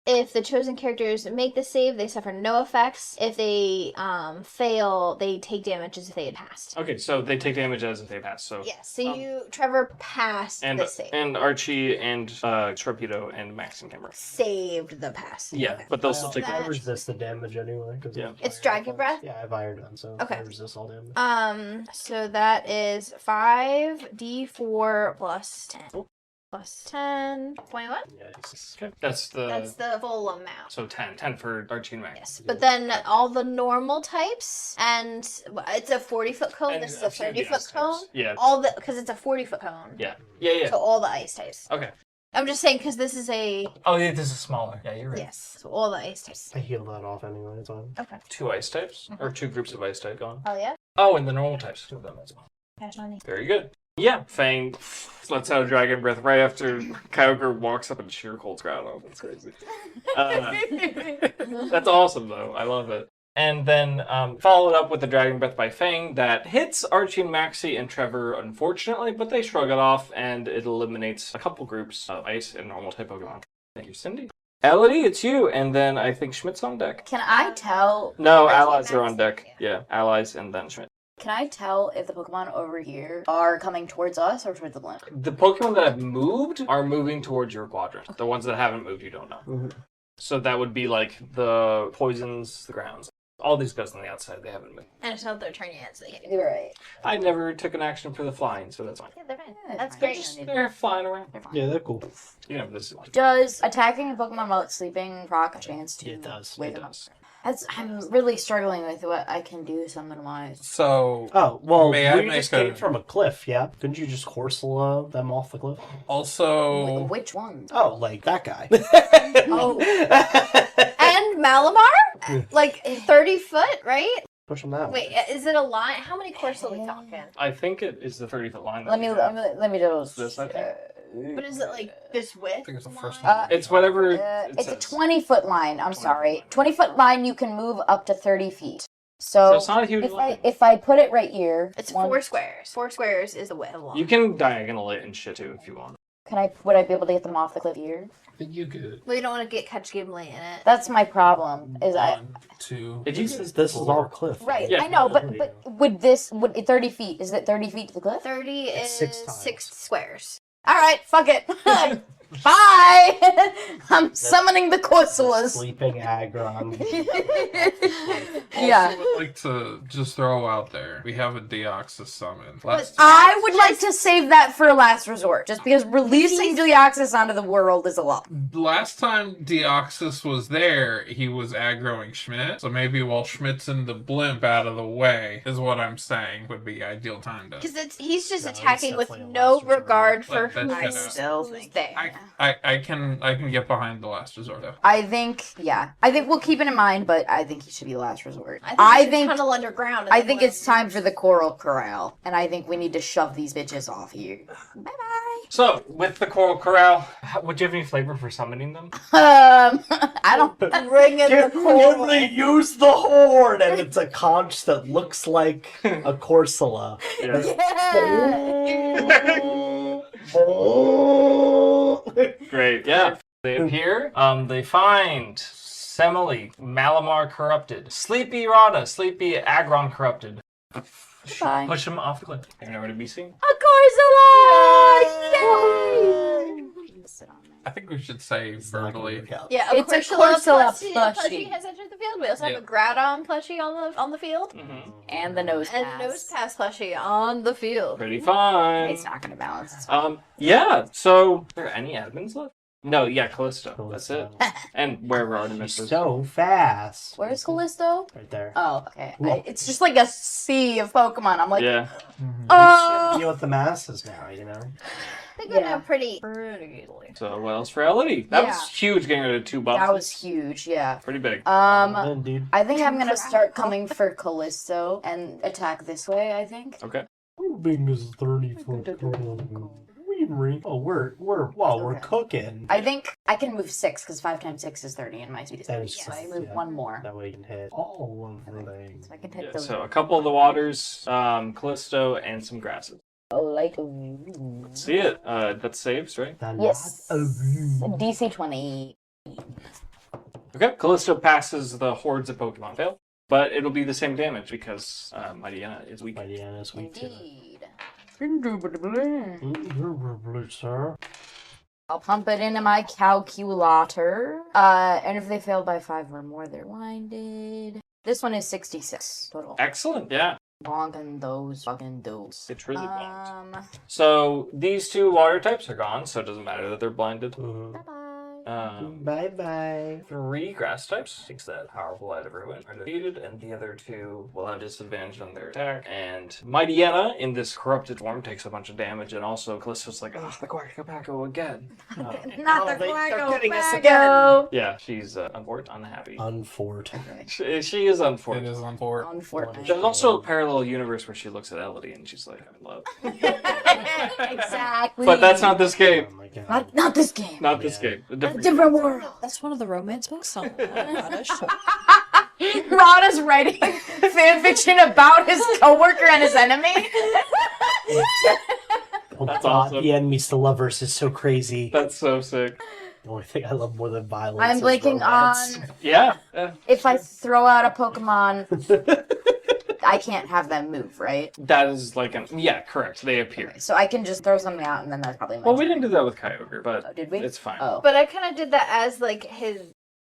If the chosen characters make the save, they suffer no effects. If they fail, they take damage as if they had passed. Okay, so they take damage as if they pass. So Yes, so Trevor passed the save. and Archie and Torpedo and Max and Camera. Saved the pass. Yeah, but they'll still take I damage. resist the damage anyway. 'Cause Yeah. of It's fire Dragon effects. Breath? Yeah, I have Iron Gun, so Okay. I resist all damage. So that is 5d4 plus 10. Plus 10. 21? Yeah, it's Okay, that's the full amount. so 10. 10 for Archie and Max. Yes, but then all the normal types, and it's a 40-foot cone. And This is a a few of the 30-foot ice cone. types. Yeah. All the because it's a 40-foot cone. Yeah. Yeah. So all the ice types. Okay. I'm just saying because this is a Oh yeah, this is smaller. Yeah, you're right. yes. So all the ice types. I heal that off anyway. It's fine. Okay. 2 ice types or 2 groups of ice type gone. Oh yeah. Oh, and the normal types. 2 of them as well. Cash money. Very good. Yeah, Fang lets out a dragon breath right after Kyogre walks up and sheer colds Groudon. That's crazy. That's awesome, though. I love it. And then followed up with the dragon breath by Fang that hits Archie and Maxie and Trevor, unfortunately, but they shrug it off and it eliminates a couple groups of ice and normal type Pokemon. Thank you, Cindy. Elodie, it's you, and then I think Schmidt's on deck. Can I tell? No, Archie and allies are on Maxie, deck. Yeah, allies and then Schmidt. Can I tell if the Pokemon over here are coming towards us or towards the blimp? The Pokemon that have moved are moving towards your quadrant. The ones that haven't moved, you don't know. Mhm. So that would be like the poisons, the grounds. All these guys on the outside, they haven't moved. And it's not their turn yet, so they can't. You're right. I never took an action for the flying, so that's fine. Yeah, they're fine. Yeah, That's fine. great. They're flying around. They're fine. Yeah, they're cool. You know, this is... Does attacking a Pokemon while it's sleeping proc a chance to It does. wake It them up? does. I'm really struggling with what I can do summon-wise. So Oh, well, May I we make just came a- from a cliff, yeah? Couldn't you just horsel them off the cliff? also Which one? Oh, like that guy. Oh. And Malamar, like 30 foot, right? Push them that Wait, way. is it a line? How many courses are we talking? I think it is the 30-foot line. that Let me we have. let me do This, I think. But is it like this width? I think it's the first line? one. It's whatever It's a says. 20-foot line. I'm 20-foot sorry. line. 20-foot line. You can move up to 30 feet. So So it's not a huge line. if I put it right here, It's one- 4 squares. 4 squares is the width of the line. You can diagonal it and shit too if you want. Would I be able to get them off the cliff here? I think you could. We don't want to catch Gimli in it. That's my problem. Is I 1, 2. This is all cliff. right? Yeah. I know, but would 30 feet? Is it 30 feet to the cliff? 30 is It's 6 times. 6 squares. All right, fuck it. Bye. I'm summoning the Corsolas. Sleeping Agron. Yeah. I would like to just throw out there, we have a Deoxys summon. I would like to save that for a last resort, just because releasing Deoxys onto the world is a lot. Last time Deoxys was there, he was aggroing Schmidt, so maybe while Schmidt's in the blimp out of the way, is what I'm saying would be ideal time to... Because he's just No, he's attacking with definitely a no last resort. regard for Like, that's who's gonna- Still think there. I can get behind the last resort though. I think we'll keep it in mind, but I think he should be last resort. I think tunnel underground. I think it's time for the Coral Corral, and I think we need to shove these bitches off here. Bye bye. So, with the Coral Corral, would you have any flavor for summoning them? I don't. Bring in the coral. Gimli, use the horn! And it's a conch that looks like a Corsola. Great, yeah. They appear. They find Semele, Malamar corrupted, Sleepy Rada, Sleepy Agron corrupted. Bye. Push him off the cliff. They're nowhere to be seen. A Corsola! Yay! Sit on there. I think we should say verbally. Yeah, It's a Corsola Corsola plushie has entered the field. We also Yeah. have a Groudon plushie on the field. Mm-hmm. And the nose And pass. Nose Pass plushie on the field. Pretty fine. It's not gonna balance. It's fine. Yeah, so, are there any admins left? No, yeah, Callisto. That's it. Callisto. And wherever Artemis He's is. so fast. Where's Callisto? Right there. Oh, okay. Look. It's just like a sea of Pokemon. I'm like, Yeah. oh. Deal with the masses now, you know? They're going Yeah. to pretty easily. So, what else for Elodie? That Yeah. was huge getting rid of 2 buffs. That was huge, yeah. pretty big. Then, dude. I think I'm gonna start coming for Callisto and attack this way, I think. Okay. How big is 30-foot Oh, we're cooking. I think I can move 6, because 5 times 6 is 30, and my speed is That 30. is So I true, move yeah. 1 more. That way you can hit all of the things. So I can hit Yeah, those. so, a couple of the waters, Callisto, and some grasses. Oh, like. See it? That saves, right? Yes. DC 20. Okay. Callisto passes the hordes of Pokemon fail, but it'll be the same damage because Mightyena is weak. Mightyana's weak to it. Indeed. Sir. I'll pump it into my calculator. And if they fail by 5 or more, they're blinded. This one is 66 total. Excellent, yeah. Bonking those fucking dudes. It's really bonked. So these 2 water types are gone, so it doesn't matter that they're blinded. Bye-bye. Bye-bye. 3 grass types, takes that powerful out of everyone, are defeated, and the other 2 will have disadvantage on their attack. And Mightyena, in this corrupted form, takes a bunch of damage, and also Callisto's like, oh, the Quacko Packo again. Not the Quacko getting us Packo. Yeah, she's unhappy. She is It unfortunate. is on board. Unfortunately. There's also a parallel universe where she looks at Elodie and she's like, I'm in love. Exactly. But that's not this game. Oh my god. Not this game. Not this game. A A different different world. That's one of the romance books. Oh, gosh. Rod is writing fanfiction about his coworker and his enemy. Oh That's god, awesome. the enemies to lovers is so crazy. That's so sick. The only thing I love more than violence I'm is blanking romance. on Yeah. if I throw out a Pokemon, I can't have them move, right? That is like yeah, correct. They appear. Okay, so I can just throw something out, and then that's probably my. Well, we turn. didn't do that with Kyogre, but Oh, did we? it's fine. Oh. But I kind of did that as like his,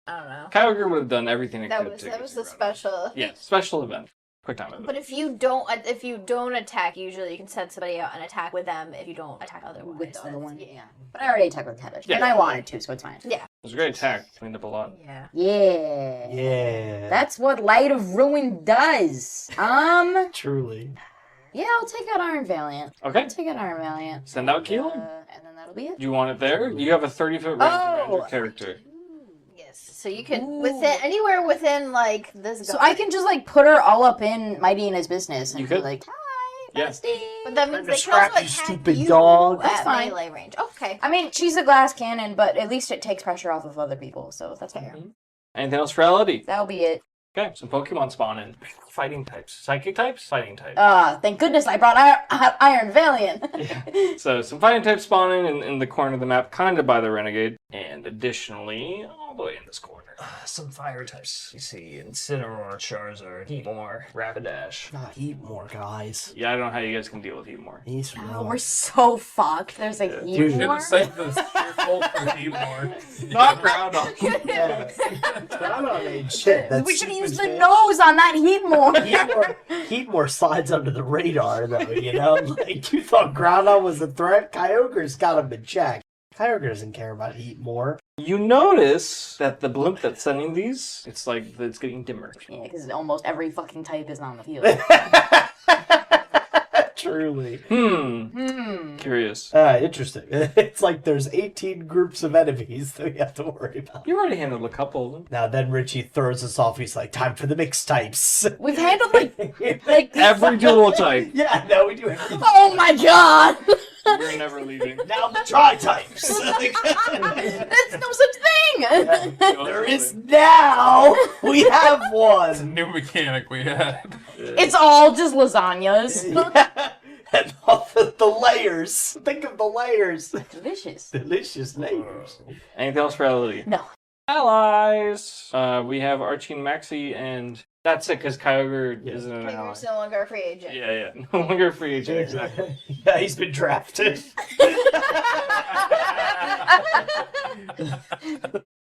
I don't know. Kyogre would have done everything it That could was to that was get a you around. special. Yeah, special event. Quick time event. But if you don't attack, usually you can send somebody out and attack with them if you don't attack otherwise. With the other one, Yeah. But I already attacked with Cabbage, Yeah. and I wanted to, so it's fine. It was a great attack. Cleaned up a lot. Yeah. Yeah. Yeah. That's what Light of Ruin does. Truly. Yeah, I'll take out Iron Valiant. Okay. I'll take out Iron Valiant. Send out Keelan. And then that'll be it. Do you want it there? You have a 30-foot range around your character. Yes. So you can anywhere within like this. So I can just like put her all up in Mightyena's business and You be could. like, hi, Yeah. bestie. But that means Trying to they can scrap also you, attack stupid you dog. That's at fine. melee range. Okay. I mean, she's a glass cannon, but at least it takes pressure off of other people, so that's fair. Anything else for Elodie? That'll be it. Okay, some Pokemon spawn in. fighting types. Psychic types? Fighting types. Thank goodness I brought Iron Valiant. Yeah. So some fighting types spawning in the corner of the map, kind of by the Renegade. And additionally, all the way in this corner, some fire types. You see Incineroar, Charizard, Heatmore, Rapidash. Not eat more, guys. Yeah, I don't know how you guys can deal with Heatmore. He's Oh, we're so fucked. There's a heat You should war. have saved this cheerful for Heatmore. Not Groudon. Yeah. Groudon ain't shit. That's We should use the stupid. nose on that heat war. Heatmore slides under the radar, though, you know? Like, you thought Groudon was a threat? Kyogre's got him in check. Kyogre doesn't care about Heatmore. You notice that the blimp that's sending these, it's like it's getting dimmer. Yeah, because almost every fucking type is on the field. Truly. Curious. Interesting. It's like there's 18 groups of enemies that we have to worry about. You already handled a couple of them. Now then Richie throws us off. He's like, time for the mixed types. We've handled like Every dual type. Yeah, no, we do everything. oh my god! We're never leaving. Now the tri-types. There's no such thing! There is now. We have one. New mechanic we had. It's all just lasagnas. Yeah. And all the layers. Think of the layers. Delicious. Delicious layers. Anything else for LD? No. Allies! We have Archie and Maxie, and that's it, because Kyogre isn't an ally. Kyogre's no longer a free agent. Yeah. No longer a free agent, exactly. Yeah, he's been drafted.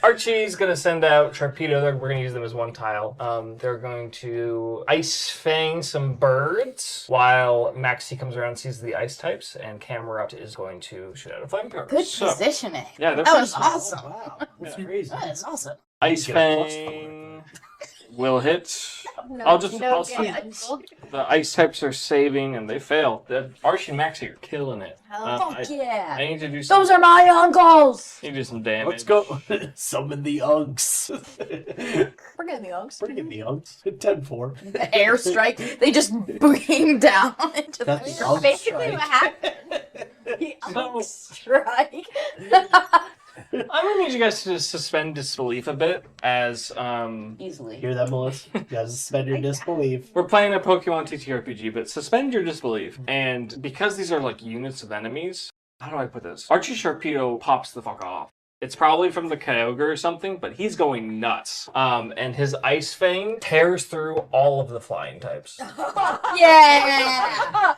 Archie's gonna send out Sharpedo. We're gonna use them as one tile. They're going to Ice Fang some birds, while Maxie comes around and sees the ice types, and Camerupt is going to shoot out a flamethrower. Good So, positioning. yeah, they're That was pretty smart. awesome. Wow, that's crazy. That is awesome. Ice Get a plus Fang will hit. No, I'll just- no I'll see. guns. The ice types are saving, and they fail. The Archie and Maxie are killing it. Fuck yeah. I need to do some. Those are my uncles! Need to do some damage. Let's go. Summon the Uggs. We're getting the Uggs. Bring in the Uggs. 10-4. The airstrike, they just beam down into That's the Ugg Basically strike. what happened. The Ugg strike. I'm gonna need you guys to just suspend disbelief a bit as Easily. Hear that, Melissa? You guys suspend your disbelief. we're playing a Pokemon TTRPG, but suspend your disbelief. And because these are like units of enemies, how do I put this? Archie Sharpedo pops the fuck off. It's probably from the Kyogre or something, but he's going nuts. And his Ice Fang tears through all of the flying types. Yeah!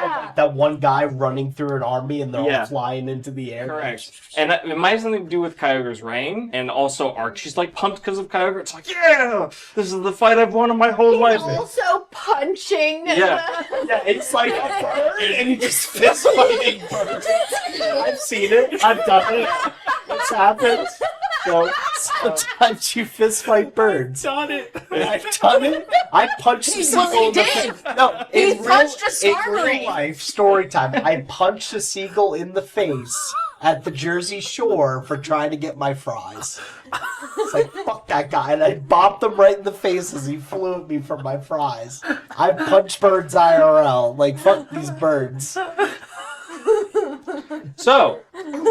Like that one guy running through an army and they're Yeah. all flying into the air. Correct. And it might have something to do with Kyogre's reign, and also Archie's like pumped because of Kyogre. It's like, yeah, this is the fight I've won in my whole life. Also punching. Yeah. Yeah, it's like a bird and he just fist fighting birds. I've seen it. I've done it. It's happened. So sometimes you fist fight birds. Done it. I've done it. I punched a seagull in the did. face. No, He in punched a in Starmie. real life story time. I punched a seagull in the face at the Jersey Shore for trying to get my fries. It's like, fuck that guy. And I bopped him right in the face as he flew at me for my fries. I punched birds IRL. Like, fuck these birds. So,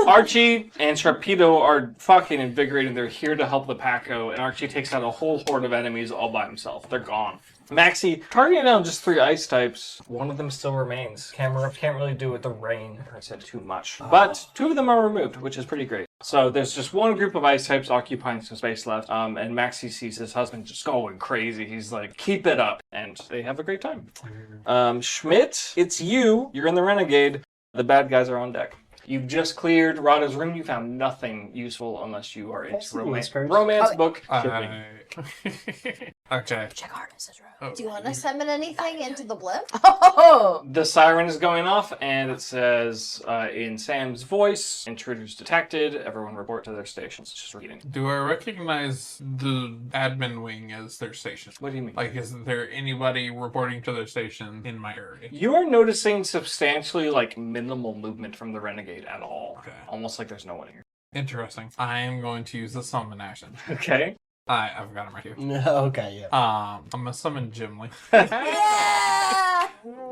Archie and Sharpedo are fucking invigorated. They're here to help the Packo, and Archie takes out a whole horde of enemies all by himself. They're gone. Maxie, targeting down just 3 ice types, one of them still remains. Camerupt can't really do with the rain. I said too much. But 2 of them are removed, which is pretty great. So there's just one group of ice types occupying some space left, and Maxie sees his husband just going crazy. He's like, keep it up. And they have a great time. Schmidt, it's you. You're in the Renegade. The bad guys are on deck. You've just cleared Rada's room. You found nothing useful unless you are into romance book. shipping. Okay. Check Artemis' room. Oh. Do you want to summon anything into the blimp? Oh! The siren is going off, and it says in Sam's voice, intruders detected, everyone report to their stations. Just reading. Do I recognize the admin wing as their station? What do you mean? Like, is there anybody reporting to their station in my area? You are noticing substantially like minimal movement from the Renegade at all. Okay. Almost like there's no one here. Interesting. I am going to use the summon action. Okay. I've got him right here. Okay, yeah. I'm gonna summon Gimli.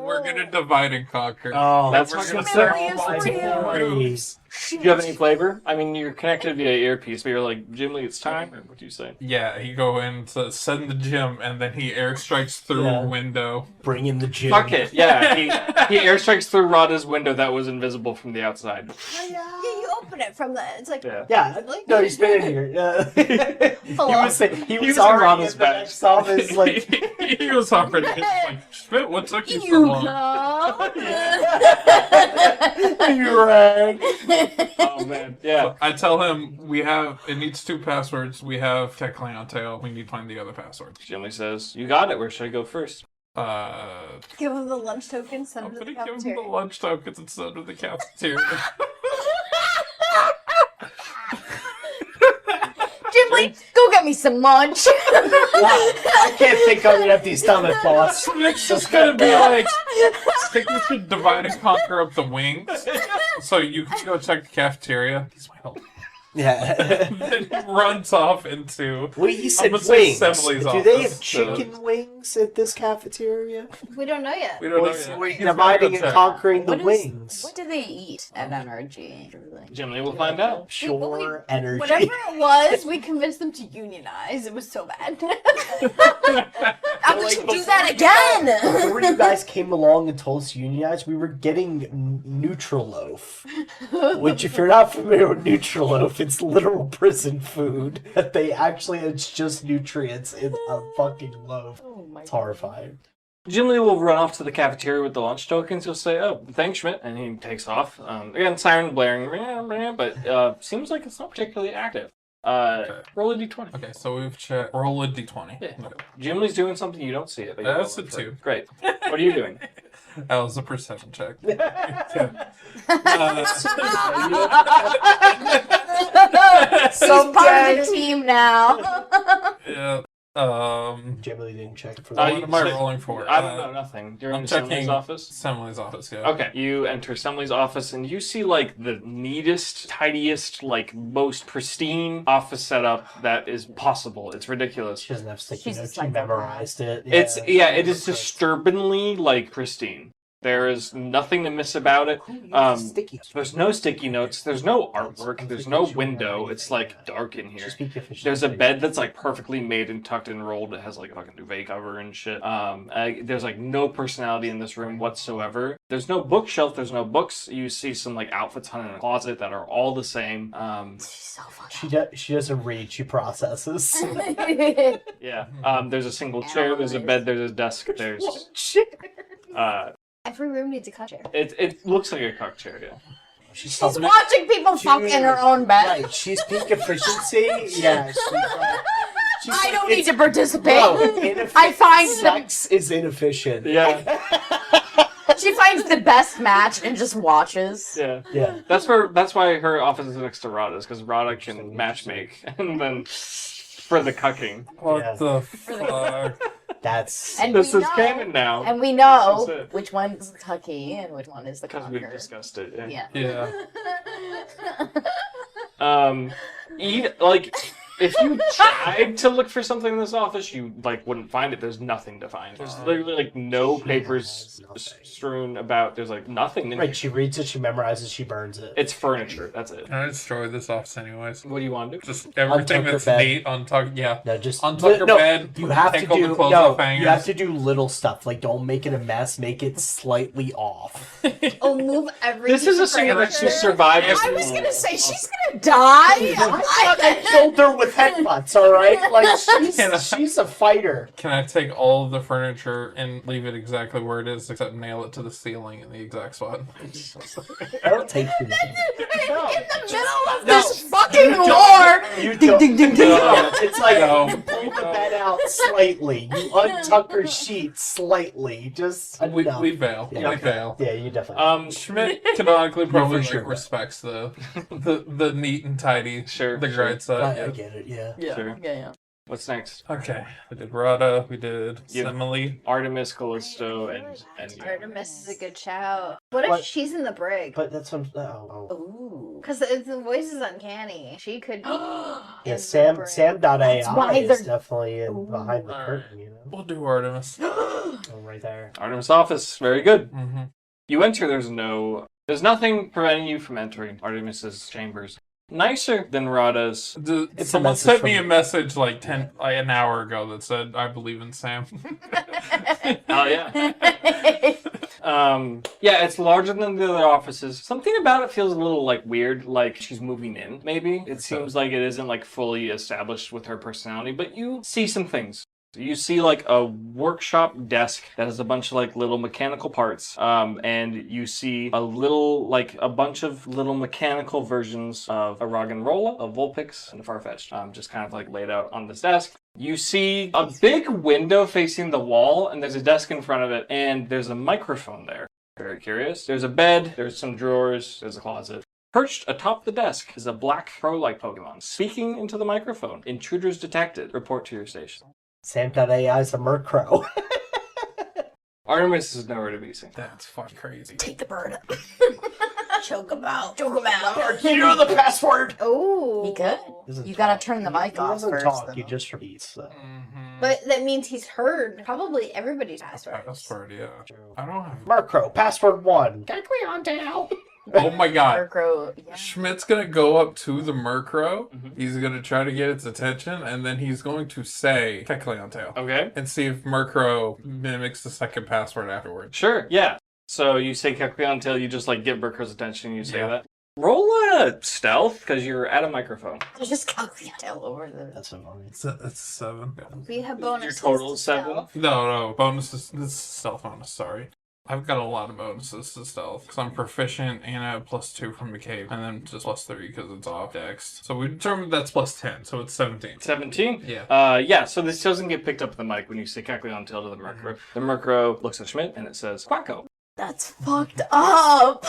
We're gonna divide and conquer. Oh, That's We're what gonna I'm start saying. multiple moves. Do you have any flavor? I mean, you're connected via earpiece, but you're like, Jim Lee, it's time? Or what do you say? Yeah, he go in to send the gym, and then he airstrikes through a window. Bring in the gym. Fuck it. Yeah, he airstrikes through Rada's window that was invisible from the outside. Yeah, you open it from the. It's like. Yeah. Yeah, no, he's been in here. He was in already Rada's in the bed. next office, like, He was already like, Schmidt, what took you so You long? know. you rang. Oh, man. Yeah. I tell him it needs 2 passwords. We have Tech Clientele. We need to find the other password. Jim Lee says, you got it. Where should I go first? Give him the lunch token. Send I'm him to the gonna give him cafeteria. the lunch tokens instead of the cafeteria. Jim Lee, go get me some lunch. I can't think on an empty stomach, boss. It's just gonna be like, I think we should divide and conquer up the wings. So you can go check the cafeteria. He's my help. Yeah. Then he runs off into. Wait, you said I'm gonna say wings. Assembly's Do they have office, chicken wings at this cafeteria? We don't know yet. We don't know Wait, yet. we're He's gonna dividing go and check. conquering the What is- wings. What do they eat at NRG? Truly? Jim Lee will find out. Pure energy. Whatever it was, we convinced them to unionize. It was so bad. I'm like, gonna do that again. Before you guys came along and told us to unionize, we were getting Nutriloaf. Which, if you're not familiar with Nutriloaf, it's literal prison food. That it's just nutrients in a fucking loaf. Oh my It's horrifying. Jim Lee will run off to the cafeteria with the lunch tokens. He'll say, oh, thanks, Schmidt. And he takes off. Again, siren blaring, but seems like it's not particularly active. Roll a d20. Okay, so we've checked. Roll a d20. Yeah. Okay. Jim Lee's doing something you don't see it. But you That's roll a it for it. 2. Great. What are you doing? That was a perception check. So part of the team now. Yeah. Generally didn't check for What that. am I rolling for? I don't know, nothing. You're in I'm Assembly's checking office? Assembly's office, yeah. Okay, you enter Assembly's office and you see like the neatest, tidiest, like most pristine office setup that is possible. It's ridiculous. She doesn't have sticky She's a notes. She psychopath. memorized it. It is disturbingly like pristine. There is nothing to miss about it. Sticky. There's no sticky notes. There's no artwork. There's no window. It's like dark in here. There's a bed that's like perfectly made and tucked and rolled. It has like a fucking duvet cover and shit. There's like no personality in this room whatsoever. There's no bookshelf. There's no books. You see some like outfits hung in a closet that are all the same. So She doesn't read. She processes. Yeah. There's a single chair. There's a bed. There's a desk. There's Shit. Every room needs a cut chair. it looks like a cock chair. Yeah. She's She's watching people fuck in her own bed. Right. She's peak efficiency. Yeah. I don't need to participate. No, I find sex is inefficient. Yeah. she finds the best match and just watches. Yeah. Yeah. That's why her office is next to Rada's, because Rada can matchmake and then for the cucking. What Yeah. the fuck? That's And This we is know, canon now. And we This know is it. which one's the Tucky and which one is the Because we've Conquer. discussed it. Yeah. Yeah. If you tried to look for something in this office, you like wouldn't find it. There's nothing to find. There's literally like no papers strewn about. There's like nothing in here. right. She reads it. She memorizes. She burns it. It's furniture. That's it. Can I destroy this office anyways? What do you want to do? Just everything Untuck her that's bed. neat, untuck, yeah. No, just Untuck your no, bed, You have to take all the do clothes no. off hangers. You have to do little stuff. Like don't make it a mess. Make it slightly off. Oh, move every. This is piece of assuming that she furniture. survived. I was gonna say she's gonna die. I killed her with headbutts. All right, like she's a fighter. Can I take all of the furniture and leave it exactly where it is, except nail it to the ceiling in the exact spot? That'll take you. In the middle of this fucking war. You Ding, don't- ding, ding, ding. No, it's like No. you pull the bed out slightly. You untuck her sheet slightly. Just We enough. bail. Yeah, We okay. bail. Yeah, you definitely. Schmidt canonically probably for sure. like, respects the neat and tidy, Sure, the sure. great side. I Yeah. get it. Yeah. Yeah, Sure. yeah. What's next? Okay, we did Rada, we did You- Simile. Artemis, Callisto, and Artemis is a good shout. What if What? she's in the brig? But that's what. Oh. Ooh. Because the voice is uncanny. She could be. Yeah, Sam.ai why is they're- definitely behind the Alright. curtain, you know? We'll do Artemis. Oh, right there. Artemis office. Very good. Mm-hmm. You enter, there's nothing preventing you from entering Artemis's chambers. Nicer than Rada's. It's a Someone message sent from- me a message like an hour ago that said, "I believe in Sam." Oh, yeah. Yeah, it's larger than the other offices. Something about it feels a little, like, weird, like she's moving in, maybe. It seems like it isn't, like, fully established with her personality, but you see some things. You see, like, a workshop desk that has a bunch of, like, little mechanical parts. And you see a bunch of little mechanical versions of a Roggenrola, a Vulpix, and a Farfetch'd, just kind of, like, laid out on this desk. You see a big window facing the wall, and there's a desk in front of it, and there's a microphone there. Very curious. There's a bed, there's some drawers, there's a closet. Perched atop the desk is a black crow-like Pokemon, speaking into the microphone. Intruders detected. Report to your station. Sam.ai is a Murkrow. Artemis is nowhere to be seen. That's fucking crazy. Take the bird. Choke him out. Choke him out. You know the password! Oh. He could. Doesn't You gotta talk. turn the mic He off doesn't first. talk, though. he just repeats. So. Mm-hmm. But that means he's heard probably everybody's passwords. Password, yeah. I don't have. Murkrow, password 1. Oh my god. Murkrow, yeah. Schmidt's gonna go up to the Murkrow. He's gonna try to get its attention, and then he's going to say Kecleon Okay. and see if Murkrow mimics the second password afterwards. Sure, yeah. So you say Kekleon until you just, like, get Burker's attention and you say Yeah. that. Roll a stealth, because you're at a microphone. There's just Calculator all over the... That's so funny. It's a 7. We have bonuses. Your total to is 7? stealth. No, bonuses. This is stealth bonus, sorry. I've got a lot of bonuses to stealth because I'm proficient and I have +2 from the cave, and then just +3 because it's off dex. So we determined that's +10, so it's 17. 17? Yeah. Yeah, so this doesn't get picked up in the mic when you say Kekleon until to the Murkrow. The Murkrow looks at Schmidt and it says, Quacko. That's fucked up!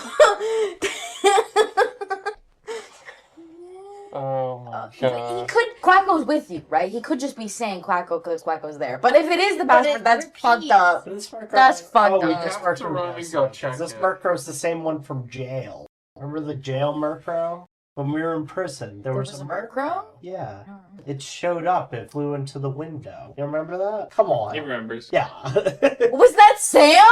Oh my He could... Quacko's with you, right? He could just be saying Quacko because Quacko's there. But if it is the password, it that's repeats. fucked up. This Murkrow, That's fucked we up. just Have marked to him run down. and go check This it. Murkrow's the same one from jail. Remember the jail Murkrow? When we were in prison, there was was a a Murkrow? Yeah. It showed up. It flew into the window. You remember that? Come on. He remembers. Yeah. Was that Sam?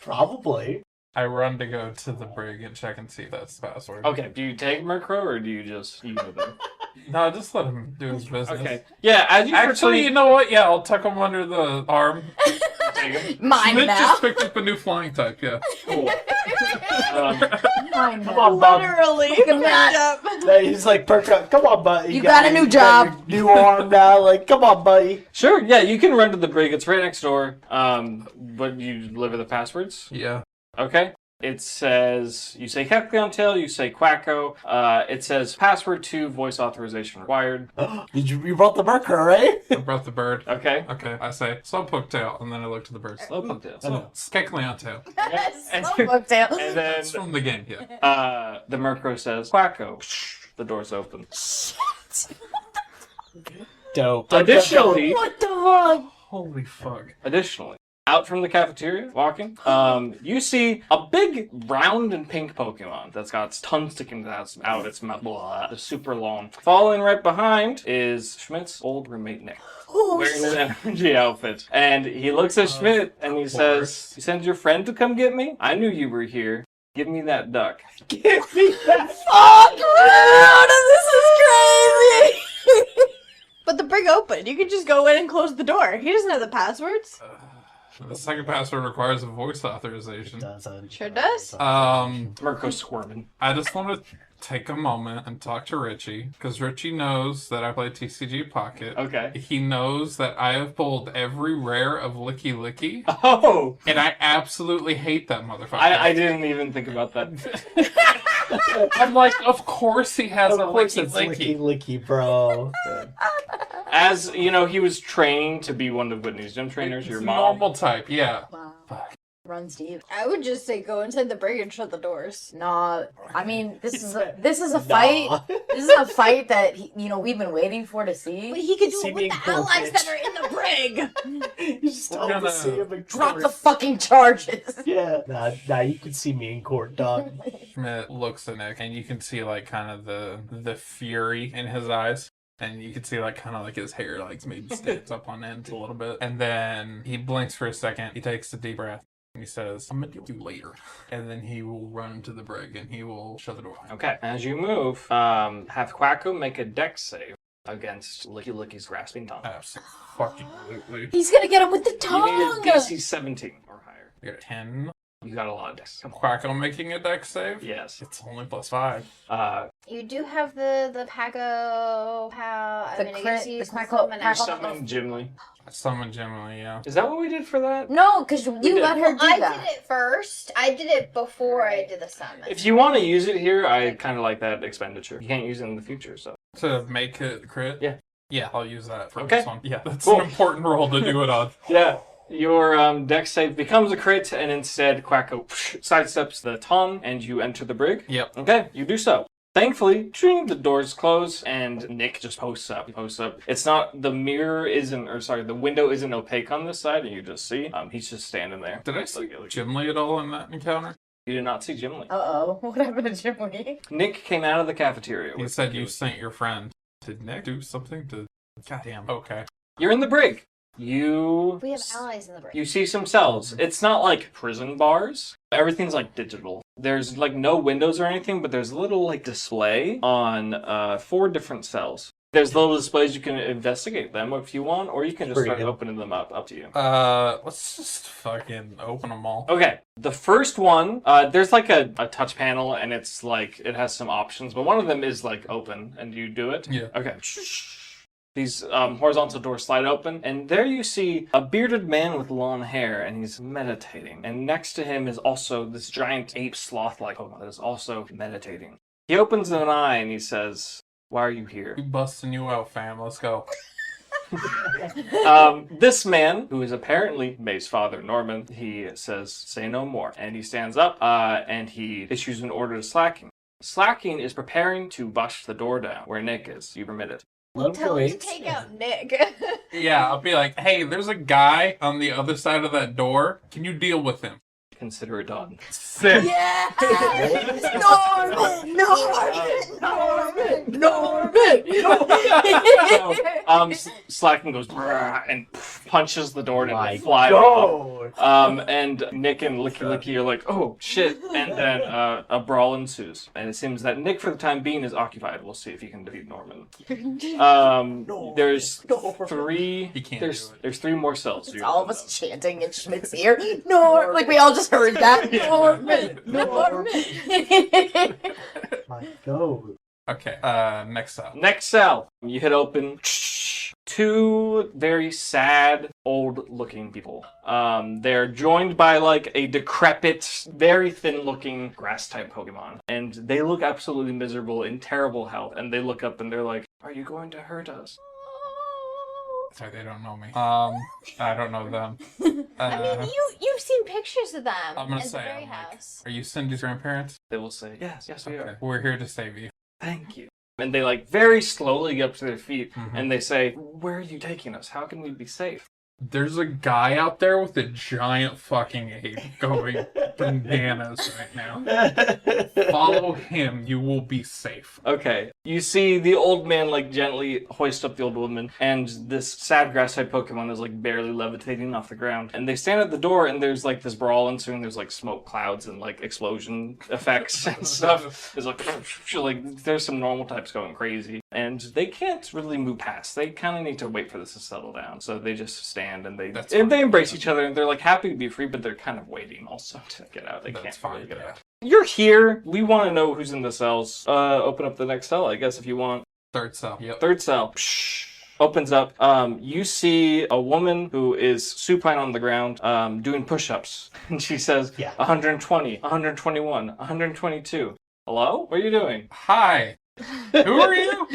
Probably. I run to go to the brig and check and see if that's the password. Okay, do you take Murkrow or do you just use them? No, just let him do his business. Okay. Yeah, as you Actually, you know what? Yeah, I'll tuck him under the arm. take him. Mine Schmidt now. just picked up a new flying type, yeah. Cool. Mine Come now. on, bub. Literally. Look at that. Yeah, he's like, perked up. Come on, buddy. You got a new job. Your new arm now. Like, come on, buddy. Sure, yeah, you can run to the brig. It's right next door. But you deliver the passwords? Yeah. Okay. It says, you say Kekleon tail, you say Quacko. It says password 2, voice authorization required. You brought the Murkrow, right? I brought the bird. Okay. Okay, I say Slowpoke tail, and then I look to the bird. Slowpoke tail. Kecleon tail. Slowpoke tail. And then It's from the game, yeah. the Murkrow says, Quacko. The door's open. Dope. Additionally, What the fuck? Holy fuck. out from the cafeteria, walking, you see a big round and pink Pokemon that's got tongue sticking out its mouth. Blah, it's super long. Following right behind is Schmidt's old roommate Nick, wearing an energy outfit. And he looks at Schmidt and he says, "You sent your friend to come get me? I knew you were here. Give me that duck." Give me that. Fuck, dude! This is crazy! But the brig opened. You could just go in and close the door. He doesn't have the passwords. The second password requires a voice authorization. Sure does. Mirko's squirming. I just want to take a moment and talk to Richie, because Richie knows that I play TCG Pocket. Okay. He knows that I have pulled every rare of Licky Licky, Oh! and I absolutely hate that motherfucker. I didn't even think about that. I'm like, of course he has Of a course Licky it's Licky. licky, bro. As, you know, he was training to be one of Whitney's gym trainers, your It's mom. normal type, yeah. Wow. Fuck. Runs deep. I would just say go inside the brig and shut the doors. Nah, I mean, this is a Nah. fight. This is a fight that we've been waiting for to see. But he could do See it me with the in court, allies bitch. that are in the brig. You just We're told to gonna see him in Drop court. the fucking charges. Yeah, nah, you can see me in court, dog. Schmidt looks at Nick, and you can see like kind of the fury in his eyes. And you can see like kind of like his hair like maybe stands up on end a little bit. And then he blinks for a second. He takes a deep breath. And he says, I'm gonna deal with you later. And then he will run to the brig and he will shut the door. Okay. As you move, have Quacko make a dex save against Licky Licky's grasping tongue. Absolutely. He's gonna get him with the You tongue. need a DC 17 or higher. You got a 10. You got a lot of dex. Come on. Quacko making a dex save? Yes. It's only +5. You do have the Packo. I The mean, I crit- guess you the can Quacko- summon Quacko- Summon Gimli. I summoned Gemini, yeah. Is that what we did for that? No, because you did. let her do I that. did it first. I did it before I did the summon. If you want to use it here, I kind of like that expenditure. You can't use it in the future, so. To make it crit? Yeah. Yeah, I'll use that for Okay. this one. Yeah, that's Cool. an important roll to do it on. Yeah. Your dex save becomes a crit, and instead Quacko sidesteps the tongue, and you enter the brig. Yep. Okay, you do so. Thankfully, the doors close, and Nick just posts up. He posts up. It's not, the window isn't opaque on this side, and you just see. He's just standing there. Did I see Gimli at all in that encounter? You did not see Gimli. Uh-oh. What happened to Jimmy? Nick came out of the cafeteria. You said you sent your friend. Did Nick do something to... Goddamn. Okay. You're in the brig. We have allies in the break. You see some cells. It's not like prison bars. Everything's like digital. There's like no windows or anything, but there's a little like display on 4 different cells. There's little displays, you can investigate them if you want, or you can just start opening them up to you. Let's just fucking open them all. Okay, the first one, there's like a touch panel, and it's like, it has some options, but one of them is like open, and you do it? Yeah. Okay. These horizontal doors slide open, and there you see a bearded man with long hair, and he's meditating. And next to him is also this giant ape sloth-like Pokemon that is also meditating. He opens an eye, and he says, "Why are you here?" We busting you out, fam. Let's go. This man, who is apparently May's father, Norman, he says, "Say no more." And he stands up, and he issues an order to Slacking. Slacking is preparing to bust the door down where Nick is. You permit it. Tell him to take out Nick. Yeah, I'll be like, hey, there's a guy on the other side of that door. Can you deal with him? Consider it done. Sick. Yeah! Norman! Slacking goes and punches the door and they fly off. And Nick and Licky are like, oh shit, and then a brawl ensues. And it seems that Nick, for the time being, is occupied. We'll see if he can defeat Norman. There's three. He can't There's do it. there's 3 more cells. It's all of us chanting in Schmidt's ear. Norman! Like we all just heard that. Norman! Norman! My God. Okay, next up. Next cell, you hit open. 2 very sad, old-looking people. They're joined by like a decrepit, very thin-looking grass-type Pokemon, and they look absolutely miserable, in terrible health. And they look up and they're like, "Are you going to hurt us?" Sorry, they don't know me. I don't know them. I mean, you've seen pictures of them I'm gonna at the say, Berry I'm like, House. are you Cindy's grandparents? They will say, "Yes, yes, we Okay, are. we're here to save you. Thank you." And they like very slowly get up to their feet, Mhm. and they say, "Where are you taking us? How can we be safe?" There's a guy out there with a giant fucking ape going bananas right now. Follow him, you will be safe. Okay. You see the old man like gently hoist up the old woman, and this sad grass-type Pokemon is like barely levitating off the ground. And they stand at the door, and there's like this brawl ensuing. There's like smoke clouds and like explosion effects and stuff. There's like there's some normal types going crazy, and they can't really move past. They kind of need to wait for this to settle down. So they just stand and they embrace each other, and they're like happy to be free, but they're kind of waiting also to get out. They can't really get out. You're here. We want to know who's in the cells. Open up the next cell, I guess, if you want. Third cell. Yep. Third cell. Opens up. You see a woman who is supine on the ground, doing push-ups. And she says, 120, 121, 122. Hello? What are you doing? Hi. Who are you?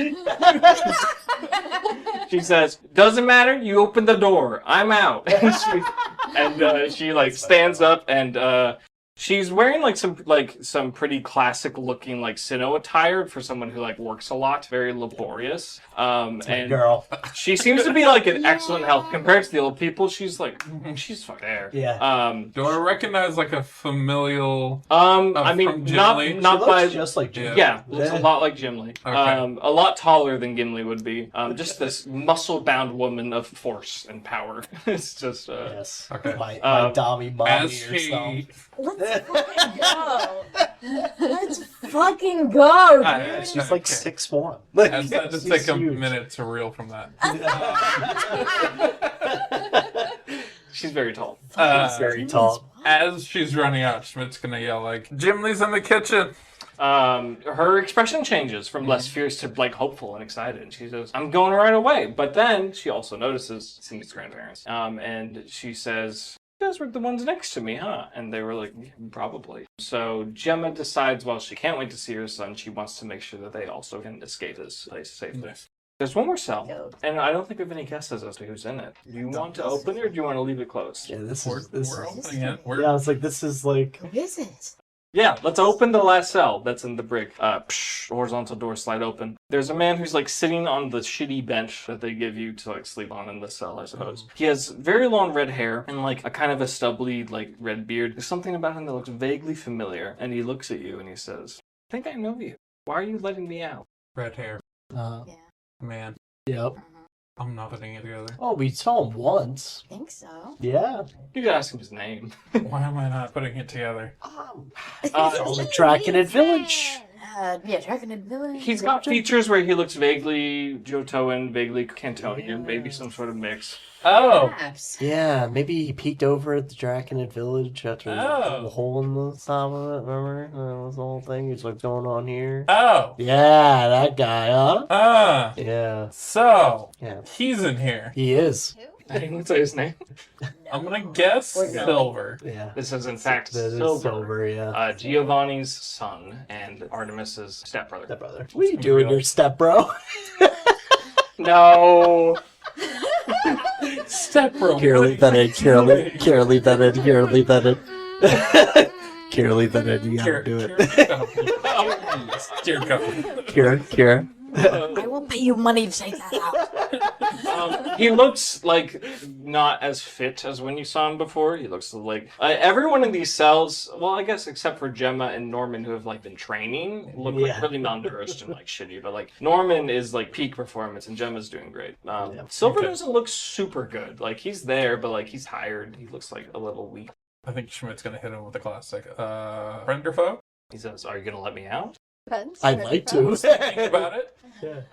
She says, "Doesn't matter. You open the door. I'm out." And she like stands up and She's wearing some pretty classic looking like Sinnoh attire for someone who like works a lot, very laborious. And Girl. she seems to be like in excellent health compared to the old people. She's she's fucking there. Yeah. Do I recognize like a familial? I mean, from not Gimli? not She by looks just like Jim. yeah, looks a lot like Gimli. Okay. A lot taller than Gimli would be. Just this muscle-bound woman of force and power. It's just Yes. Okay. My Dami mommy As herself. she, Let's fucking go. Let's fucking go, dude. She's like 6'1". as that just She's take a huge. minute to reel from that. she's very tall. Very tall. As she's running out, Schmidt's gonna yell like, "Gimli's in the kitchen!" Her expression changes from less fierce to like hopeful and excited. And she says, "I'm going right away." But then she also notices Cindy's grandparents. And she says, "You guys were the ones next to me, huh?" And they were like, "Yeah, probably." So Gemma decides while she can't wait to see her son, she wants to make sure that they also can escape this place safely. Nice. There's one more cell, and I don't think we have any guesses as to who's in it. Do you want to open it, or do you want to leave it closed? Yeah, this We're is. opening it. Yeah, I was like, this is like. Who is it? Yeah, let's open the last cell that's in the brick. Horizontal door slide open. There's a man who's like sitting on the shitty bench that they give you to like sleep on in the cell, I suppose. He has very long red hair and like a kind of a stubbly like red beard. There's something about him that looks vaguely familiar, and he looks at you and he says, "I think I know you. Why are you letting me out?" Red hair, Yeah. man. Yep. I'm not putting it together. Oh, we saw him once. I think so. Yeah. You could ask him his name. Why am I not putting it together? On the Draconid Village. Yeah, Dragon and Village. He's got features where he looks vaguely Johtoan, vaguely Cantonian, maybe some sort of mix. Oh, Perhaps. Yeah, maybe he peeked over at the Draconid Village after Oh. the hole in the top of it. Remember? That was the whole thing. He's like, going on here. oh, Yeah, that guy, huh? Yeah. So Yeah. he's in here. He is. I didn't say his name. I'm gonna guess We're going. Silver. Yeah. This is in fact That is Silver. Silver, yeah. Giovanni's son and Artemis's stepbrother. Stepbrother. What are you doing here, step bro? No. Step bro. Here, leave that in. Here, leave that in. Here, leave that in. Here, leave that in. You gotta do it. Dear God. Kira. I will pay you money to take that out. He looks like not as fit as when you saw him before. He looks like everyone in these cells. Well, I guess except for Gemma and Norman, who have like been training, look like Yeah. really malnourished and like shitty. But like Norman is like peak performance, and Gemma's doing great. Silver doesn't look super good. Like he's there, but like he's tired. He looks like a little weak. I think Schmidt's gonna hit him with a classic. Friend or foe? He says, "Are you gonna let me out?" Depends. I'd like to. Think about it.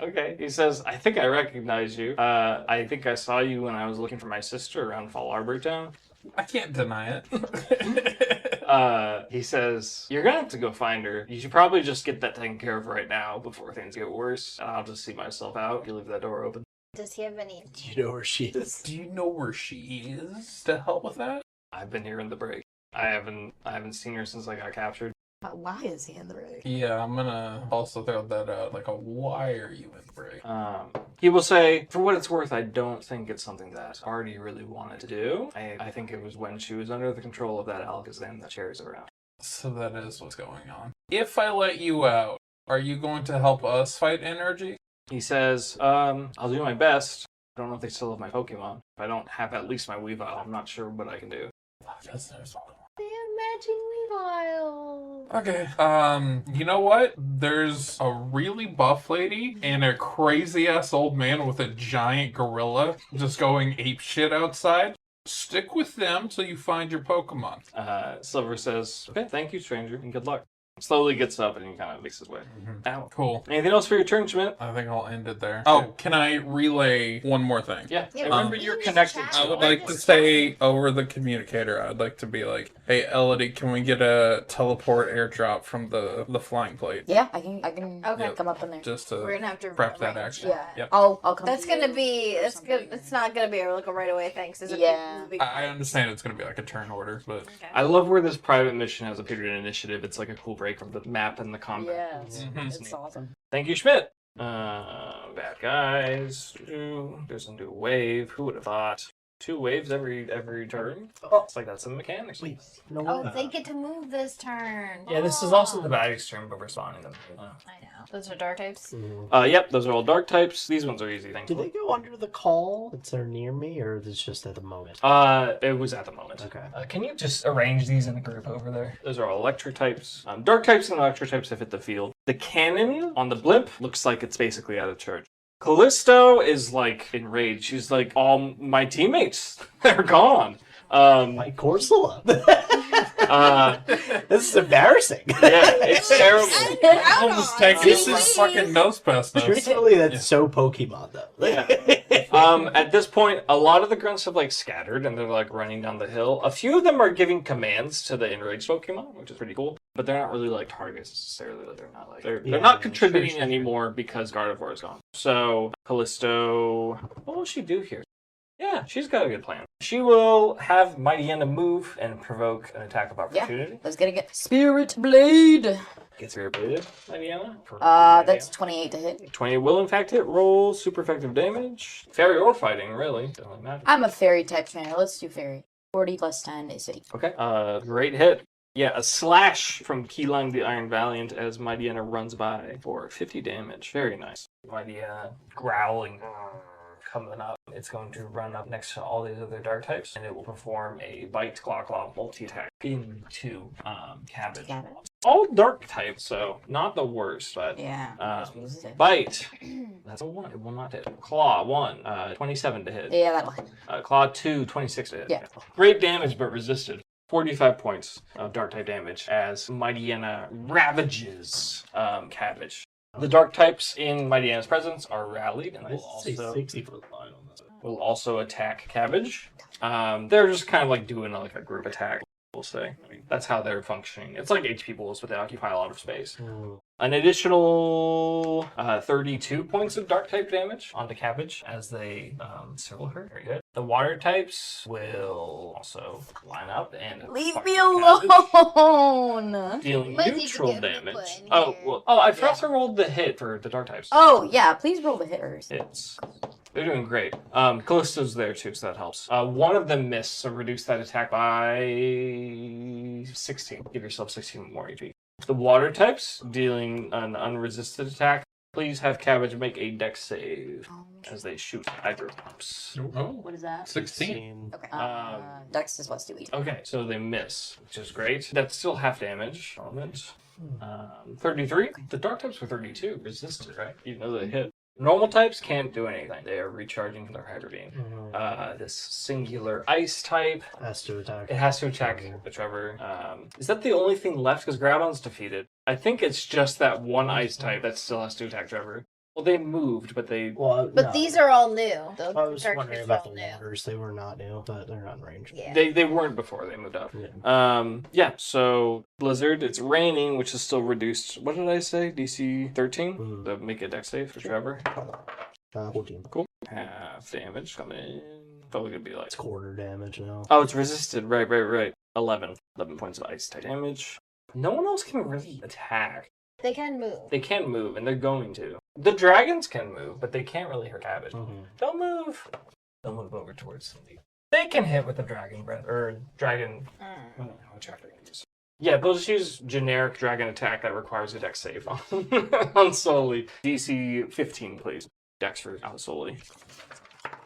Okay. He says, "I think I recognize you. I think I saw you when I was looking for my sister around Fall Arbor Town." I can't deny it. He says, "You're gonna have to go find her. You should probably just get that taken care of right now before things get worse. And I'll just see myself out. You leave that door open." Does he have any? Do you know where she is? Do you know where she is to help with that? I've been here in the break. I haven't seen her since I got captured. Why is he in the rig? Yeah, I'm gonna also throw that out. Like, why are you in the break? He will say, "For what it's worth, I don't think it's something that Artie really wanted to do. I think it was when she was under the control of that Alakazam that Cherry's around." So that is what's going on. If I let you out, are you going to help us fight Energy? He says, "I'll do my best. I don't know if they still have my Pokemon. If I don't have at least my Weavile, I'm not sure what I can do." That's there's one. They have matching Weavile. Okay. You know what? There's a really buff lady and a crazy ass old man with a giant gorilla just going ape shit outside. Stick with them till you find your Pokemon. Silver says, "Okay, thank you, stranger, and good luck." Slowly gets up and he kind of makes his way out. Cool. Anything else for your turn, Schmidt? I think I'll end it there. Oh, can I relay one more thing? Yeah. Yeah, Remember, you you're just connected chat. to I would like to say over the communicator, I'd like to be like, "Hey, Elodie, can we get a teleport airdrop from the flying plate?" Yeah, I can Okay. come up in there. Just We're to gonna have to prep that arrange action. Yeah. Yep. I'll come. That's to you gonna be. or It's good. something. It's not gonna be like a right away thing. 'Cause it's Yeah. a big I understand it's going to be like a turn order, but Okay. I love where this private mission has appeared in initiative. It's like a cool break from the map and the combat. Yeah, Mhm. it's awesome. Thank you, Schmidt. Bad guys. There's a new wave. Who would have thought? 2 waves every turn. Oh. It's like that's the mechanics. Wait, no Oh, way. they get to move this turn. Yeah, this is also the baddie's turn, but we're spawning them. I know. Those are dark types. Yep, those are all dark types. These ones are easy. Do Thankfully. they go under the call since they're near me, or is it just at the moment? It was at the moment. Okay. Can you just arrange these in a group over there? Those are all electric types. Dark types and electric types have hit the field. The cannon on the blimp looks like it's basically out of charge. Callisto is like enraged. She's like, all my teammates, they're gone. My Corsola. This is embarrassing. Yeah, it's terrible. I'll just take This this is- fucking nose pass now. Truthfully, that's so Pokemon, though. At this point, a lot of the grunts have like scattered and they're like running down the hill. A few of them are giving commands to the enraged Pokemon, which is pretty cool. But they're not really like targets necessarily. They're not like they're not contributing anymore because Gardevoir is gone. So Callisto, what will she do here? Yeah, she's got a good plan. She will have Mightyena move and provoke an attack of opportunity. Let's get Spirit Blade. Gets Spirit Bladed, Mightyena. That's 28 to hit. 20 will in fact hit. Roll super effective damage. Fairy or fighting, really. Doesn't really matter. I'm a fairy type trainer. Let's do fairy. 40 plus 10 is 50. Okay. Great hit. Yeah, a slash from Keyline the Iron Valiant as Mightyena runs by for 50 damage. Very nice. Mightyena growling, coming up. It's going to run up next to all these other dark types, and it will perform a Bite, Claw, multi-attack into Cabbage. All dark types, so not the worst, but Yeah. Bite. That's a 1. It will not hit. Claw 1, 27 to hit. Yeah, that'll hit. Claw 2, 26 to hit. Yeah. Great damage, but resisted. 45 points of dark type damage as Mightyena ravages Cabbage. The dark types in Mightyena's presence are rallied, and will also attack Cabbage. They're just kind of like doing like a group attack, we'll say. I mean, that's how they're functioning. It's like HP pools, but they occupy a lot of space. An additional 32 points of dark type damage onto Cabbage as they circle her. Very good. The water types will also line up and Leave fire me Cabbage, alone. dealing Let's need to neutral get the damage. foot in Oh, here. well, I forgot to roll the hit for the dark types. Oh, yeah. Please roll the hitters. They're doing great. Callisto's there too, so that helps. One of them missed, so reduce that attack by 16. Give yourself 16 more HP. The water types, dealing an unresisted attack. Please have Cabbage make a dex save as they shoot hydro pumps. Oh, What is that? 16. Okay. Dex is what's do each. Okay, so they miss, which is great. That's still half damage. 33. The dark types were 32. Resisted, right? Even though they hit. Normal types can't do anything. They are recharging their Hydro Beam. This singular ice type Has to attack. it has to attack the Trevor. Is that the only thing left? Because Groudon's defeated. I think it's just that one ice type that still has to attack Trevor. Well, they moved, but they... Well, But these are all new. The I was dark wondering types about are the all new. waters. They were not new, but they're not in range. Yeah. They weren't before they moved up. So Blizzard, it's raining, which is still reduced. What did I say? DC 13? To make a dex save for Trevor. 14. Cool. Half damage coming in. Probably gonna be like... It's quarter damage now. Oh, it's resisted. Right. 11 points of ice type damage. No one else can really attack. They can move. They can move, and they're going to. The dragons can move, but they can't really hurt Cabbage. They'll move. They'll move over towards the... They can hit with the dragon breath, or dragon... I don't know how attack they can use. Yeah, they'll just use generic dragon attack that requires a dex save on Soli. DC 15, please. Dex for Soli.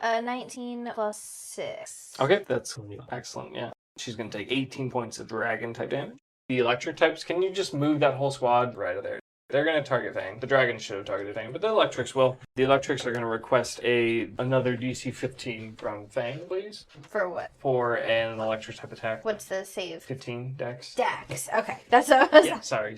19 plus 6. Okay, that's excellent, yeah. She's going to take 18 points of dragon type damage. The electric types, can you just move that whole squad right there? They're going to target Fang. The dragons should have targeted Fang, but the electrics will. The electrics are going to request another DC 15 from Fang, please. For what? For an electric type attack. What's the save? 15 dex. Dex. Okay. That's what I was Yeah, sorry.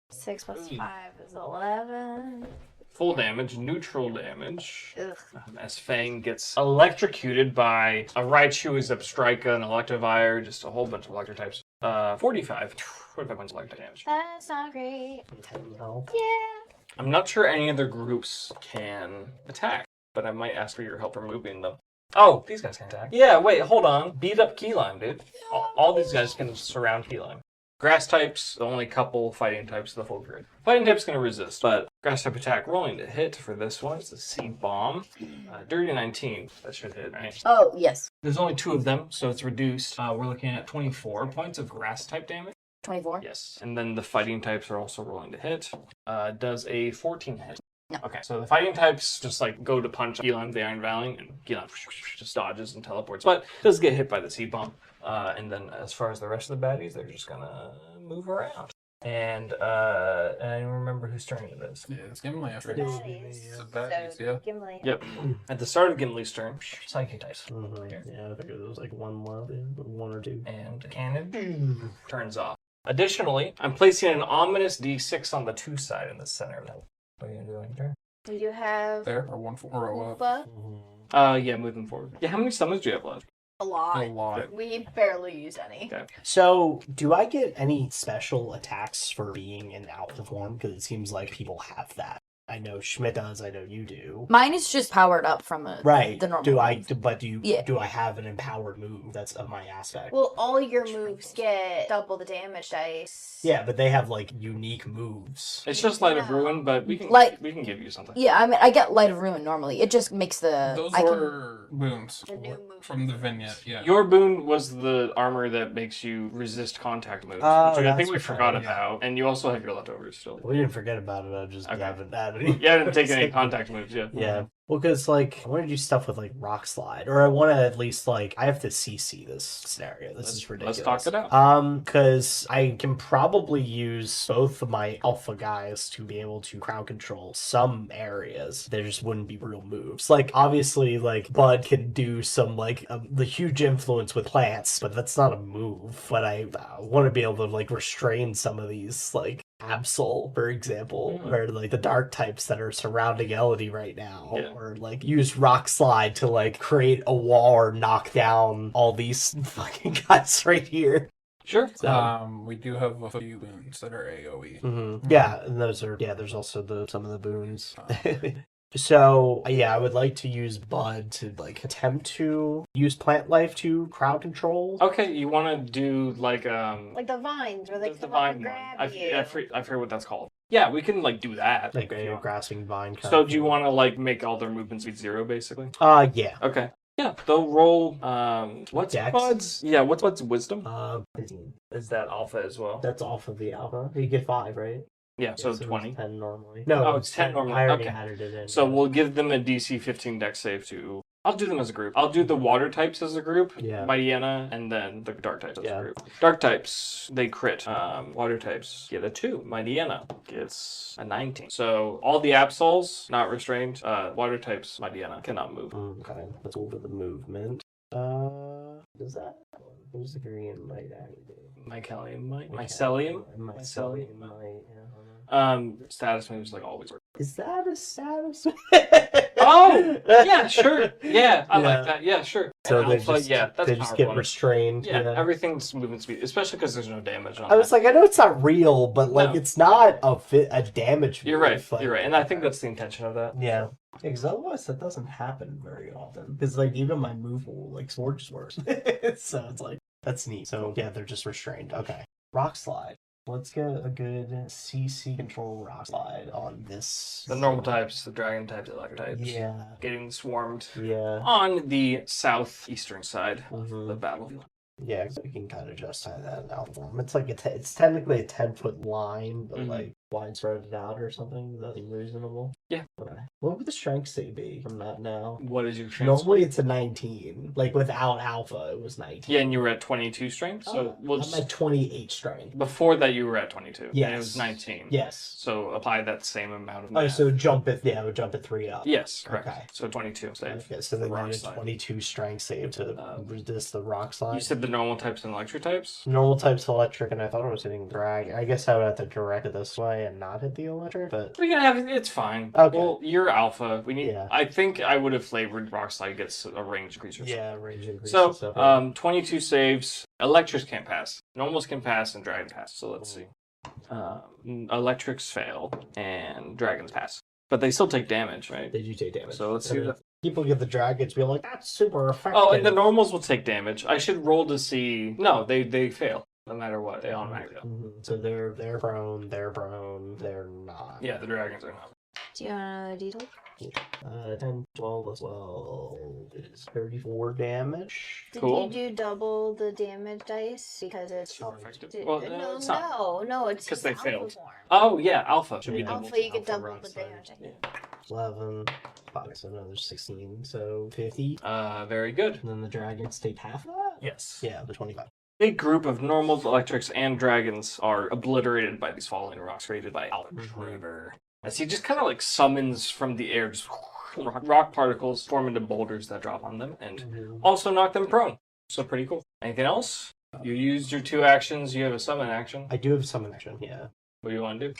6 plus 5 is 11. Full damage, neutral damage. Ugh. As Fang gets electrocuted by a Raichu, a Zebstrika, an Electivire, just a whole bunch of electric types. 45 points of electric damage. That's not great. Help. Yeah. I'm not sure any other groups can attack, but I might ask for your help removing them. Oh, these guys can attack. Yeah, wait, hold on. Beat up Keyline, dude. All these guys can surround Keyline. Grass types, the only couple fighting types of the full grid. Fighting type's going to resist, but grass type attack rolling to hit for this one. It's a Seed Bomb. Dirty 19. That should hit, right? Oh, yes. There's only 2 of them, so it's reduced. We're looking at 24 points of grass type damage. 24? Yes. And then the fighting types are also rolling to hit. Does a 14 hit? No. Okay, so the fighting types just like go to punch Gilon the Unraveling, and Gilon just dodges and teleports, but does get hit by the Seed Bomb. And then as far as the rest of the baddies, they're just gonna move around. And I don't remember whose turn it is. Yeah, it's Gimli after Baddies. It's the baddies, yeah. Gimli. Yep. At the start of Gimli's turn, Psychic types. Yeah, I figured there was like one left, 1 or 2. And cannon turns off. Additionally, I'm placing an ominous D6 on the 2 side in the center of that. What are you gonna do on your turn? We do have There, or 1 row up. Ufa. Yeah, moving forward. Yeah, how many summons do you have left? A lot. A lot. We barely used any. Okay. So, do I get any special attacks for being in alpha form? Because it seems like people have that. I know Schmidt does. I know you do. Mine is just powered up from Right. the normal Do I? ones. But do you? Yeah. Do I have an empowered move? That's of my aspect. Well, all your moves get double the damage dice. Yeah, but they have like unique moves. It's just Light of Ruin, but we can we can give you something. Yeah, I mean, I get Light of Ruin normally. It just makes the... Those I can... were boons The new move. from the vignette, yeah. Your boon was the armor that makes you resist contact moves, Oh, which I think that's we what forgot that is. about. And you also have your leftovers still. We didn't forget about it. I just Okay. haven't added any. You haven't taken any contact moves yet. Yeah. Well, because, like, I want to do stuff with, like, Rock Slide. Or I want to at least, like, I have to CC this scenario. This is ridiculous. Let's talk it out. Because I can probably use both of my alpha guys to be able to crowd control some areas. There just wouldn't be real moves. Like, obviously, like, Bud can do some, like, the huge influence with plants, but that's not a move. But I want to be able to, like, restrain some of these, like, Absol, for example, or like the dark types that are surrounding Elodie right now, or like use Rock Slide to like create a wall or knock down all these fucking guys right here. Sure. We do have a few boons that are AoE. Mm-hmm. Yeah, and those are there's also some of the boons. So, yeah, I would like to use Bud to, like, attempt to use Plant Life to crowd control. Okay, you want to do, like the vines where they the come up and vine one. grab I you. forget what that's called. Yeah, we can, like, do that. Like if you a want. grasping vine kind So of do you thing. want to, like, make all their movement speed 0, basically? Yeah. Okay. Yeah, they'll roll, what's Dex? Bud's? Yeah, what's Wisdom? 15. Is that Alpha as well? That's off of the alpha. You get 5, right? Yeah, so it's 20. 10 normally. No, Oh, it's 10 normally. I already Okay. added it in. So we'll give them a DC 15 dex save too. I'll do them as a group. I'll do the water types as a group, Yeah. Mightyena, and then the dark types as Yeah. a group. Dark types, they crit. Water types get a 2. Mightyena gets a 19. So all the Absols, not restrained, water types, Mightyena, cannot move. Okay, let's over the movement. Does that? Who's the green light active? Mycelium might? Mycelium? Mycelium might, Status moves like always work. Is that a status? Oh! Yeah, sure. Yeah, I like that. Yeah, sure. So And they Alpha, just, yeah, that's they just get powerful. restrained. Yeah, everything's movement speed, especially because there's no damage on I was like, I know it's not real, but like, No. it's not a damage. You're move, right. like- You're right, and I think that's the intention of that. Yeah. Because otherwise that doesn't happen very often. Because like even my move will like sword just works. So it's like that's neat. So yeah, they're just restrained. Okay. Rock slide. Let's get a good CC control rock slide on this. The normal types, the dragon types, the electric types. Yeah. Getting swarmed Yeah. on the southeastern side of Mhm. the battlefield. Yeah, 'cause we can kind of justify that out form. It's like it's technically a 10-foot line, but Mhm. like widespread it out or something. Does that seem reasonable? Yeah. Okay. What would the strength save be from that now? What is your chance? Normally it's a 19. Like without alpha, it was 19. Yeah, and you were at 22 strength, so we'll I'm just... at 28 strength. Before that, you were at 22. And it Yes. was 19. Yes. So apply that same amount of Oh, math. so jump it. Yeah, I would jump it 3 up. Yes, correct. Okay. So 22 save. Okay, so then Rock you need a slide. 22 strength save to resist the rock slide. You said the normal types and electric types? Normal type's electric, and I thought I was hitting drag. I guess I would have to direct it this way and not hit the electric, but We can have it's fine. Okay. Well, you're alpha. We need. Yeah. I think I would have flavored rock slide gets a range increase. Or yeah, range increase. So, and stuff. 22 saves. Electrics can't pass. Normals can pass and dragon pass. So let's see. Electrics fail and dragons pass, but they still take damage, right? They do take damage. So let's see And the- if people get the dragons, be like, that's super effective. Oh, and the normals will take damage. I should roll to see. No, they fail. no matter what. They automatically heal. So they're prone, they're not. Yeah, the dragons are not. Do you want a detail? 10, 12 as well is 34 damage. Did Cool. you do double the damage dice? Because it's... Super effective. Did- Well, no, it's not. no, it's 'Cause just they alpha failed. form. Oh, yeah, Alpha. Should be Yeah. double. Alpha, you get Alpha double runs, the damage. Yeah. 11, 5, so another 16, so 50. Very good. And then the dragons take half of that? Yes. Yeah, the 25. Big group of normals, electrics, and dragons are obliterated by these falling rocks created by Alpha River. As he just kind of like summons from the air, just rock particles form into boulders that drop on them and also knock them prone. So pretty cool. Anything else? You used your 2 actions. You have a summon action. I do have summon action, yeah. What do you want to do?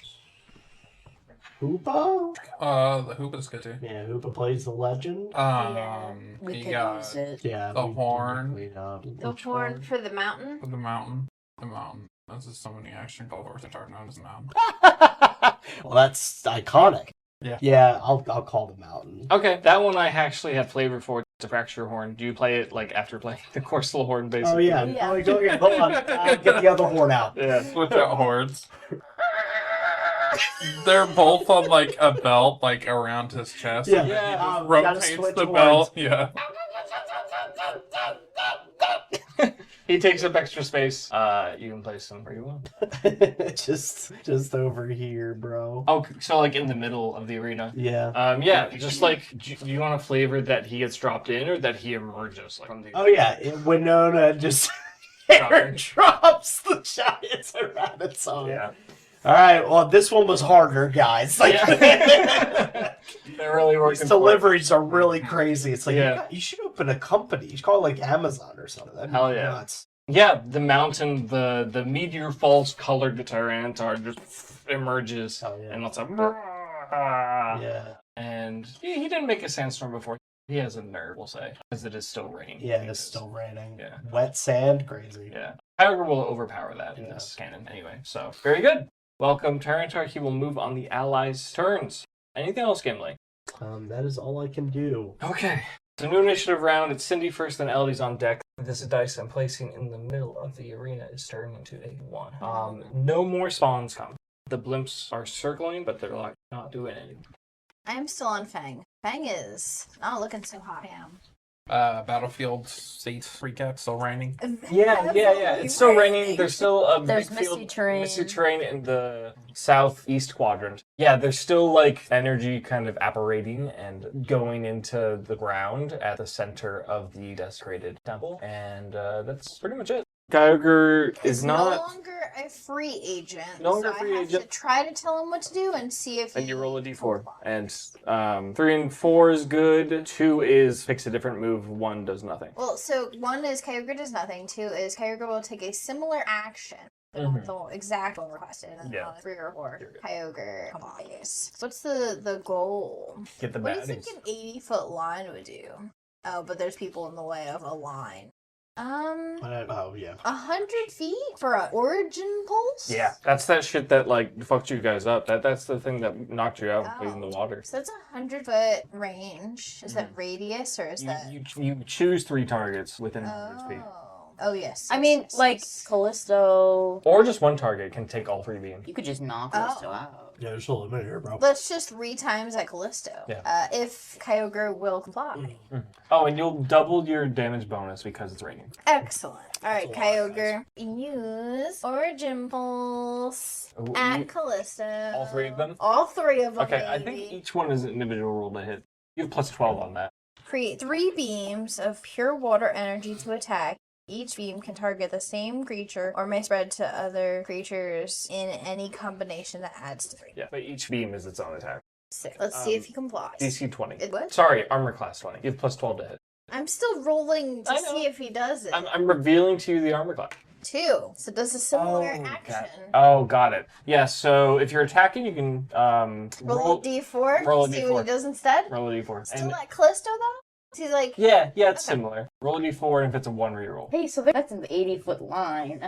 Hoopa? The hoop is good too. Yeah, Hoopa plays the legend. We You could got use it. Yeah. the we horn. cleaned up. The Which horn one? for the mountain? the mountain. The mountain. That's a summoning action called Ortho Tark known as the mountain. Well, that's iconic. Yeah. Yeah, I'll call the mountain. Okay, that one I actually had flavor for. It's a fracture horn. Do you play it like after playing the Corsola horn, basically? Oh, yeah. Yeah. Oh, go again. Hold on. I'll get the other horn out. Yeah. Switch out hordes. They're both on like a belt, like around his chest. Yeah. And then he Yeah, just gotta rotates switch the horns. belt. Yeah. He takes up extra space. You can place him where you want. just over here, bro. Oh, so like in the middle of the arena. Yeah. Yeah, just like, do you want a flavor that he gets dropped in or that he emerges like from the? Oh yeah, Winona just drops the giant Tyrannosaur. Yeah. All right, well this one was harder, guys. Like They're really working. these deliveries are really crazy. It's like Yeah. you should open a company. You should call it like Amazon or something. That'd be Hell yeah. nuts. Yeah, the mountain, the meteor falls colored Tyranitar just emerges, Hell yeah. and it's like, Yeah. and he didn't make a sandstorm before. He has a nerve, we'll say, because it is still raining. Yeah, it's still raining. Yeah. Wet sand, crazy. Yeah. However, will overpower that in this canon anyway. So very good. Welcome, Tyranitar. He will move on the allies' turns. Anything else, Gimli? That is all I can do. Okay. So new initiative round. It's Cindy first, then Elodie's on deck. This dice I'm placing in the middle of the arena is turning into a 1. No more spawns come. The blimps are circling, but they're like not doing anything. I am still on Fang. Fang is not looking so hot, Pam. Battlefield state recap, still raining. Yeah. It's still raining. There's still a There's big misty field, terrain. misty terrain in the southeast quadrant. Yeah, there's still like energy kind of apparating and going into the ground at the center of the desecrated temple, and that's pretty much it. Kyogre is no not. longer a free agent. No longer so free I have agent. to try to tell him what to do and see if And he you roll a d4. And 3 and 4 is good. 2 is fix a different move. 1 does nothing. Well, so 1 is Kyogre does nothing. 2 is Kyogre will take a similar action. The exact one requested. And Yeah. 3 or 4. Kyogre complies. What's the goal? Get the What do you baddies. think an 80-foot line would do? Oh, but there's people in the way of a line. Oh yeah. 100 feet for an origin pulse? Yeah, that's that shit that like fucked you guys up. That's the thing that knocked you out in the water. So that's a 100-foot range. Is that radius or is that? You choose 3 targets within 100 feet. Oh yes. I mean, like Callisto. Or just 1 target can take all 3 beams. You could just knock Callisto out. Yeah, there's a limit here, bro. Let's just 3 times at Callisto. Yeah. If Kyogre will comply. Oh, and you'll double your damage bonus because it's raining. Excellent. All right, That's a lot of Kyogre. Use Origin Pulse Oh, at Callisto. all 3 of them? All 3 of them. Okay, I think each one is an individual roll to hit. You have plus 12 on that. Create 3 beams of pure water energy to attack. Each beam can target the same creature or may spread to other creatures in any combination that adds to 3. Yeah, but each beam is its own attack. 6. Let's see if he complies. DC 20. What? Sorry, armor class 20. You have plus 12 to hit. I'm still rolling to I know. see if he does it. I'm revealing to you the armor class. 2. So does a similar action. Got it. Yeah, so if you're attacking, you can Roll a d4. roll a see d4. what he does instead. roll a d4. Still And at Callisto though? He's like, yeah, it's similar. Roll a d4, and if it's a 1, reroll. Hey, so that's an 80-foot line.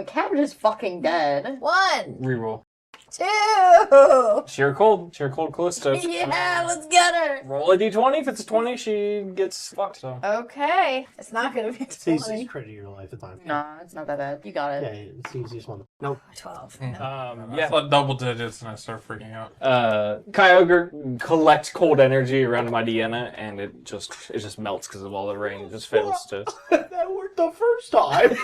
Cabbage is fucking dead. 1. Reroll. 2! Sheer cold Callisto. Yeah, let's get her! Roll a d20. If it's a 20, she gets fucked. So. Okay. It's not gonna be It's the easiest 20. crit of your life. It's fine. Nah, it's not that bad. You got it. Yeah, it's the easiest one. Nope. 12. I Yeah. thought double digits and I start freaking out. Kyogre collects cold energy around Mightyena, and it just melts because of all the rain. It just fails to. That worked the first time.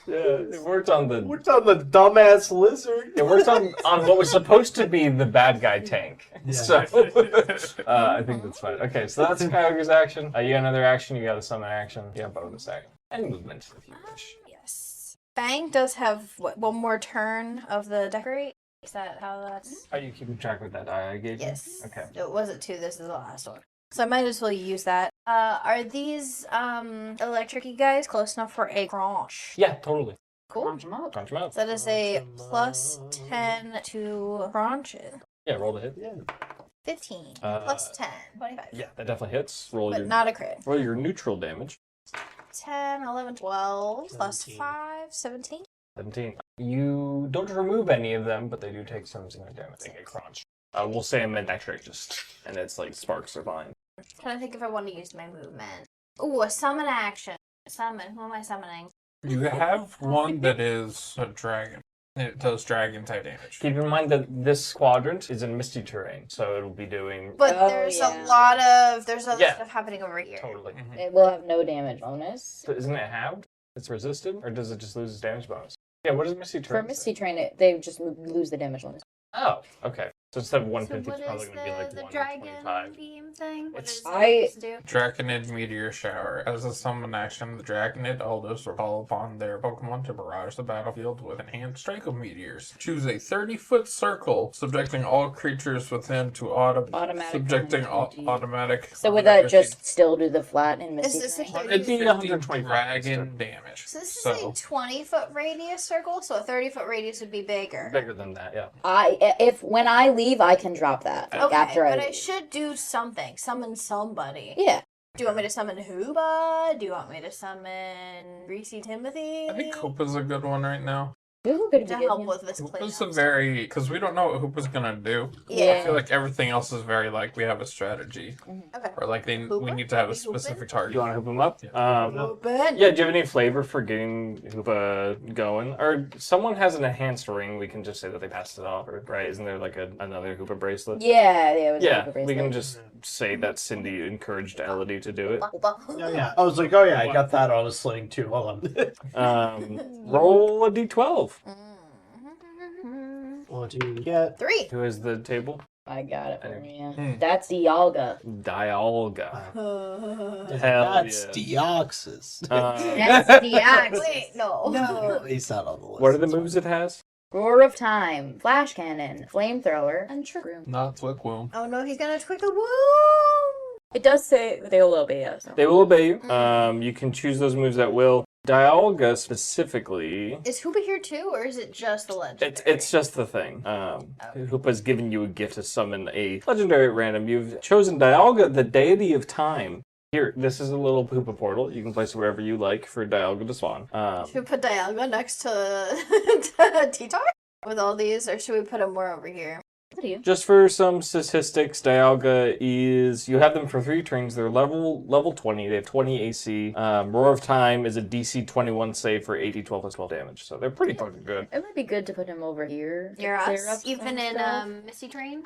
Yeah, it worked on the. Worked on the dumbass lizard. It worked on what was supposed to be the bad guy tank. Yeah. So I think that's fine. Okay, so that's Kyogre's action. You got another action. You got a summon action. You got bonus action and movement if you wish. Yes. Fang does have, one more turn of the decorate? Is that how that's... Are you keeping track with that die I gave you? Yes. Okay. It wasn't 2, this is the last one. So I might as well use that. Are these, electric guys close enough for a crunch? Yeah, totally. Cool. Crunch 'em up. Crunch them out. So that is a plus 10 to crunch it. Yeah, roll the hit. Yeah. 15 plus 10. 25. Yeah, that definitely hits. Roll But not a crit. roll your neutral damage. 10, 11, 12, plus 17. 5, 17. 17. You don't remove any of them, but they do take some damage. They get crunch. We'll say I'm electric, and it's like sparks are flying. Trying to think if I want to use my movement. Ooh, a summon action. Summon. Who am I summoning? You have one that is a dragon. It does dragon type damage. Keep in mind that this quadrant is in misty terrain, so it'll be doing But Oh, there's yeah. a lot of other Yeah. stuff happening over here. totally. It will have no damage bonus. So isn't it halved? It's resisted, or does it just lose its damage bonus? Yeah, what does misty For terrain? Misty Train, they just lose the damage bonus. Oh, okay. So instead of So 150, what it's probably is going to be like the dragon 125. beam thing? What It's- does I- this do? Draconid Meteor Shower. As a summon action, the Draconid Elders will call upon their Pokemon to barrage the battlefield with enhanced Draco Meteors. Choose a 30-foot circle, subjecting all creatures within to Automatic subjecting 120. automatic. So would that just still do the flat in Is Misty this a Train? 30 It'd be 120 125 dragon damage. So this is a 20-foot radius circle, so a 30-foot radius would be bigger. Bigger than that, yeah. When I leave, I can drop that. Okay, after but I I leave. should do something. Summon somebody. Yeah. Do you want me to summon Hooba? Do you want me to summon Greasy Timothy? I think Hoopa's a good one right now. Who could to be help good, with this Hoopa's a cleanup. very... Because we don't know what Hoopa's gonna do. I Yeah. feel like everything else is very like, we have a strategy. Okay. Or like we Hoopa? need to have a Are we hooping? specific Do you target. want to hoop them up? Open. Yeah, do you have any flavor for getting Hoopa going? Or someone has an enhanced ring, we can just say that they passed it off, right? Isn't there like another Hoopa bracelet? Yeah, it was Yeah, like a we can bracelet. just say that Cindy encouraged Elodie to do it. Oh, yeah. I was like, oh, yeah, I got that on a sling, too. Hold on. Roll a d12. What do you get? 3. Who has the table? I got it for you. Hmm. That's the Yalga. Dialga. Hell That's yeah. Deoxys. That's the axe. Wait, no. No, he's not on the list. What are the It's moves it has? Roar of Time, Flash Cannon, Flamethrower, and Trick Room. Not Flickworm. Oh no, he's gonna twinkle. Woo! It does say they will obey us. They will obey you. You can choose those moves at will. Dialga specifically. Is Hoopa here too, or is it just the legendary? It's just the thing. Hoopa's given you a gift to summon a legendary at random. You've chosen Dialga, the deity of time. Here, this is a little Hoopa portal. You can place it wherever you like for Dialga to spawn. Should we put Dialga next to T-Tar with all these, or should we put him more over here? What do you? Just for some statistics, Dialga is... You have them for 3 turns. They're level 20. They have 20 AC. Roar of Time is a DC 21 save for 80, 12 plus 12 damage. So they're pretty fucking good. It might be good to put him over here. to You're clear us, up even some in stuff. Misty Train.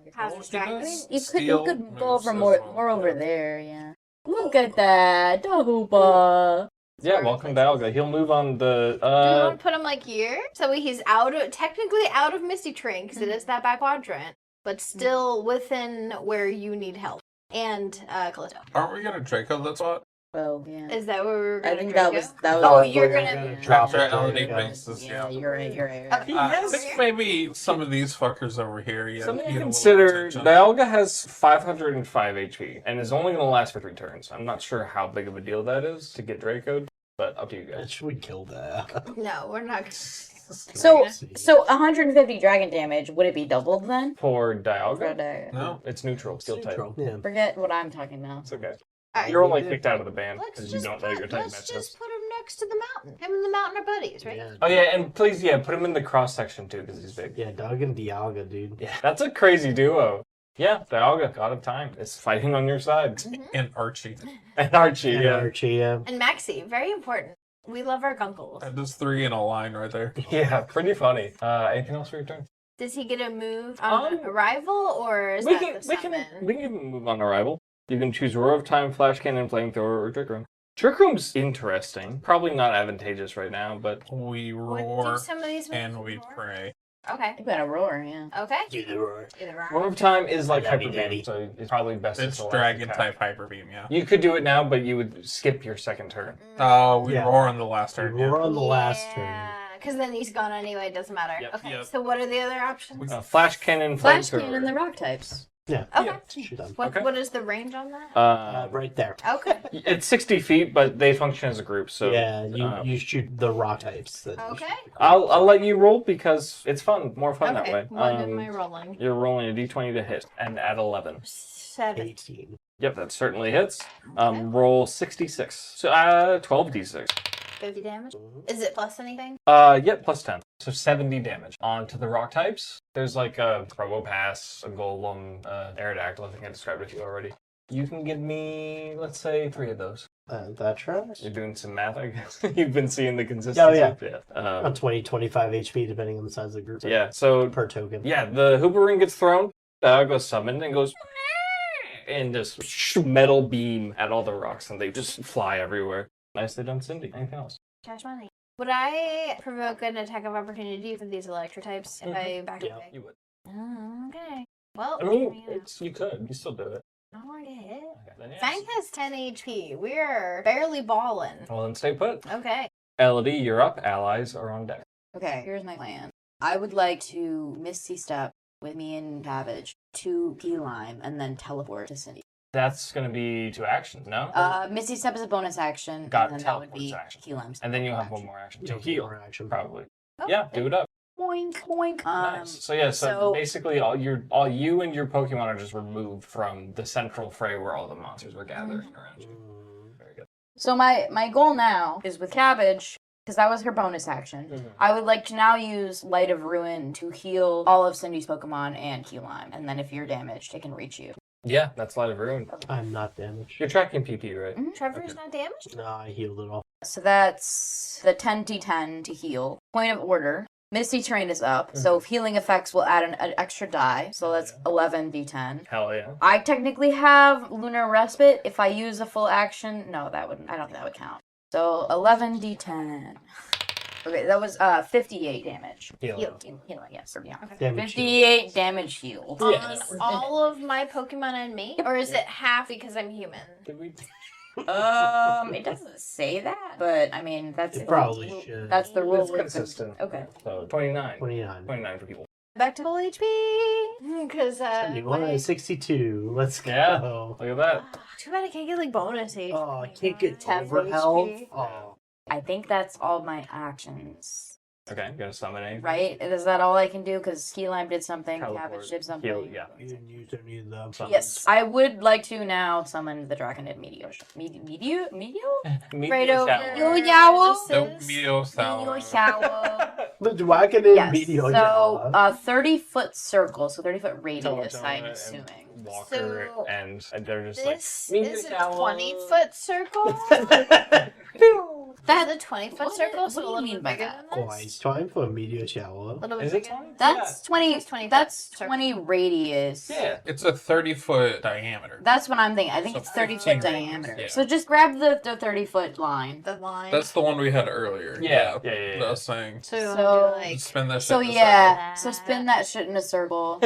He Hazardous Dragon. does You steal could go moves over as more well. over there, yeah. Look at that, the Hoopa. Yeah, welcome Dialga. He'll move on the... Do we want to put him like here? So he's technically out of Misty Train, because it is that back quadrant, but still within where you need help. And Callisto. Aren't we gonna Draco that spot? Oh, yeah. Is that where we were I going think to that was Oh, you're gonna... drop After it. LD Yeah. bases, Yeah, yeah. you're right. Okay. I think maybe some of these fuckers over here. Yeah, Something to need a little consider, attention. Dialga has 505 HP and is only going to last for 3 turns. I'm not sure how big of a deal that is to get Draco'd, but up to you guys. Should we kill that? No, we're not. So 150 dragon damage, would it be doubled then? For For Dialga, the- No. it's neutral, steel type. Neutral, yeah. Forget what I'm talking about. It's okay. Alright. You're only kicked out of the band Let's because you just don't know your type let's matches. just put him next to the mountain. Him and the mountain are buddies, right? Yeah. Oh yeah, and please, put him in the cross section too, because he's big. Yeah, Doug and Dialga, dude. Yeah, that's a crazy duo. Yeah, Dialga, God of Time, is fighting on your side. And Archie. And Archie, And yeah. Archie, yeah. And Maxie, very important. We love our gunkles. That is 3 in a line right there. Yeah, pretty funny. Anything else for your turn? Does he get a move on arrival, or is that the summon? We can move on arrival. You can choose Roar of Time, Flash Cannon, Flamethrower, or Trick Room. Trick Room's interesting. Probably not advantageous right now, but... We What do roar some of these and moves we roar? pray. Okay. You better roar, yeah. Okay. Do the roar. Either roar. Roar of Time is like That'd be Hyper daddy. Beam, so it's probably best It's to select Dragon attack. type Hyper Beam, yeah. You could do it now, but you would skip your second turn. Oh, we Yeah. roar on the last We turn. roar Yeah. on the last turn. Yeah, because then he's gone anyway. It doesn't matter. Yep. Okay. Yep. So what are the other options? Flash Cannon, Flash Flamethrower. Cannon and the rock types. Yeah. Okay. Shoot them. What Okay. What is the range on that? Right there. Okay. It's 60 feet, but they function as a group, so... yeah, you shoot the rock types. That you Okay. shoot. I'll let you roll because it's fun, more fun that Okay. way. What am I rolling? You're rolling a d20 to hit, and add 11. 7. 18. Yep, that certainly hits. Roll 66. So, 12d6. 50 damage. Is it plus anything? Yep, plus 10. So 70 damage. On to the rock types. There's like a Probopass, a Golem, Aerodactyl. I think I described it to you already. You can give me, let's say, 3 of those. That tracks. You're doing some math, I guess. You've been seeing the consistency. Oh, yeah. Yeah. 20, 25 HP, depending on the size of the group. Yeah, so... Per token. Yeah, the Hooper Ring gets thrown. Goes summoned and goes... And just metal beam at all the rocks, and they just fly everywhere. Nicely done, Cindy. Anything else? Cash money. Would I provoke an attack of opportunity for these electro types if I back Yeah. away? You would. Oh, okay. Well, I mean, you could. You still do it. I don't want to get hit. Okay, then yes. Fang has 10 HP. We're barely balling. Well, then stay put. Okay. Elodie, you're up. Allies are on deck. Okay, here's my plan. I would like to Misty Step with me and Cabbage to Key Lime and then teleport to Cindy. That's going to be 2 actions, no? Misty Step is a bonus action, Got and then that would teleport's be action. Key Lime's And then you'll have action. one more action Yeah, to heal, more action. probably. Oh, Yeah, do it up. Boink, boink. Nice. So yeah, so basically all you and your Pokemon are just removed from the central fray where all the monsters were gathered around you. Very good. So my goal now is with Cabbage, because that was her bonus action. I would like to now use Light of Ruin to heal all of Cindy's Pokemon and Key Lime, and then if you're damaged, it can reach you. Yeah, that's Light of Ruin. I'm not damaged. You're tracking PP, right? Trevor's not damaged? No, I healed it all. So that's the 10d10 to heal. Point of order. Misty Terrain is up, so healing effects will add an extra die, so that's 11d10. Hell yeah. I technically have Lunar Respite. If I use a full action, no, I don't think that would count. So 11d10. Okay, that was 58 damage. Healing. Healing, yes. Yeah. Damage 58 damage healed. On all of my Pokemon and me? Or is it half because I'm human? Did we? It doesn't say that, but I mean that's It probably should. That's the rule. It's consistent. Okay. So 29. 29. 29 for people. Back to full HP. Because, 61, Let's go. Yeah. Look at that. too bad I can't get like bonus HP. Oh, I can't get 10 over HP. health. Oh. I think that's all my actions. Okay, I'm gonna summon anything. Right? Is that all I can do? Because Key Lime did something, Teleport. Cabbage did something. Heal, yeah. You didn't use any of them. Yes, I would like to now summon the Draconid Meteor. Meteor? Right over. Shower. Nope, Meteor Sour. Meteor shower. The Dragon and Yes. Meteor. So, 30-foot circle, so 30-foot radius, Teleport I'm and assuming. Walker So, and they're just This like is a shower. 20-foot circle? That's a 20-foot circle, so what do a you little mean bit by bigger that? than Oh, this? it's time for a meteor shower. A little bit Is it bigger. 20? That's 20. It's 20 That's circle. 20 radius. Yeah. It's a 30-foot diameter. That's what I'm thinking. I think So it's 30 foot 15 diameter. yeah. So just grab the 30-foot line. The line. That's the one we had earlier. Yeah. That I was saying. so, you So- wanna do, like, Spin that shit So in a yeah, so spin that shit in a circle.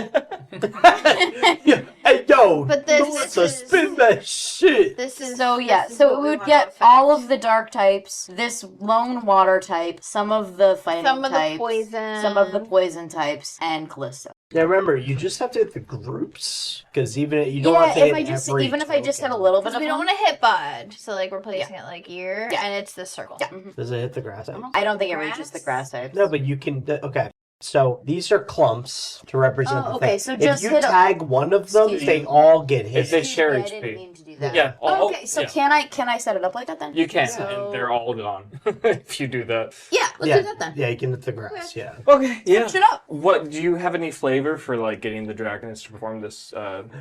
Yeah. Hey, yo! But this Melissa, is- spin that shit! this is So yeah, this is so what it we would want get to affect. all of the dark types, this lone water type, some of the fighting Some of the types, poison. some of the poison types, and Callisto. Now remember, you just have to hit the groups, because even you don't have to Yeah, hit if I just every even if I just had a token. little bit Because of we don't one, want to hit Bud. So, like, we're placing it, like, here. Yeah. And it's this circle. Yeah. Does it hit the grass type? I don't think it Grass? reaches the grass types. No, but you can. Okay. So these are clumps to represent the okay, thing. so if just you hit tag one of them, Excuse they me. all get hit. If they share I didn't HP. mean to do that. Yeah. Okay, so yeah. can I set it up like that then? You can, So- and they're all gone if you do that. Yeah, let's do that then. Yeah, you can hit the grass, yeah. Okay, yeah. Switch it up. What do you have any flavor for like getting the dragons to perform this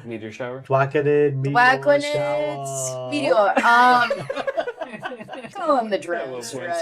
meteor shower? Wackenid, meteor, Wackonets, shower. meteor. Call him the drones, right?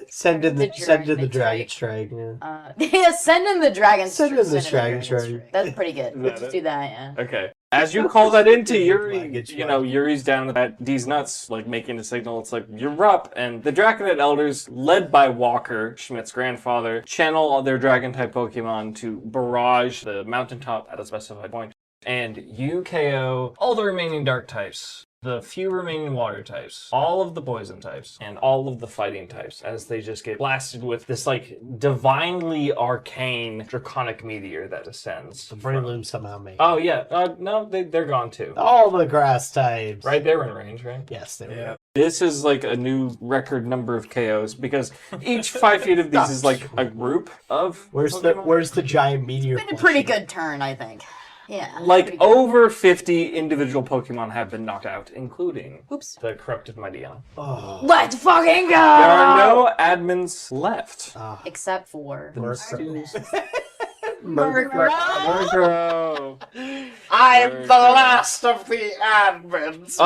Send in the Dragon dragon strike. Yeah. Yeah, send in the dragon. Send in the dragon strike. That's pretty good. Is Let's that just it? do that, yeah. Okay. As you call that into Yuri, Get you you know, Yuri's down at these nuts, like making a signal. It's like, you're up. And the Draconet Elders, led by Walker, Schmidt's grandfather, channel all their dragon-type Pokemon to barrage the mountaintop at a specified point. And you KO all the remaining dark types, the few remaining water types, all of the poison types, and all of the fighting types, as they just get blasted with this, like, divinely arcane draconic meteor that descends. The Breloom somehow made. Oh, yeah. No, they're gone too. All the grass types. Right, they were in range, right? Yes, they were. Yeah. This is like a new record number of KOs because each 5 feet of these is like a group of Pokemon. Where's the giant meteor? Been a pretty good turn, I think. Yeah. Like pretty good. over 50 individual Pokemon have been knocked out, including Oops. the corrupted Mightyena. Oh. Let's fucking go! There are no admins left. Except for Murkrow. I'm the last of the admins.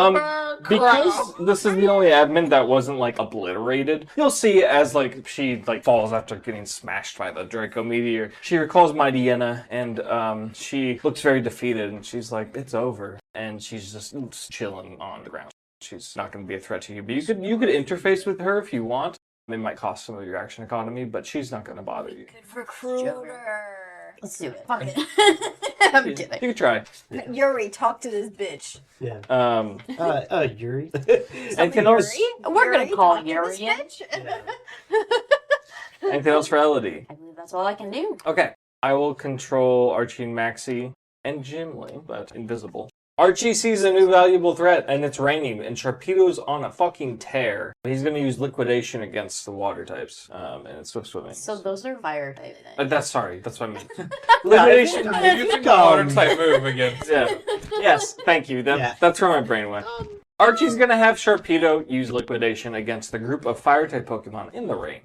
Because this is the only admin that wasn't like obliterated, you'll see as like she like falls after getting smashed by the Draco meteor. She recalls Mightyena and she looks very defeated and she's like, it's over. And she's just chilling on the ground. She's not going to be a threat to you, but you could interface with her if you want. It might cost some of your action economy, but she's not going to bother you. Good recruiter. Let's do it. Fuck it. I'm You kidding. could try. Yuri, talk to this bitch. Yeah. Yuri. Anything else? We're gonna call talk to Yuri this in. bitch? Anything else for Elodie? I believe that's all I can do. Okay. I will control Archie and Maxie and Jimly, but invisible. Archie sees a new valuable threat, and it's raining, and Sharpedo's on a fucking tear. He's going to use Liquidation against the water types, and it's Swift Swimming. So those are fire type things. That's what I mean. Liquidation. You're using the water type move again. Yeah. Yes, thank you. That's where my brain went. Archie's going to have Sharpedo use Liquidation against the group of fire-type Pokemon in the rain.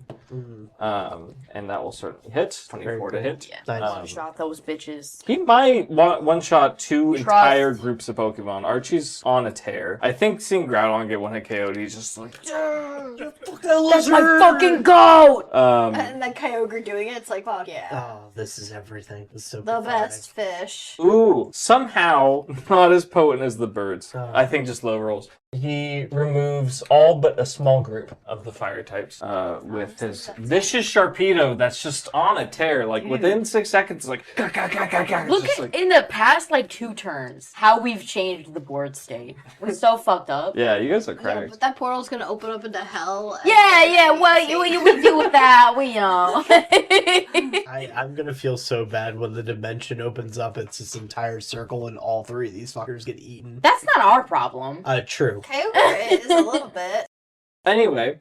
And that will certainly hit. 24 to hit. Yeah. One-shot those bitches. He might one-shot two Trust. entire groups of Pokemon. Archie's on a tear. I think seeing Groudon get one hit KO'd, he's just like, That's my fucking goat! And then Kyogre doing it, it's like, fuck yeah. Oh, this is everything. This is so The pathetic. best fish. ooh, somehow not as potent as the birds. Oh. I think just low rolls. He removes all but a small group of the fire types with his vicious Sharpedo that's just on a tear. Like within 6 seconds, like Look just at like, in the past like 2 turns how we've changed the board state. We're so fucked up. yeah, you guys are Yeah, cracked. but that portal's gonna open up into hell. Yeah, what we do with that, we know. I'm gonna feel so bad when the dimension opens up. It's this entire circle, and all 3 of these fuckers get eaten. That's not our problem. True. Kyogre is a little bit. Anyway,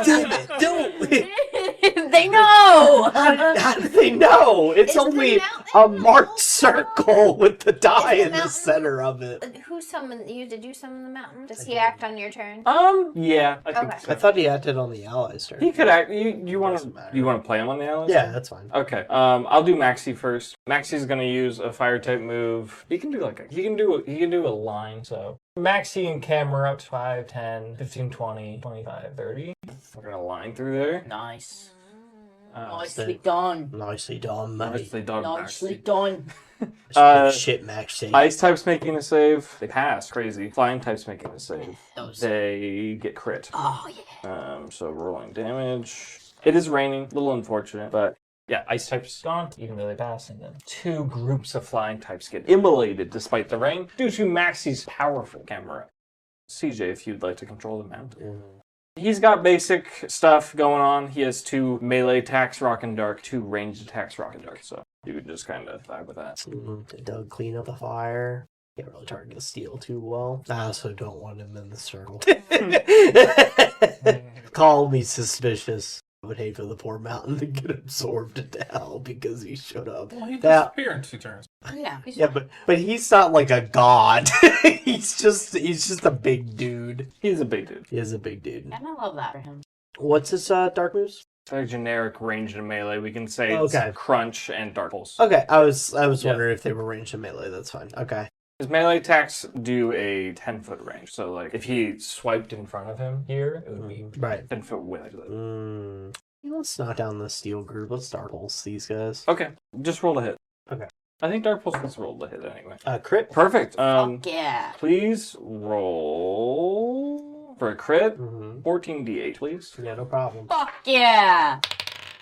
Damn it! Don't. They know. How do they know? It's Is only the mountain a marked circle with the die Is the in the mountain- center of it. Who summoned you? Did you summon the mountain? Does he act on your turn? yeah, I think Okay. so. I thought he acted on the allies turn. He could act. You want Doesn't matter. to play him on the island? Yeah, that's fine. Okay. I'll do Maxie first. Maxie's gonna use a fire type move. He can do he can do a line. So Maxie and Cam are up to 5, 10, 15, 20, 25, 30. We're gonna line through there. Nice. Nicely done. Nicely done, mate. Nicely done, Nicely Maxie. done. Shit, Maxie. Ice type's making a save. They pass. Crazy. Flying type's making a save. Those. They get crit. Oh yeah. So rolling damage. It is raining. A little unfortunate, but yeah, ice type's gone, even though they pass, and then 2 groups of flying types get immolated despite the rain due to Maxie's powerful camera. CJ, if you'd like to control the mountain. He's got basic stuff going on. He has 2 melee attacks, Rock and Dark, 2 ranged attacks, Rock and Dark, so you can just kind of vibe with that. Doug, clean up the fire. Can't really target the steel too well. I also don't want him in the circle. Call me suspicious. I would hate for the poor mountain to get absorbed into hell because he showed up. Well, he That- disappeared in 2 turns. Yeah. Yeah, but he's not like a god. he's just a big dude. He's a big dude. He is a big dude. And I love that for him. What's his dark moves? It's a generic ranged and melee. We can say Okay. it's Crunch and Dark Pulse. Okay, I was Yeah. wondering if they were ranged and melee. That's fine. Okay. His melee attacks do a 10-foot range. So, like, if he swiped in front of him here, it would be Right. 10-foot width. Let's knock down the steel group. Let's Dark Pulse these guys. Okay, just roll a hit. Okay. I think Dark Pulse gets rolled a hit anyway. Crit. Perfect. Fuck yeah. Please roll for a crit. Mm-hmm. 14d8, please. Yeah, no problem. Fuck yeah.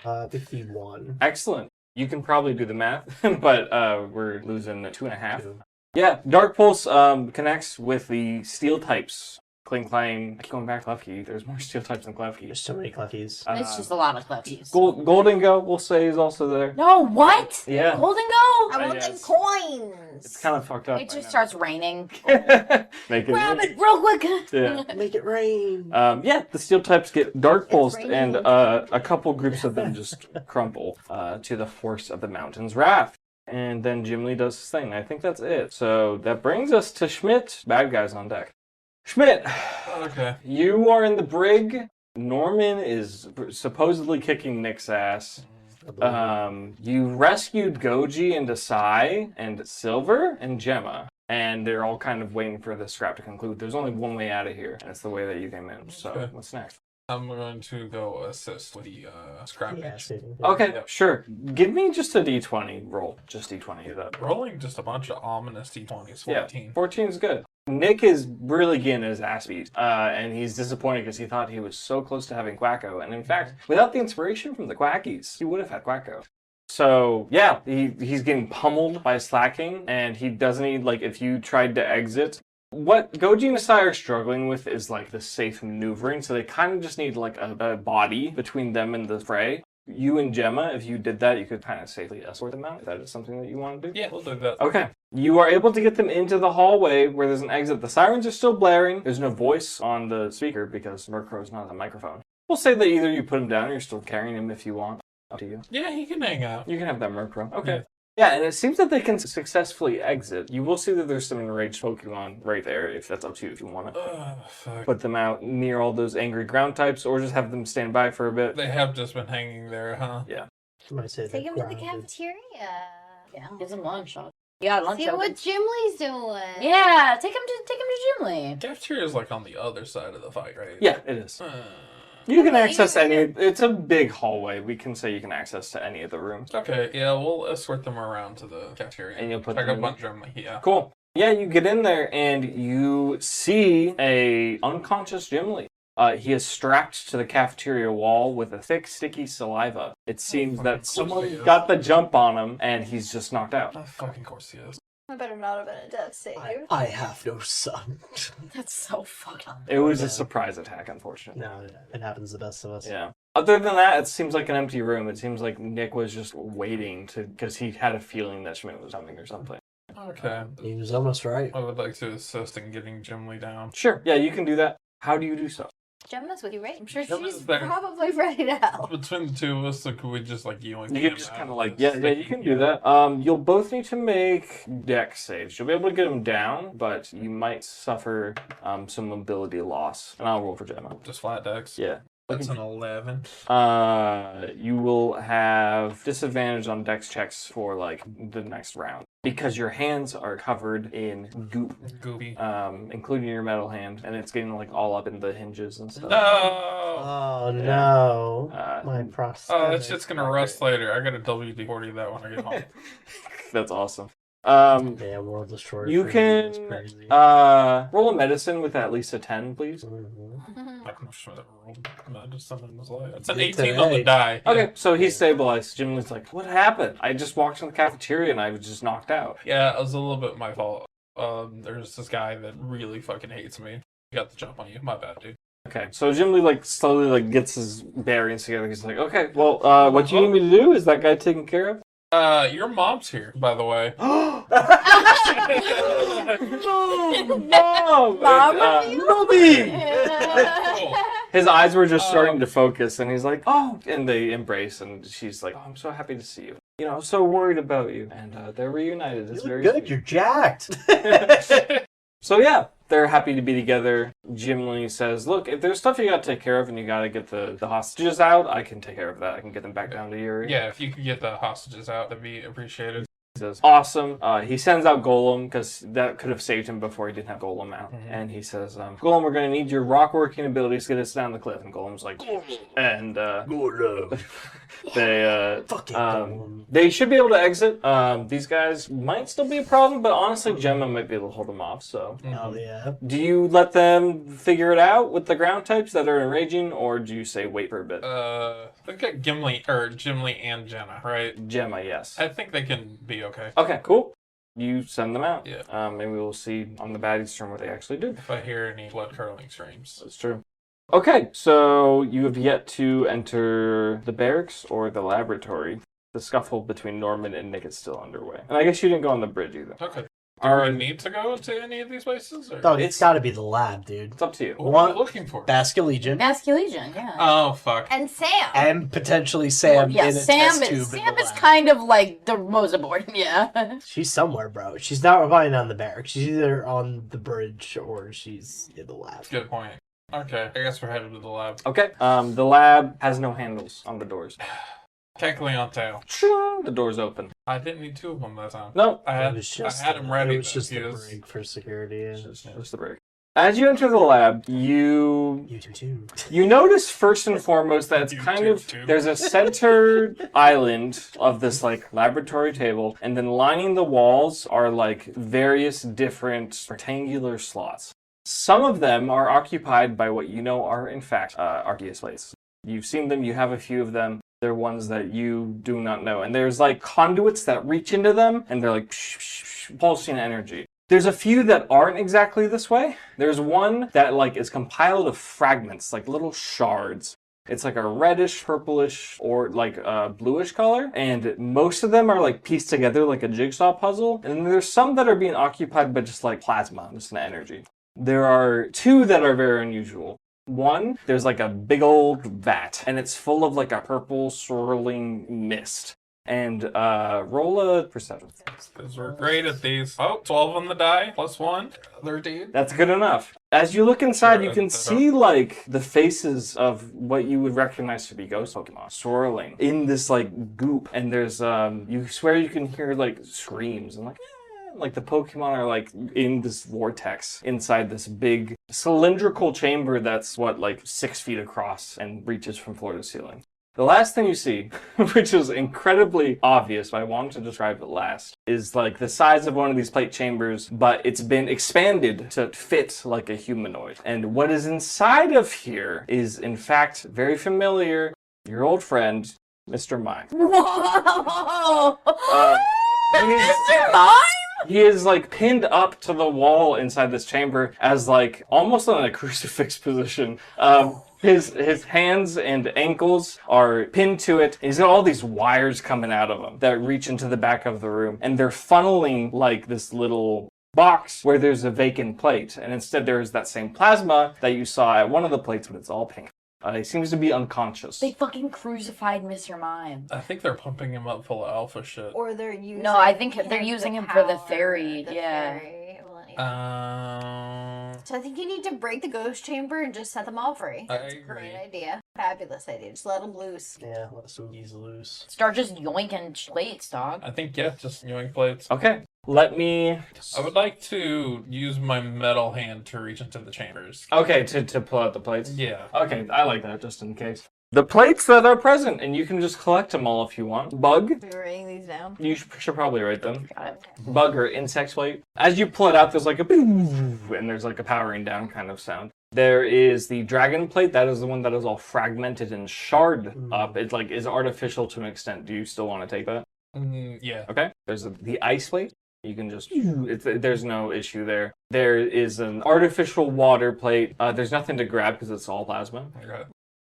51. Excellent. You can probably do the math, but we're losing 2.5. 2. Yeah, Dark Pulse connects with the steel types. Cling Clang. I keep going back to Klefki. There's more steel types than Klefki. There's so many Cleffies. It's just a lot of Klefkies. Golden Go, we'll say, is also there. No, what? Yeah. Golden Go? I want yes. them coins. It's kind of fucked up. It right just now. starts raining. Make it Grab it real quick. Yeah. Make it rain. Yeah, the steel types get dark pulsed, raining. and a couple groups of them just crumple to the force of the mountain's wrath. And then Jim Lee does his thing. I think that's it. So that brings us to Schmidt. Bad guys on deck. Schmidt, Okay. you are in the brig. Norman is supposedly kicking Nick's ass. You rescued Goji and Desai and Silver and Gemma. And they're all kind of waiting for the scrap to conclude. There's only one way out of here, and it's the way that you came in. So, Okay. what's next? I'm going to go assist with the scrappage. Okay, Yep. sure. Give me just a d20 roll. Just d20 it up. Rolling just a bunch of ominous d20s. 14. Yeah, 14 is good. Nick is really getting his ass beat, and he's disappointed because he thought he was so close to having Quacko. And in fact, without the inspiration from the Quackies, he would have had Quacko. So, yeah, he's getting pummeled by slacking, and he doesn't need, like, if you tried to exit. What Goji and Asai are struggling with is, like, the safe maneuvering, so they kind of just need, like, a body between them and the fray. You and Gemma, if you did that, you could kind of safely escort them out, if that is something that you want to do. Yeah, we'll do that. Okay. You are able to get them into the hallway where there's an exit. The sirens are still blaring. There's no voice on the speaker because Murkrow's not on the microphone. We'll say that either you put him down or you're still carrying him if you want. Up to you. Yeah, he can hang out. You can have that Murkrow. Okay. Yeah, and it seems that they can successfully exit. You will see that there's some enraged Pokemon right there, if that's up to you if you want to. Fuck. Put them out near all those angry ground types, or just have them stand by for a bit. They have just been hanging there, huh? Yeah. Somebody say Take that him to the grounded. cafeteria. Yeah, give him lunch. Yeah, lunch. See open. what Jim Lee's doing. Yeah, take him to Jim Lee. Cafeteria is like on the other side of the fight, right? Yeah, it is. You can access any. It's a big hallway. We can say you can access to any of the rooms. Okay, yeah, we'll escort them around to the cafeteria. And you'll put check them up in? on Germany, yeah. Cool. Yeah, you get in there and you see a unconscious Jim Lee. He is strapped to the cafeteria wall with a thick, sticky saliva. It seems that course he someone is. got the jump on him and he's just knocked out. Of fucking course he is. I better not have been a death save. I have no son. That's so fucked up. It was a surprise attack, unfortunately. No, it happens to the best of us. Yeah. Other than that, it seems like an empty room. It seems like Nick was just waiting because he had a feeling that Schmidt was coming or something. Okay. He was almost right. I would like to assist in getting Jim Lee down. Sure. Yeah, you can do that. How do you do so? Gemma's with you, right? I'm sure Gemma's she's there. probably ready to help. Between the two of us, so could we just like yoink You him can just out kind of of like, this yeah, you can do that. You'll both need to make dex saves. You'll be able to get him down, but you might suffer some mobility loss. And I'll roll for Gemma. Just flat decks. Yeah. That's an 11. You will have disadvantage on dex checks for like the next round because your hands are covered in goop, Goopy. including your metal hand, and it's getting like all up in the hinges and stuff. No! Oh no. My prosthetic. Oh, that shit's gonna rust later. I got a WD-40 that when I get home. That's awesome. Yeah, World Destroyer. You Freeze is can crazy. roll a medicine with at least a 10, please. I can sure that rolled. No, just something was like it's an Good 18 on the today. die. Okay, so he's stabilized. Jim was like, "What happened? I just walked in the cafeteria and I was just knocked out." Yeah, it was a little bit my fault. There's this guy that really fucking hates me. He got the jump on you. My bad, dude. Okay, so Jim Lee like slowly like gets his bearings together. He's like, "Okay, well, what you need me to do is that guy taken care of?" Your mom's here, by the way. Mom! Mom Mommy! Cool. His eyes were just starting to focus, and he's like, oh, and they embrace, and she's like, oh, I'm so happy to see you. You know, I was so worried about you. And they're reunited. It's very good. sweet. You're jacked. So yeah, they're happy to be together. Gimli says, look, if there's stuff you gotta take care of and you gotta get the hostages out, I can take care of that. I can get them back down to Yuri. Yeah, if you could get the hostages out, that'd be appreciated. He says, awesome. He sends out Golem, because that could have saved him before he didn't have Golem out. Mm-hmm. And he says, Golem, we're going to need your rock working abilities to get us down the cliff. And Golem's like, and they should be able to exit. These guys might still be a problem, but honestly, Gemma might be able to hold them off. So, Hell yeah. do you let them figure it out with the ground types that are enraging, or do you say wait for a bit? They've got Gimli and Jenna, right? Gemma, yes. I think they can be okay. Okay, cool. You send them out. Yeah. Maybe we'll see on the baddies turn what they actually do. If I hear any blood-curdling screams. That's true. Okay, so you have yet to enter the barracks or the laboratory. The scuffle between Norman and Nick is still underway. And I guess you didn't go on the bridge either. Okay. Do we need to go to any of these places? Or? Oh, it's got to be the lab, dude. It's up to you. What are we looking for? Basque Legion. Basque Legion, yeah. Oh, fuck. And Sam. And potentially Sam Yeah, in a Sam test tube is in Sam the is lab. kind of like the Rosa board, yeah. She's somewhere, bro. She's not relying on the barracks. She's either on the bridge or she's in the lab. Good point. Okay, I guess we're headed to the lab. Okay, the lab has no handles on the doors. Technically on tail. The doors open. I didn't need two of them that time. No, I had him ready. It was just He the was- break for security. And just the break. As you enter the lab, you you do too. notice first and foremost that it's You kind do of too. there's a centered island of this like laboratory table, and then lining the walls are like various different rectangular slots. Some of them are occupied by what you know are in fact Arceus plates. You've seen them, you have a few of them. They're ones that you do not know. And there's like conduits that reach into them, and they're like pulsing energy. There's a few that aren't exactly this way. There's one that like is compiled of fragments, like little shards. It's like a reddish, purplish, or like a bluish color. And most of them are like pieced together like a jigsaw puzzle. And then there's some that are being occupied by just like plasma, just an energy. There are two that are very unusual. One, there's like a big old vat, and it's full of like a purple swirling mist. And roll a perception. Because we're great at these. Oh, 12 on the die, plus 1. 13. That's good enough. As you look inside, you can Sure, see like the faces of what you would recognize to be ghost Pokemon swirling in this like goop. And there's you swear you can hear like screams and like the Pokemon are like in this vortex inside this big cylindrical chamber that's like 6 feet across and reaches from floor to ceiling. The last thing you see, which is incredibly obvious, but I wanted to describe it last, is like the size of one of these plate chambers, but it's been expanded to fit like a humanoid. And what is inside of here is in fact very familiar, your old friend, Mr. Mime. Whoa! Mr. Mime? He is like pinned up to the wall inside this chamber as like almost in a crucifix position. His hands and ankles are pinned to it. He's got all these wires coming out of him that reach into the back of the room, and they're funneling like this little box where there's a vacant plate, and instead there's that same plasma that you saw at one of the plates, but it's all pink. He seems to be unconscious. They fucking crucified Mr. Mime. I think they're pumping him up full of alpha shit. Or they're using No, I think they're him using to him for the power fairy, the yeah. fairy. Well, yeah. So I think you need to break the ghost chamber and just set them all free. I That's a agree. great idea. Fabulous idea. Just let them loose. Yeah, let Sugi's loose. Start just yoinking plates, dog. I think, yeah, just yoink plates. Okay, let me... I would like to use my metal hand to reach into the chambers. Okay, to pull out the plates? Yeah. Okay, I like that, just in case. The plates that are present, and you can just collect them all if you want. Bug, We're writing these down. you should probably write them. Got it. Bug or insect plate. As you pull it out, there's like a boom, and there's like a powering down kind of sound. There is the dragon plate. That is the one that is all fragmented and shard up. It like is artificial to an extent. Do you still want to take that? Yeah. Okay. There's the ice plate. You can just, there's no issue there. There is an artificial water plate. There's nothing to grab because it's all plasma. Okay.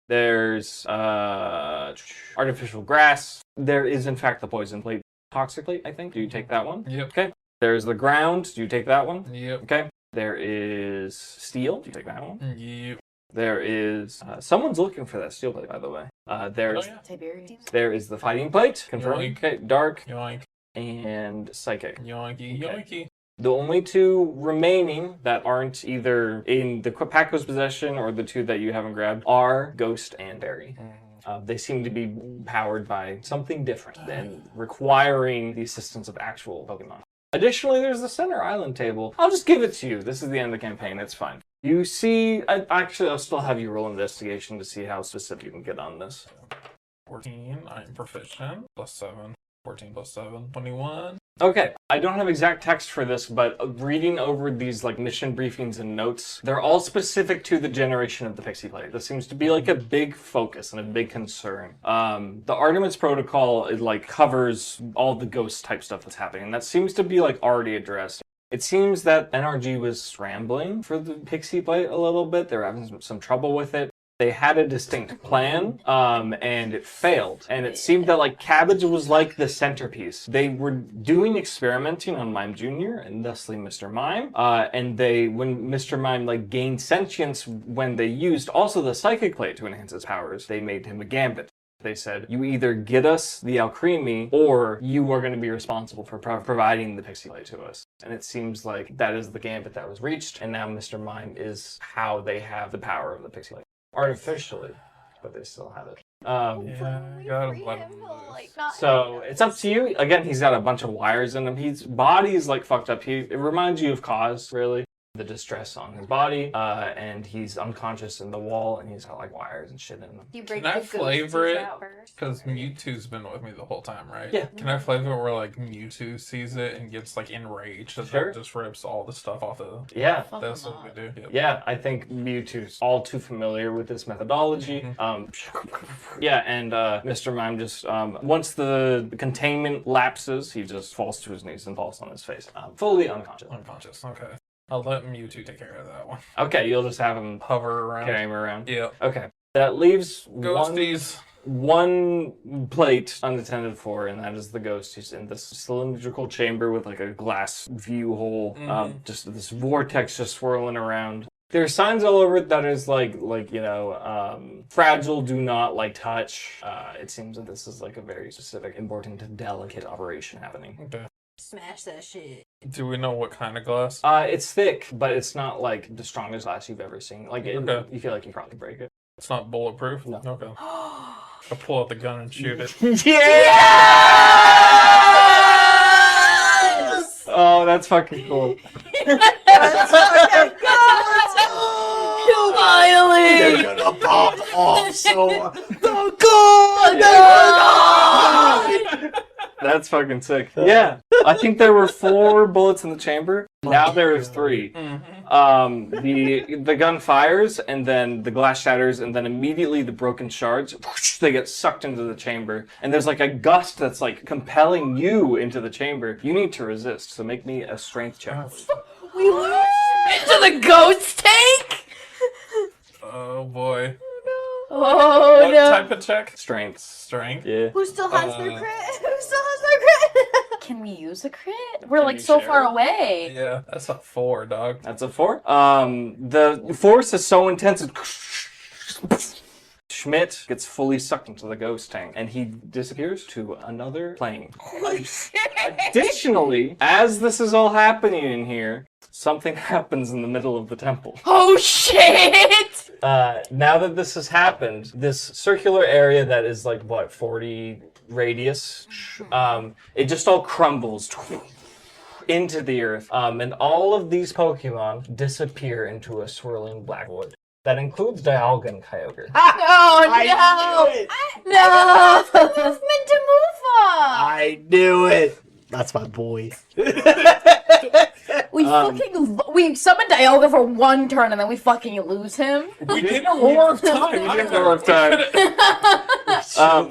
There's artificial grass. There is, in fact, the poison plate. Toxic plate, I think. Do you take that one? Yep. Okay. There's the ground. Do you take that one? Yep. Okay. There is steel. Do you take that one? Yep. There is someone's looking for that steel plate, by the way. There's Tiberius. there is the fighting plate, confirmed. Yoink. Okay, dark Yoink. and psychic. Yoinky. Okay. Yoinky. The only two remaining that aren't either in the Packo's possession or the two that you haven't grabbed are Ghost and Berry. They seem to be powered by something different than requiring the assistance of actual Pokemon. Additionally, there's the center island table. I'll just give it to you. This is the end of the campaign. It's fine. You see... I'll still have you roll investigation to see how specific you can get on this. 14. I'm proficient. Plus 7. 14 plus 7. 21. Okay, I don't have exact text for this, but reading over these like mission briefings and notes, they're all specific to the generation of the Pixie Plate. This seems to be like a big focus and a big concern. The Artemis protocol, it like covers all the ghost type stuff that's happening, and that seems to be like already addressed. It seems that NRG was scrambling for the Pixie Plate a little bit. They were having some trouble with it. They had a distinct plan, and it failed. And it seemed that, like, Cabbage was like the centerpiece. They were doing experimenting on Mime Jr. and thusly Mr. Mime. And when Mr. Mime, like, gained sentience when they used also the Psychic Plate to enhance his powers, they made him a Gambit. They said, you either get us the Alcremie, or you are going to be responsible for providing the Pixie Plate to us. And it seems like that is the Gambit that was reached, and now Mr. Mime is how they have the power of the Pixie Plate. Artificially, but they still have it. Yeah, I gotta let him loose. So it's up to you. Again, he's got a bunch of wires in him. His body is like fucked up. It reminds you of Cause, really. The distress on his body, and he's unconscious in the wall, and he's got like wires and shit in him. Can I flavor it? Because Mewtwo's been with me the whole time, right? Yeah. Can I flavor it where like Mewtwo sees it and gets like enraged and Sure. just rips all the stuff off the... Yeah. That's what we do. Yep. Yeah, I think Mewtwo's all too familiar with this methodology. Yeah, and Mr. Mime just, once the containment lapses, he just falls to his knees and falls on his face. Fully unconscious. Unconscious, okay. I'll let Mewtwo take care of that one. Okay, you'll just have him Hover around. carry him around. Yeah. Okay. That leaves Ghosties. one plate unattended for, and that is the ghost. He's in this cylindrical chamber with like a glass view hole. Just this vortex just swirling around. There are signs all over it that is like fragile, do not like touch. It seems that this is like a very specific, important, delicate operation happening. Okay. Smash that shit. Do we know what kind of glass? It's thick, but it's not like the strongest glass you've ever seen. Like Okay. you feel like you probably break it. It's not bulletproof? No. Okay. I pull out the gun and shoot it. Yes! Oh, that's fucking cool. Finally! They're gonna pop off so... That's fucking sick. Yeah. I think there were 4 bullets in the chamber. Now there is 3. The gun fires, and then the glass shatters, and then immediately the broken shards, whoosh, they get sucked into the chamber. And there's like a gust that's like compelling you into the chamber. You need to resist, so make me a strength check. We lose into the ghost tank? Oh boy. Oh What no. type of check? Strength. Strength? Yeah. Who still has their crit? Who still has their crit? Can we use a crit? We're Can like you so share? far away. Yeah, that's a 4, dog. That's a 4. The force is so intense. Schmidt gets fully sucked into the ghost tank, and he disappears to another plane. Additionally, as this is all happening in here, something happens in the middle of the temple. Oh shit! Now that this has happened, this circular area that is like, 40 radius, it just all crumbles into the earth, and all of these Pokemon disappear into a swirling black void. That includes Dialga Kyogre. Oh no! No! Movement to move on. I knew it! That's my boy. We summoned Dialga for 1 turn and then we fucking lose him. We did a war of time. We did a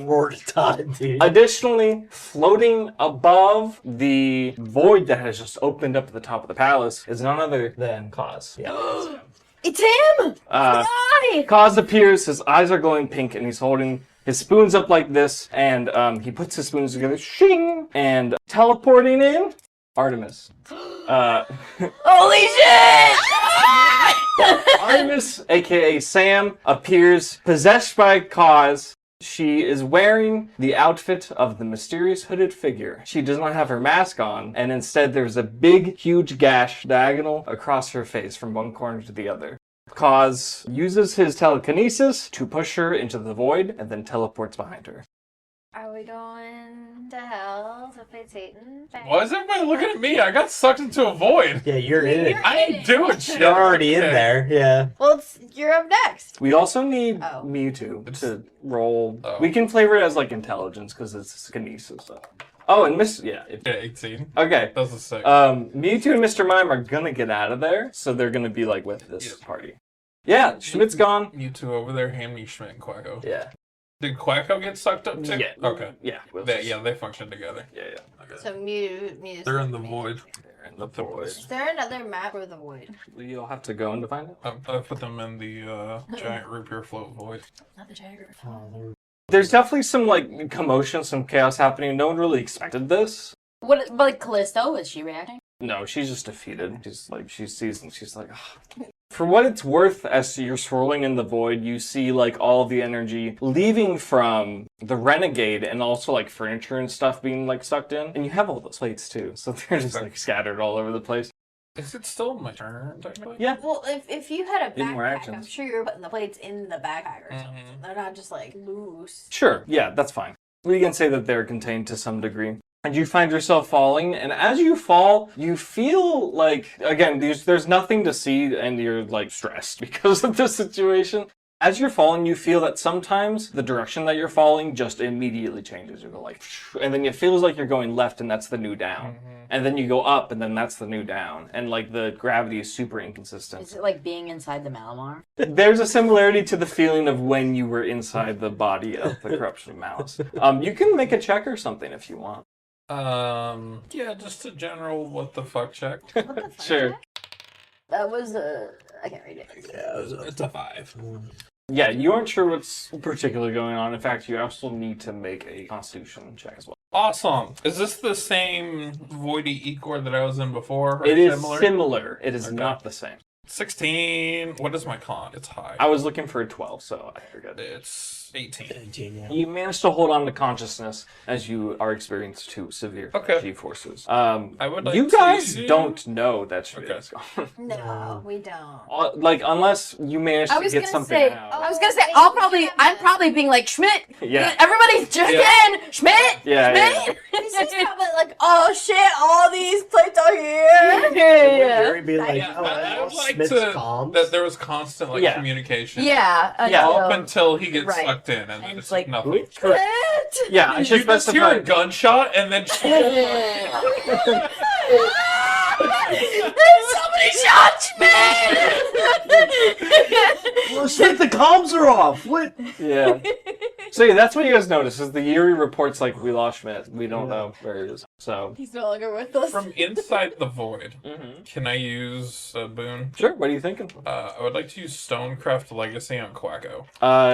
war of time. Dude. Additionally, floating above the void that has just opened up at the top of the palace is none other than Cause. Yeah. It's him! Why? Cause appears, his eyes are glowing pink, and he's holding his spoons up like this, and he puts his spoons together, shing, and teleporting in, Artemis. Holy shit! Artemis, aka Sam, appears possessed by cause. She is wearing the outfit of the mysterious hooded figure. She does not have her mask on, and instead there's a big, huge gash diagonal across her face from one corner to the other. Cause uses his telekinesis to push her into the void and then teleports behind her. Are we going to hell to fight Satan? Why is everybody looking at me? I got sucked into a void. Yeah, you're in it. I ain't doing shit. You're already in there, yeah. Well, you're up next. We also need Oh. Mewtwo to roll. Oh. We can flavor it as like intelligence because it's kinesis. So. Oh, and Yeah, 18. Okay. That's a 6. Mewtwo and Mr. Mime are gonna get out of there, so they're gonna be like with this party. Yeah, Schmidt's gone. You two over there, hand me Schmidt and Quacko. Yeah. Did Quacko get sucked up too? Yeah. Okay. Yeah. They function together. Yeah. Okay. So Mew. They're in the void. They're in the void. Is there another map for the void? You'll have to go in to find it. I put them in the giant root beer float void. Not the tiger. There's definitely some like commotion, some chaos happening. No one really expected this. What, like Callisto? Is she reacting? No, she's just defeated. She's like, she sees and she's like, ugh. For what it's worth, as you're swirling in the void, you see like all of the energy leaving from the Renegade and also like furniture and stuff being like sucked in. And you have all those plates too, so they're just like scattered all over the place. Is it still my turn, technically? Yeah. Well, if you had a Need more backpack, actions. I'm sure you're putting the plates in the backpack or Mhm. something. They're not just like loose. Sure, yeah, that's fine. We can say that they're contained to some degree. And you find yourself falling, and as you fall, you feel like, again, there's nothing to see, and you're like stressed because of the situation. As you're falling, you feel that sometimes the direction that you're falling just immediately changes. You go like, and then it feels like you're going left, and that's the new down. And then you go up, and then that's the new down. And like the gravity is super inconsistent. Is it like being inside the Malamar? There's a similarity to the feeling of when you were inside the body of the corruption of Malice. You can make a check or something if you want. Yeah, just a general what the fuck check. What the fuck? Sure. That was I can't read it. It's a 5. Yeah, you aren't sure what's particularly going on. In fact, you also need to make a constitution check as well. Awesome. Is this the same voidy Ecor that I was in before? Or It is similar. It is Okay. not the same. 16. What is my con? It's high. I was looking for a 12, so I figured. It's 18. Yeah. You managed to hold on to consciousness as you are experienced to severe Okay. G-forces. I would like you to guys see- don't know that Schmidt Okay. is gone. No, we don't. Like, unless you managed I to was get gonna something say- out. I was gonna say Oh, I'm probably being like Schmidt. Yeah. Everybody check Yeah. in. Schmidt. Yeah, Schmidt. This is probably like, oh shit, all these plates are here. Yeah. Gary be like, Yeah, oh, I would like Smith's to comms. that there was constant like Yeah. communication. Yeah. Up until he gets Right. sucked in, and then And it's it's like, nothing. Correct. Yeah, I should You just hear specify. a gunshot, and then Somebody shot Schmidt. Well, shit, the comms are off. What? Yeah. So yeah, that's what you guys notice is the Yuri reports like we lost Schmidt. We don't know where he is. So He's no longer with us. from inside the void, Mhm. can I use a boon? Sure. What are you thinking? I would like to use Stonecraft Legacy on Quacko.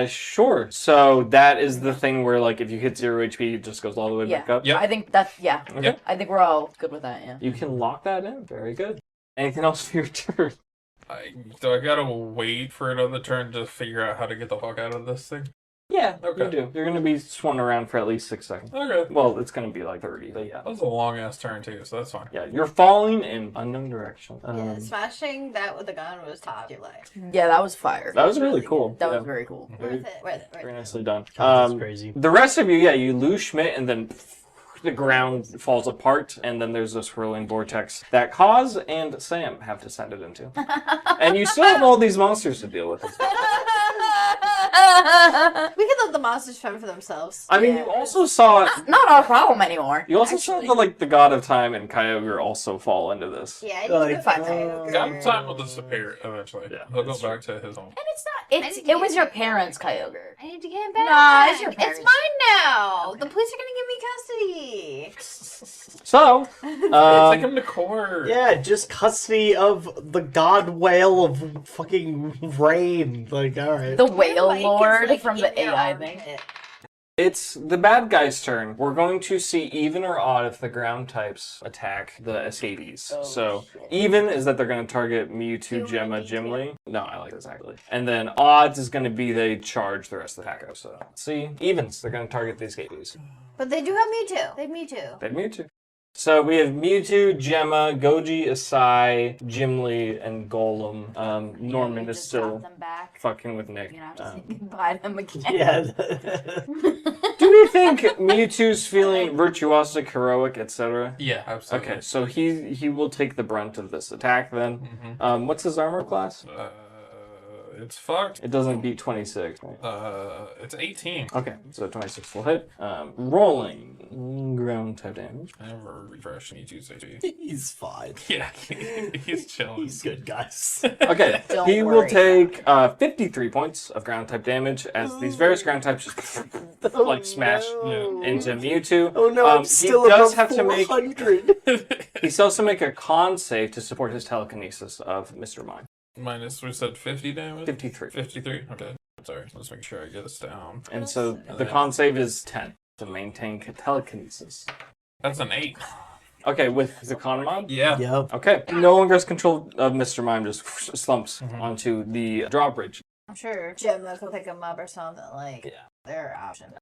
Sure. So that is the thing where like if you hit 0 HP, it just goes all the way back Yeah. up. Yep. I think that's Okay. I think we're all good with that. Yeah. You can lock that in. Very good. Anything else for your turn? Do I gotta wait for another turn to figure out how to get the fuck out of this thing? Yeah. Okay. You do. You're gonna be swung around for at least 6 seconds. Okay. Well, it's gonna be like 30, but yeah. That was a long ass turn too, so that's fine. Yeah, you're falling in unknown direction. Yeah, smashing that with a gun was top tier life. Yeah, that was fire. That was really cool. That Yeah. was very cool. Very, Worth it, worth it, very worth it. nicely done. That's crazy. The rest of you, yeah, you lose Schmidt and then the ground falls apart and then there's this whirling vortex that Cause and Sam have descended into. And you still have all these monsters to deal with. We can let the monsters fend for themselves. I mean, you also saw Not our problem anymore. you also saw the God of Time and Kyogre also fall into this. Yeah, Like, you can find Got time will disappear eventually. Yeah, He'll go that's back to his home. And it's not. It was your parents, Kyogre. I need to get him back. Nah, it's your It's parents. mine now. The police are gonna give me custody. So, Take him to court. Yeah, just custody of the god whale of fucking rain. Like, alright. The whale Mike is, lord like, from in the your AI armpit. thing. It's the bad guy's turn. We're going to see even or odd if the ground types attack the escapees. So even is that they're going to target Mewtwo, Gemma, Gimli. No, I like this actually. And then odds is going to be they charge the rest of the Packo. So see, evens, they're going to target the escapees. But they do have Mewtwo. They have Mewtwo. They have Mewtwo. So we have Mewtwo, Gemma, Goji, Asai, Gimli, and Golem. Norman is still them back. fucking with Nick. You have to say goodbye to them again. Yeah. Do we think Mewtwo's feeling virtuosic, heroic, etc.? Yeah, absolutely. Okay, so he will take the brunt of this attack then. What's his armor class? It's fucked. It doesn't beat 26. Right? It's 18. Okay, so 26 will hit. Rolling ground type damage. I never refresh Mewtwo's HP. He's fine. Yeah, he's chilling. He's good, guys. Okay, Don't he will worry. take 53 points of ground type damage as these various ground types just like smash into Mewtwo. Oh no, I'm still he does above have to make 400. he still has to make a con save to support his telekinesis of Mr. Mime. Minus, we said 50 damage? 53. 53? Okay. Sorry, let's make sure I get this down. And so the con save is 10 to maintain telekinesis. That's an 8. Okay, with the con mod? Yeah. Yep. Okay, no longer has control of Mr. Mime, just slumps onto the drawbridge I'm sure Gemma could pick him up or something like their option.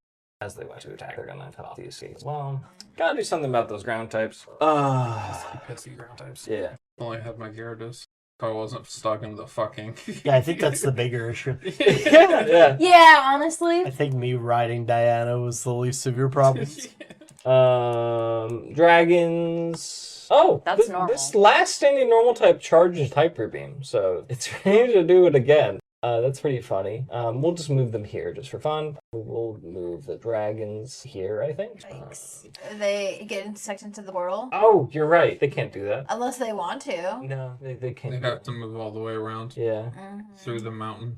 as they went to attack. They're gonna cut off the escape as well. Gotta do something about those ground types. Pissy ground types. Yeah. Only have my Gyarados. If I wasn't stuck in the fucking... Yeah, I think that's the bigger issue. yeah. Yeah, honestly. I think me riding Diana was the least of your problems. Dragons. Oh, That's normal. This last standing normal type charges Hyper Beam, so it's ready to do it again. That's pretty funny. We'll just move them here just for fun. We'll move the dragons here, I think. They get sucked into the portal. Oh, you're right. They can't do that. Unless they want to. No, they can't. They do have that. to move all the way around Yeah. through the mountain.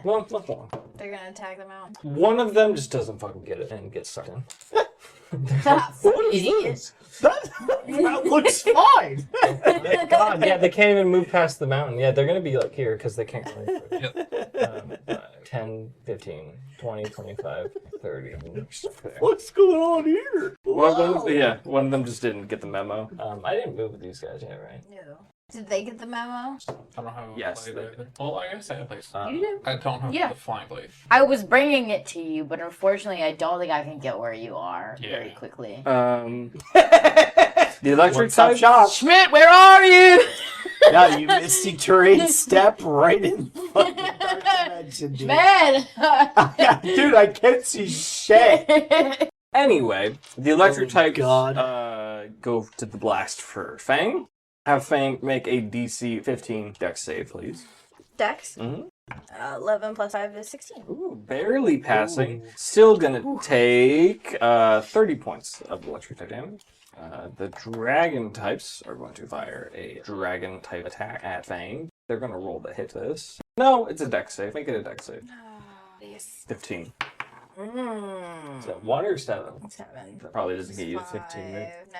Well, not one. They're gonna attack them out. One of them just doesn't fucking get it and gets sucked in. What is this? That looks fine. God, yeah, they can't even move past the mountain. Yeah, they're going to be like here because they can't go any further. Yep. 10, 15, 20, 25, 30. What's going on here? One of them just didn't get the memo. I didn't move with these guys yet, right? No. Did they get the memo? I don't have a Yes, blade they either. Well, I guess I have blades. You do? I don't have Yeah. the flying blade. I was bringing it to you, but unfortunately, I don't think I can get where you are Yeah. very quickly. The electric One-stop type shop. Schmidt, where are you? Yeah, you misty terrain step right in fucking dark dimension, dude. Man! Dude, I can't see shit. Anyway, the electric Oh, types God. go to the blast for Fang. Have Fang make a DC 15 dex save, please. Dex? Mhm. 11 plus 5 is 16. Ooh, barely passing. Still gonna take 30 points of electric type damage. The dragon types are going to fire a dragon type attack at Fang. They're going to roll to hit this. No, it's a dex save. Make it a dex save. Yes. 15. Mm. Is that 1 or 7? 7. That probably doesn't get you to 15, right? 5. No.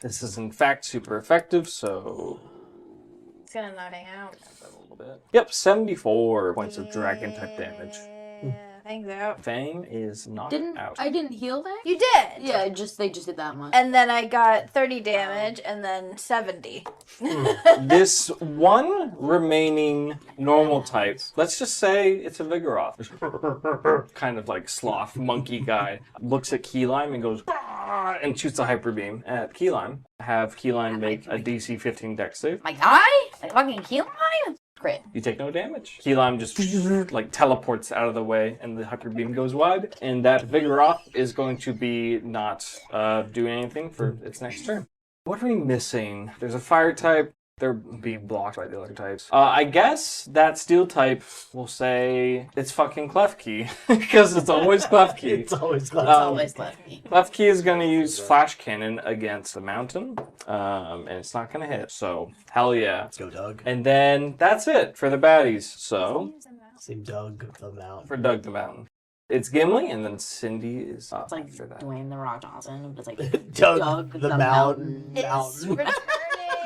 This is in fact super effective, so It's gonna knock it out. a little bit. Yep, 74 points of dragon type damage. Yeah, thanks out. Fang is knocked Didn't out. I didn't heal that? You did! Yeah, they just did that much. And then I got 30 damage and then 70. This one remaining normal type, let's just say it's a Vigoroth. Kind of like sloth monkey guy. Looks at Keyline and goes, "Ah," and shoots a hyper beam at Keyline. Have Keyline make a DC 15 dex save. My guy? My fucking heal line? Great. You take no damage. Keyline just like teleports out of the way and the hyper beam goes wide. And that Vigoroth is going to be not doing anything for its next turn. What are we missing? There's a fire type. They're being blocked by the other types. I guess that steel type will say it's fucking Klefki. Because it's always Klefki. It's always glad. It's always left me. Klefki is going to use Flash Cannon against the mountain. And it's not going to hit. So, hell yeah. Let's go, Doug. And then that's it for the baddies. So, Same Doug the Mountain. for Doug the Mountain. It's Gimli, and then Cindy is up It's like after that. Dwayne the Rock Johnson, but it's like Doug the Mountain. It's Mountain. returning!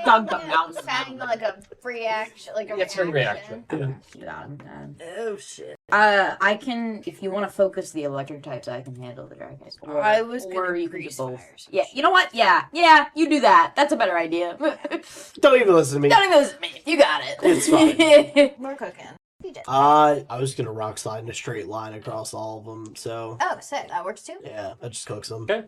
dun, dun, dun, Saying like a reaction, like a It's a reaction. Oh shit! I can, if you want to focus the electric types, I can handle the dragons. I was gonna or you can do grease both. fires. Yeah, you know what? Yeah, you do that. That's a better idea. Don't even listen to me. Don't even listen to me. You got it. It's fine. We're cooking. You did. I was gonna rock slide in a straight line across all of them, so Oh, sick. That works too. yeah, that just cooks them. Okay.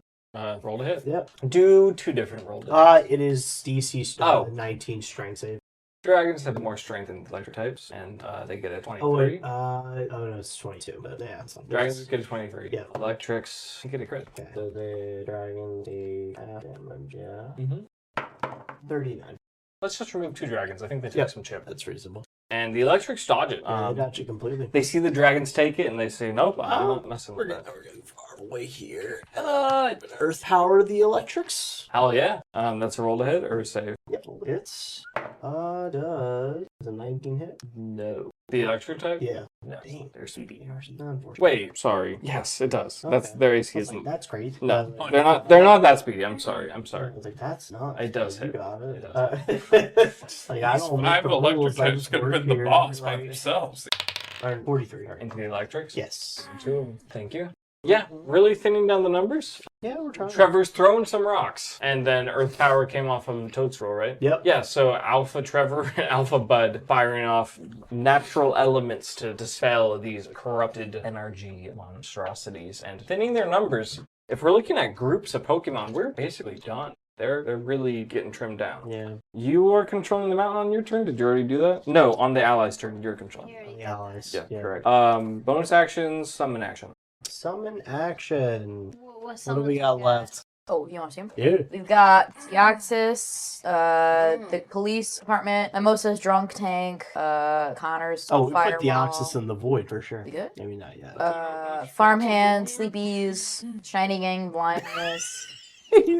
Roll to hit. Yep. Do 2 different rolls. To hit. It is DC 19 strength save. Dragons have more strength than electric types, and they get a 23. Oh wait, no, it's 22, but yeah, it's not Dragons get a 23. Yeah. Electrics get a crit. Okay. So the dragon, the half damage, yeah. Mm-hmm. 39. Let's just remove 2 dragons. I think they take Yep. some chip. That's reasonable. And the electrics dodge it. Yeah, I got you completely. They see the dragons take it, and they say, nope, I'm not messing with that. We're getting far away here. Earth power the electrics. Hell yeah. That's a roll to hit or a save? Yep, it's does a 19 hit? No. The electric type? Yeah. No. Dang. They're speedy. Unfortunately. Wait, sorry. Yes, it does. That's Okay. their I AC was like, isn't. that's crazy. No, they're not that speedy. I'm sorry. I was like, that's not. It does You hit. got it. It Like, I don't make Five the electric rules, I types just could have work been the here, boss by like- themselves. 43. Into the electrics? Yes. 2 of them. Thank you. Yeah, really thinning down the numbers. Yeah, we're trying. Trevor's throwing some rocks. And then Earth Power came off of Toadstool, right? Yep. Yeah, so Alpha Trevor and Alpha Bud firing off natural elements to dispel these corrupted energy monstrosities and thinning their numbers. If we're looking at groups of Pokemon, we're basically done. They're really getting trimmed down. Yeah. You are controlling the mountain on your turn? Did you already do that? No, on the allies' turn, you're controlling. The allies. Yeah, correct. Bonus actions, summon action. Summon action. What What do we got left? Oh, you want to see them? Yeah. We've got Deoxys, the police department, Mimosa's drunk tank, Connor's Oh, we put the firewall. Oxus in the void for sure. We good? Maybe not yet. Farmhand, Sleepies, Shiny Gang, Blindness. he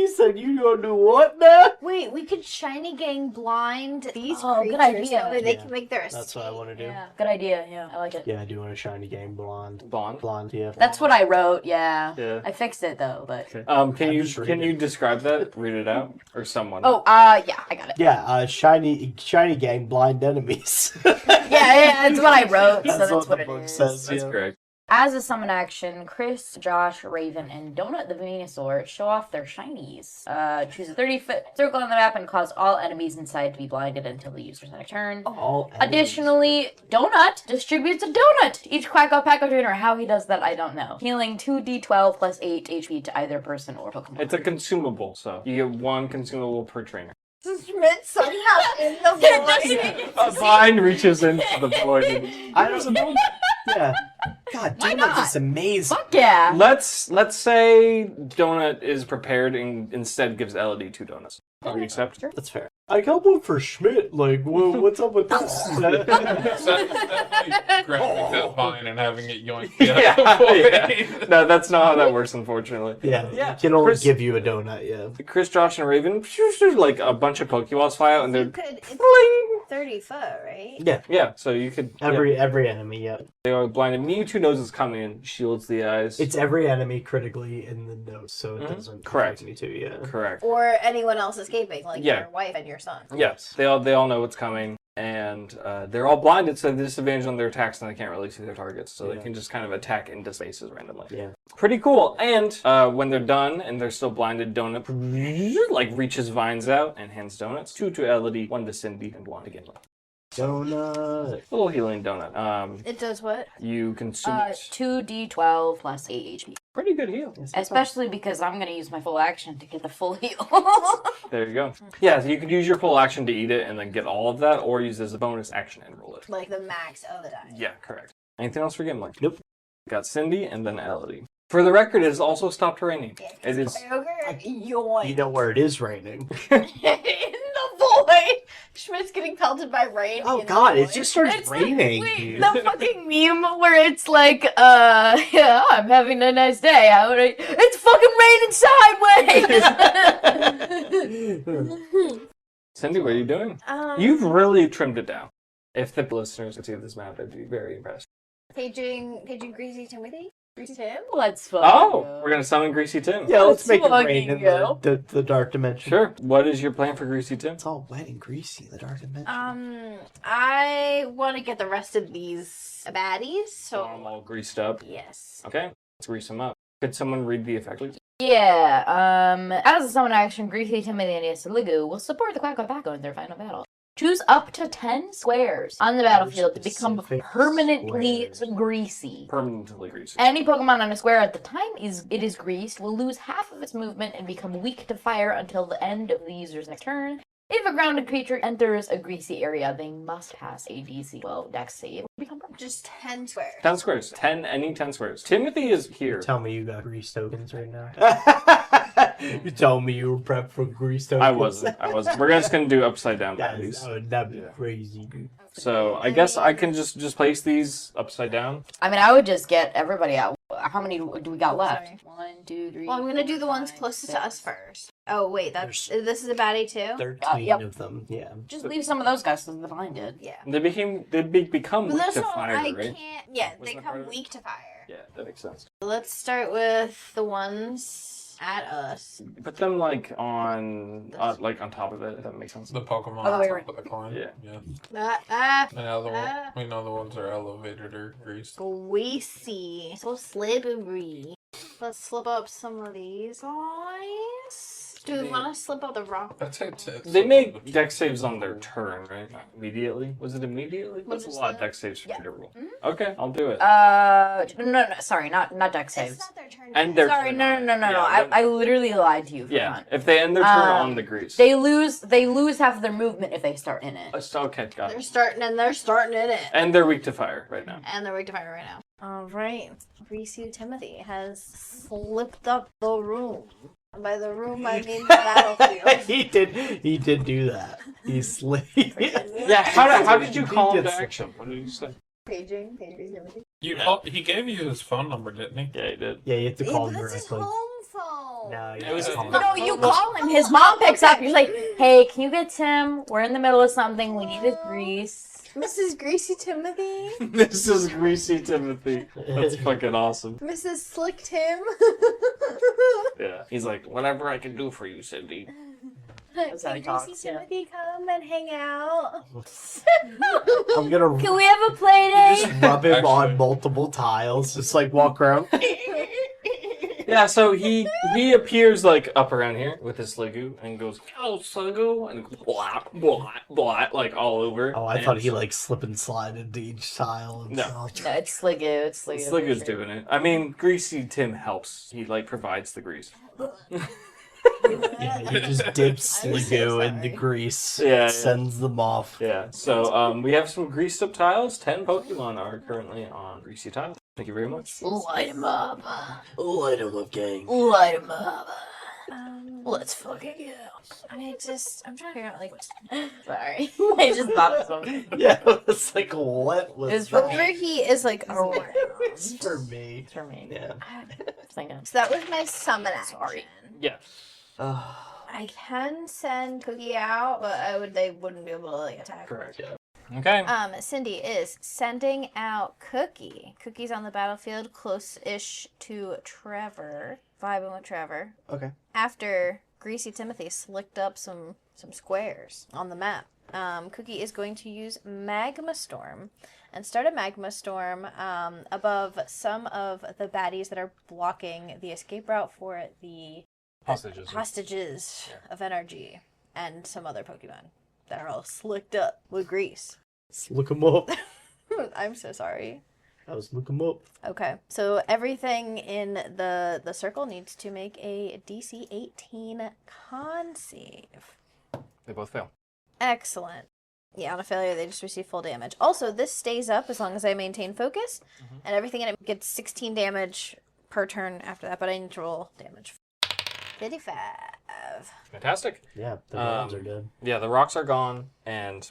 said you gonna do what now? Wait, we could shiny gang blind these Oh, good creatures. idea. That way they Yeah. can make their escape. That's what I want to do. Yeah, good idea. Yeah, I like it. Yeah, I do want a shiny game blonde. Bond. Blonde, yeah. That's what I wrote. Yeah. Yeah. I fixed it though, but. Can you just read can it. you describe that? Read it out, or someone? Oh, yeah, I got it. Yeah, shiny gang blind enemies. Yeah, that's what I wrote. So That's that's what what the it book is. says. that's Yeah. correct. As a summon action, Chris, Josh, Raven, and Donut the Venusaur show off their shinies. Choose a 30-foot circle on the map and cause all enemies inside to be blinded until the user's next turn. All Additionally, Donut distributes a donut to each Quacko Packo trainer. How he does that, I don't know. Healing 2d12 plus 8 HP to either person or Pokemon. It's a consumable, so you get 1 consumable per trainer. Schmidt somehow in the void. A vine reaches into the void. I don't know. Yeah. God, Why Donut not? is amazing. Fuck yeah! Let's say Donut is prepared and instead gives Elodie 2 donuts. Are you accept? That's fair. I got one for Schmidt. Like, what's up with this? Definitely grabbing that vine and having it yoink. Yeah, Yeah. No, that's not how that works, unfortunately. Yeah, Yeah. I can only Chris- give you a donut, yeah. Chris, Josh, and Raven, like a bunch of Pokeballs fly out, and they're You could, it's bling. 30 foot, right? Yeah, Yeah, so you could every enemy, yeah. They are blinded. Mewtwo knows it's coming and shields the eyes. It's every enemy critically in the nose, so it Mhm. doesn't Correct. affect me too, yeah. correct. Or anyone else escaping, like Yeah. your wife and your son. Yes, they all know what's coming, and they're all blinded, so they disadvantage on their attacks, and they can't really see their targets, so they Yeah. can just kind of attack into spaces randomly. Yeah. Pretty cool. And when they're done and they're still blinded, Donut like reaches vines out and hands donuts. 2 to Elodie, 1 to Cindy, and 1 to Gimli. Donut. Little healing donut. It does what? You consume it. 2d12 plus 8 HP. Pretty good heal. Especially because I'm gonna use my full action to get the full heal. There you go. Yeah, so you could use your full action to eat it and then get all of that, or use it as a bonus action and roll it. Like the max of the die. Yeah, correct. Anything else for Gimli? Nope. Got Cindy and then Elodie. For the record, it has also stopped raining. It is. Ogre, yoink. You know where it is raining. In the void. Schmidt's getting pelted by rain. Oh in the god, it void. just starts It's raining. Wait, the fucking meme where it's like, yeah, I'm having a nice day. How would I? It's fucking raining sideways. Cindy, what are you doing? Um, You've really trimmed it down. If the listeners could see this map, they'd be very impressed. Paging Greasy Timothy? Greasy Tim? Let's fucking Oh, go. we're gonna summon Greasy Tim. Yeah, let's Let's make it rain fucking in go. the dark dimension. Sure. What is your plan for Greasy Tim? It's all wet and greasy in the dark dimension. I want to get the rest of these baddies, so I'm all greased up. yes. Okay, let's grease them up. Could someone read the effect, please? Yeah, as a summon action, Greasy Tim and the Sligo will support the Quacko Packo in their final battle. Choose up to 10 squares on the battlefield to become Specific permanently squares. greasy. Permanently greasy. Any Pokemon on a square at the time it is greased will lose half of its movement and become weak to fire until the end of the user's next turn. If a grounded creature enters a greasy area, they must pass a DC 12 Dex save to become permanent. Just 10 squares. 10 squares. Any 10 squares. Timothy is here. Tell me you got grease tokens right now. You tell me you were prepped for grease tokens. I wasn't. We're just gonna do upside down That'd baddies. be crazy. So I guess I can just place these upside down. I mean, I would just get everybody out. How many do we got left? Sorry. 1, 2, 3. Well, I'm gonna 4, do the ones 5, closest 6. to us first. Oh, wait, this is a baddie too? 13 Yep. of them, yeah. Just leave some of those guys because the vine did. Yeah. They become But weak that's to not, fire, I right? can't, yeah, Wasn't they that part come of it? weak to fire. Yeah, that makes sense. Let's start with the ones at us. Put them like on top of it. If that makes sense. The Pokemon Oh, on wait, top of the coin. Yeah. And now we know the ones are elevated or greased. Greasy. So slippery. Let's slip up some of these guys. Do we want to slip up the rock? That's it. They make dex saves on their turn, right? Not immediately. Was it immediately? What That's a is lot of that? dex saves for Yeah. me to roll. Okay, I'll do it. No, sorry, not deck It's saves. not their turn. And yet. their Sorry, turn no. on it. Yeah, I literally lied to you. For Yeah, that. if they end their turn on the grease. They lose half of their movement if they start in it. Okay, got They're it. starting in it. And they're weak to fire right now. And they're weak to fire right now. Alright. Greasy Timothy has slipped up the room. By the room, I mean the battlefield. He did do that. He slid. Yeah, how did you call him to He did action? What did you say? Paging Timothy. He gave you his phone number, didn't he? Yeah, he did. Yeah, you have to call him That's his directly. home phone. No, you It was have to his- call him. No, you call him. His mom picks up. You're like, hey, can you get Tim? We're in the middle of something. We need his grease. Mrs. Greasy Timothy. This is Greasy Timothy. That's fucking awesome. Mrs. Slick Tim. Yeah. He's like, whatever I can do for you, Cindy. That's how he Can Greasy talks, yeah. Timothy come and hang out? I'm gonna Can we have a play date? just rub him on Actually- multiple tiles, just like walk around. Yeah, so he appears like up around here with his Sliggoo and goes, "Hello, Sliggoo," and blah blah blah like all over. Oh, I And thought he like slip and slide into each tile. And No. stuff. No, it's Sliggoo. It's Sliggoo. Sliggoo's for sure. doing it. I mean, Greasy Tim helps. He like provides the grease. Yeah, he just dips I'm so Sliggoo in the sorry. grease. Yeah. Sends them off. Yeah. So we have some greased up tiles. 10 Pokemon are currently on greasy tiles. Thank you very much. Light him up. Light him up, gang. Light him up. Let's fucking go. I'm trying to figure out, like, Sorry. I just thought of something. Yeah, it's like what was It's that? whenever he is, like, around. It's for me. It's for me. Yeah. Thinking. So that was my summon action. Sorry. Yeah. I can send Cookie out, but they wouldn't be able to, like, attack. Correct. Yeah. Okay. Cindy is sending out Cookie. Cookie's on the battlefield, close-ish to Trevor, vibing with Trevor. Okay. After Greasy Timothy slicked up some squares on the map, Cookie is going to use Magma Storm and start a Magma Storm above some of the baddies that are blocking the escape route for the hostages of energy and some other Pokemon that are all slicked up with grease. Let's look him up. I'm so sorry. I was look him up. Okay, so everything in the circle needs to make a DC 18 con save. They both fail. Excellent. Yeah, on a failure, they just receive full damage. Also, this stays up as long as I maintain focus, and everything in it gets 16 damage per turn after that, but I need to roll damage. 55. Fantastic. Yeah, the rounds are good. Yeah, the rocks are gone and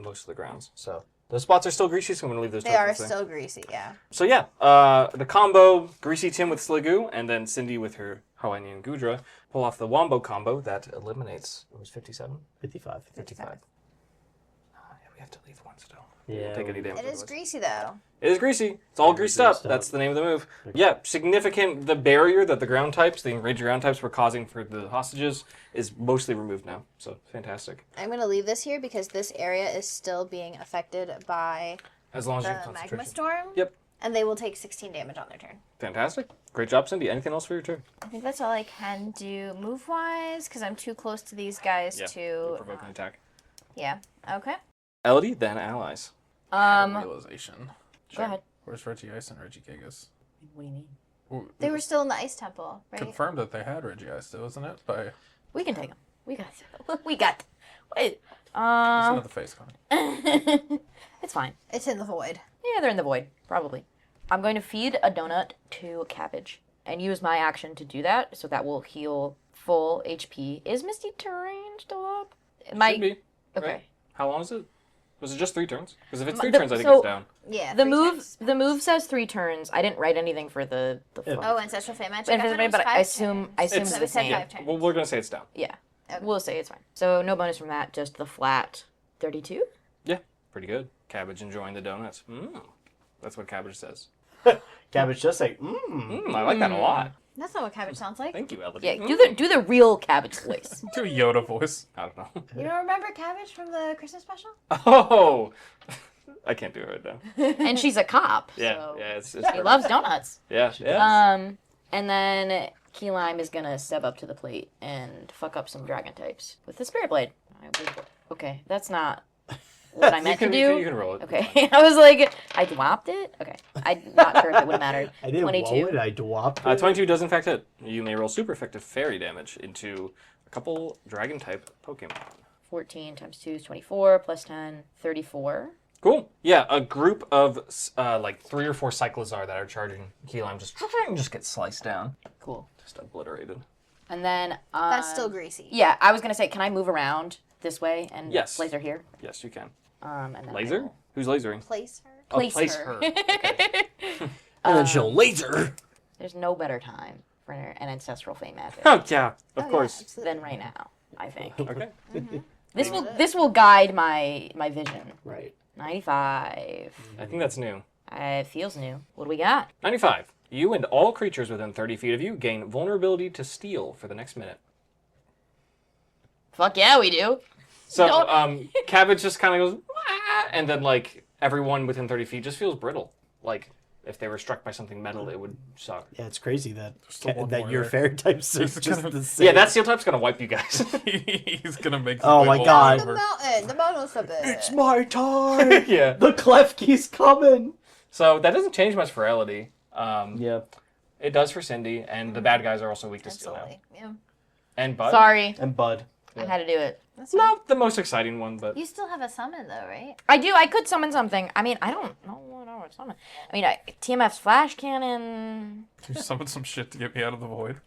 most of the grounds. So the spots are still greasy, so I'm going to leave those They are tokens there. still greasy, yeah. So yeah, the combo, Greasy Tim with Sliggoo, and then Cindy with her Hawaiian Gudra, pull off the Wombo combo that eliminates, it was 57? 55. 55. Yeah, we have to leave one still. Yeah, take any damage. It is otherwise. greasy though. It is greasy. It's all greased up. greased up. That's the name of the move. Yeah, significant. The barrier that the ground types, the enraged ground types, were causing for the hostages is mostly removed now. So fantastic. I'm gonna leave this here because this area is still being affected by As long as you the magma concentration. storm. Yep. And they will take 16 damage on their turn. Fantastic. Great job, Cindy. Anything else for your turn? I think that's all I can do move-wise because I'm too close to these guys Yeah. to. Provoke an attack. Yeah. Okay. Elodie, then allies. Realization. Go ahead. Where's Reggie Ice and Reggie Gigas? What do you mean? They were still in the ice temple, right? Confirmed that they had Reggie Ice, though, isn't it? By We can take them. We got. We got. Wait. it's not the face con. It's fine. It's in the void. Yeah, they're in the void, probably. I'm going to feed a donut to Cabbage and use my action to do that, so that will heal full HP. Is Misty Terrain still up? Should be. Okay. Right? How long is it? Was it just 3 turns? Because if it's 3 The- turns, I think so- it's down. Yeah. The 3 move times. the move says 3 turns. I didn't write anything for the Oh, ancestral flame magic. Ancestral Flame, but I assume it's It's- the same. 5 turns. Well, we're going to say it's down. Yeah. Okay. We'll say it's fine. So no bonus from that, just the flat 32. Yeah, pretty good. Cabbage enjoying the donuts. That's what Cabbage says. Cabbage does say, I like that a lot. That's not what cabbage sounds like. Thank you, Elodie. Yeah, do the real Cabbage voice. Do a Yoda voice. I don't know. You don't remember cabbage from the Christmas special? Oh! I can't do it right now. And she's a cop. Yeah, so yeah, it's she loves donuts. Yeah, yeah. And then Key Lime is gonna step up to the plate and fuck up some dragon types with the Spirit Blade. Okay, that's not what I meant to do. You can roll it. Okay, I was like, I dwopped it? Okay, I'm not sure if it would have mattered. I didn't 22. roll it, I dwopped it. 22 does in fact hit. You may roll super effective fairy damage into a couple dragon type Pokemon. 14 times 2 is 24, plus 10, 34. Cool. Yeah, a group of like 3 or 4 Cyclizar that are charging Key Lime just get sliced down. Cool. Just obliterated. And then... That's still greasy. Yeah, I was gonna say, can I move around this way and Yes. laser here? Yes, you can. And then I Laser? will Who's lasering? Place her. Oh, Place her. Okay. And then she'll laser. There's no better time for an ancestral flame magic Oh, yeah, of course. than right now, I think. Okay. This will guide my vision. Right. 95. I think that's new. It feels new. What do we got? 95. You and all creatures within 30 feet of you gain vulnerability to steel for the next minute. Fuck yeah, we do. So, Cabbage just kind of goes, "Wah!" And then, like, everyone within 30 feet just feels brittle. Like, if they were struck by something metal, it would suck. Yeah, it's crazy that still one that more your there. fairy types are He's just gonna- the same. Yeah, that steel type's gonna wipe you guys. He's gonna make. Oh my God. The mountain. The mountain's a bit. It's my time. Yeah. The Klefki's coming. So, that doesn't change much for Elodie. Yeah. It does for Cindy, and the bad guys are also weak to steel now. Absolutely. Yeah. And Bud. Sorry, And Bud. I had to do it. That's fine. Not the most exciting one, but You still have a summon though, right? I do. I could summon something. I mean, I don't know what I would summon. I mean, TMF's flash cannon. You summoned some shit to get me out of the void.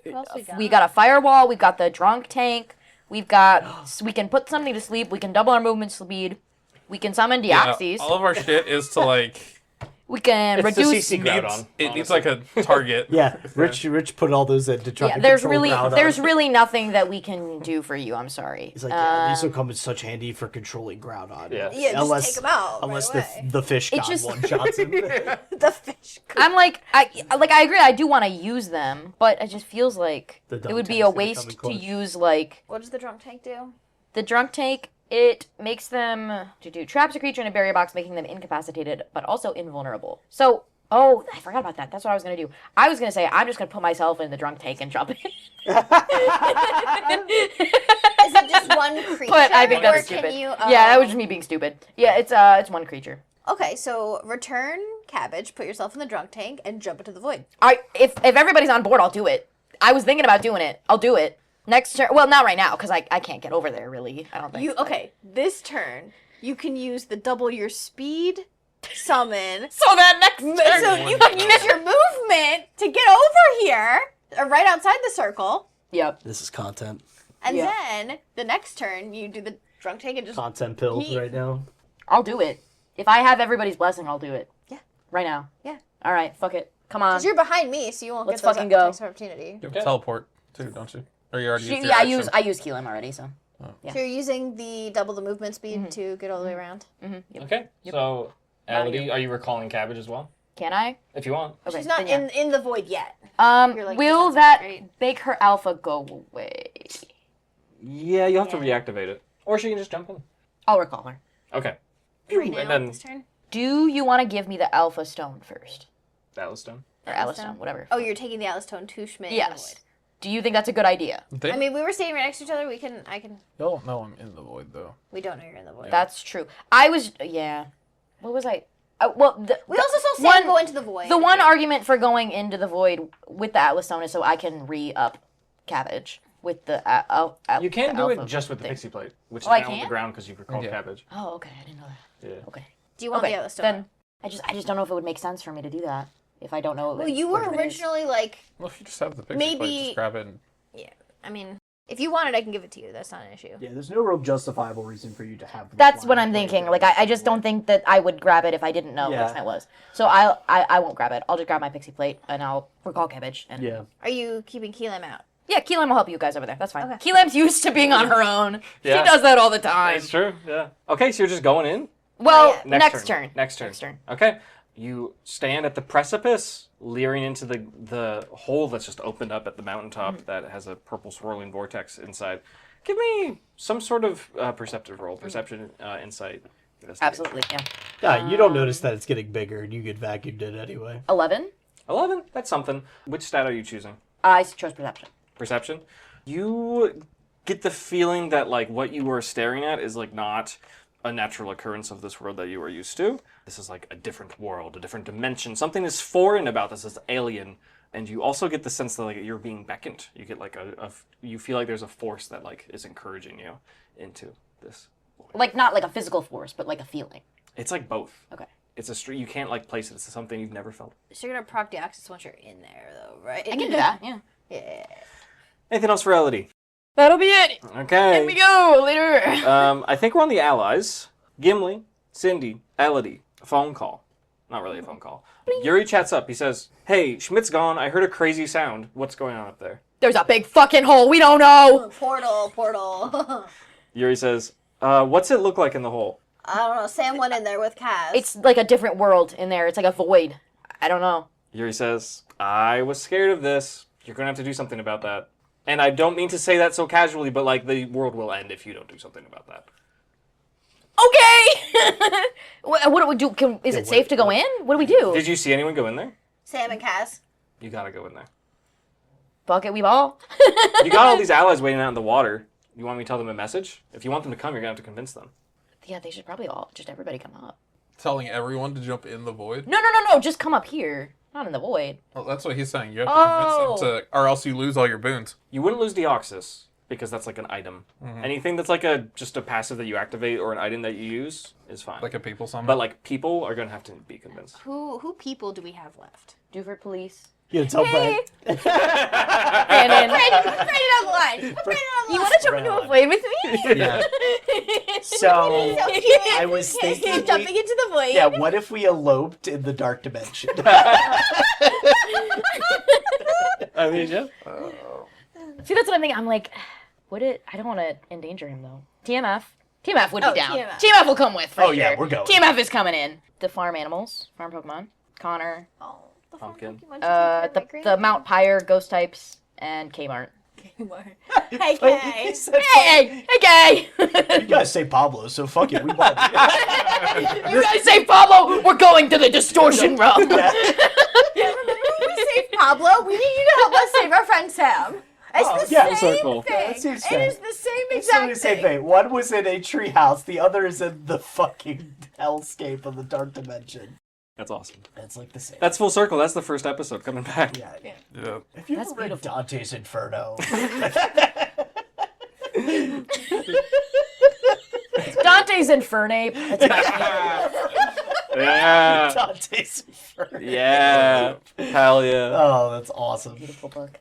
What else we got? We got a firewall. We've got the drunk tank. We've got. We can put somebody to sleep. We can double our movement speed. We can summon Deoxys. all of our shit is to like. We can it's reduce. the CC Groudon. It needs honestly. like a target. Yeah, Rich put all those in to try Yeah, to there's control really Groudon. nothing that we can do for you. I'm sorry. He's like, yeah, these will come in such handy for controlling Groudon. Yeah. Yeah, just take 'em out Unless right the away. the fish god just- one shots him. The fish. I'm like, I agree. I do want to use them, but it just feels like The it dumb would be tank's a gonna come waste in to clutch. use like What does the drunk tank do? the drunk tank. It makes them to do traps a creature in a barrier box, making them incapacitated but also invulnerable. So, oh, I forgot about that. That's what I was gonna do. I was gonna say I'm just gonna put myself in the drunk tank and jump in. Is it just one creature? But I think that's or stupid. Can you, Yeah, that was just me being stupid. Yeah, it's one creature. Okay, so return cabbage, put yourself in the drunk tank, and jump into the void. If everybody's on board, I'll do it. I was thinking about doing it. I'll do it next turn. Well, not right now because I can't get over there really. I don't think. You okay? This turn, you can use the double your speed summon. So that next turn. So you can use your movement to get over here, right outside the circle, Yep. This is content. and Yeah. then the next turn you do the drunk tank and just Content pills Yeet. right now. I'll do it. If I have everybody's blessing, I'll do it. Yeah. Right now. Yeah. All right. Fuck it. Come on. because you're behind me, so you won't Let's get those fucking go. attacks of opportunity. You have teleport too, don't you? Or you already used your Yeah, action. I use Keelam already. So So you're using the double the movement speed to get all the way around? Yep. Okay, so Elodie, are you recalling Cabbage as well? Can I? If you want. Okay. She's not then in the void yet. You're, like, will defensive, that right? make her alpha go away? Yeah, you'll have to reactivate it. Or she can just jump in. I'll recall her. Okay. Right now, and then this turn? Do you want to give me the alpha stone first? Atlas Stone. Or Alice stone, whatever. Oh, you're taking the Atlas Stone to Schmidt in the Yes. void. Do you think that's a good idea? I mean, we were staying right next to each other. Y'all don't know I'm in the void, though. We don't know you're in the void. That's true. Yeah. What was I? We also saw Sam go into the void. The one argument for going into the void with the Atlas Stone is so I can re-up Cabbage with the You can do alpha it just with the thing. Pixie Plate, which is I down on the can? ground because you've recalled Yeah. Cabbage. Oh, okay. I didn't know that. Yeah. Okay. Do you want the Atlas Stone? Then I just don't know if it would make sense for me to do that if I don't know. Well, you were originally like, Well, if you just have the pixie Maybe- plate, just grab it. And... I mean, if you want it, I can give it to you. That's not an issue. Yeah, there's no real justifiable reason for you to have. That's what I'm thinking. Like I just don't think that I would grab it if I didn't know Yeah. which one it was. So I won't grab it. I'll just grab my Pixie Plate and I'll recall Cabbage. And Yeah. Are you keeping Keelam out? Yeah, Keelam will help you guys over there. That's fine. Okay. Keelam's used to being on her own. Yeah. She does that all the time. It's true, yeah. Okay, so you're just going in? Well, Yeah. next turn. Next turn. Next turn. Okay. You stand at the precipice, leering into the hole that's just opened up at the mountaintop that has a purple swirling vortex inside. Give me some sort of perceptive roll. Perception, insight. investigate. Absolutely, yeah. Yeah, you don't notice that it's getting bigger, and you get vacuumed in anyway. 11. 11? That's something. Which stat are you choosing? I chose Perception. Perception? You get the feeling that, like, what you were staring at is, like, not a natural occurrence of this world that you are used to. This is like a different world, a different dimension. Something is foreign about this, is alien. And you also get the sense that, like, you're being beckoned. You get like you feel like there's a force that, like, is encouraging you into this. Like, not like a physical force, but like a feeling. It's like both. Okay. It's a street. You can't, like, place it. It's something you've never felt. So you're gonna proc the access once you're in there, though, right? I can do that, yeah. Yeah. Anything else for Elodie? That'll be it. Okay. Here we go. Later. I think we're on the allies. Gimli, Cindy, Elodie. A phone call. Not really a phone call. Yuri chats up. He says, "Hey, Schmidt's gone. I heard a crazy sound. What's going on up there?" There's a big fucking hole. We don't know. Portal. Yuri says, "What's it look like in the hole?" I don't know. Sam went in there with Kaz. It's like a different world in there. It's like a void. I don't know. Yuri says, "I was scared of this. You're going to have to do something about that. And I don't mean to say that so casually, but, like, the world will end if you don't do something about that." Okay. What do we do? Is it safe to go in? What do we do? Did you see anyone go in there? Sam and Kaz. You gotta go in there. Fuck it, we ball. You got all these allies waiting out in the water. You want me to tell them a message? If you want them to come, you're gonna have to convince them. Yeah, they should probably just everybody come up. Telling everyone to jump in the void? No, just come up here. Not in the void. Well, that's what he's saying. You have to convince them to, or else you lose all your boons. You wouldn't lose Deoxys, because that's like an item. Anything that's like just a passive that you activate or an item that you use is fine. Like a people summon. But, like, people are gonna have to be convinced. Who people do we have left? Duford Police. You tell Brad. Brandon. Brandon on the line. You want to jump into a void with me? Yeah. So I was thinking, Jumping into the void. yeah, what if we eloped in the dark dimension? I mean, yeah. See, that's what I'm thinking. I'm like, I don't want to endanger him, though. TMF would be down. TMF will come with, for Oh, sure. yeah, we're going. TMF is coming in. The farm animals, farm Pokemon, Connor, Oh, the Pumpkin. the Mount Pyre ghost types, and Kmart. Hey, He Kay. said, Hey, gay! you guys say Pablo, so fuck it, we won. You guys say Pablo, we're going to the distortion realm. Remember when we saved Pablo? We need you to help us save our friend Sam. It's the yeah, same circle. thing. That seems It fair. is the same It's exact the same thing. thing. One was in a treehouse, the other is in the fucking hellscape of the dark dimension. That's awesome. It's like the same. That's full circle. That's the first episode coming back. Yeah. Yeah. If you That's ever read beautiful. Dante's Inferno, Dante's Infernape. That's my favorite. Yeah. Dante's Inferno. Yeah. Hell yeah. Oh, that's awesome. Beautiful book.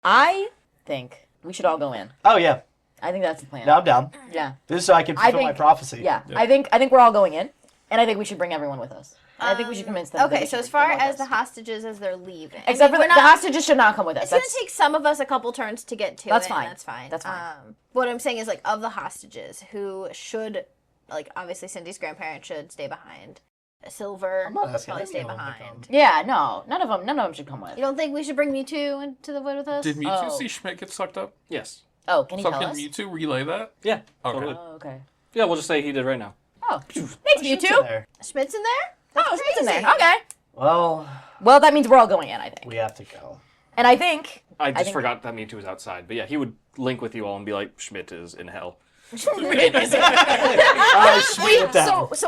I think we should all go in. Oh yeah, I think that's the plan. now I'm down. Yeah. This is so I can fulfill my think- prophecy. Yeah. I think we're all going in, and I think we should bring everyone with us. I think we should convince them. that Okay, we so should as far bring them as with the us. hostages as they're leaving, Except for we're the hostages should not come with us. It's gonna That's take some of us a couple turns to get to That's it. fine. And that's fine. That's fine. What I'm saying is, like, of the hostages, who should, like, obviously Cindy's grandparents should stay behind. Silver I'm not will asking probably stay anyone to behind. yeah, no, none of them should come with. You don't think we should bring Mewtwo into the void with us? Did Mewtwo Oh. see Schmidt get sucked up? Yes. Oh, can he So tell can us? Mewtwo relay that? Yeah. Okay. Totally. Oh, okay. Yeah, we'll just say he did right now. Oh, thanks, Shit's in Mewtwo. there. Schmidt's in there? Oh, it's in there. crazy. Okay. Well, Well, that means we're all going in, I think. we have to go. And I think I just think- forgot that Mewtwo was outside. But yeah, he would link with you all and be like, Schmidt is in hell. So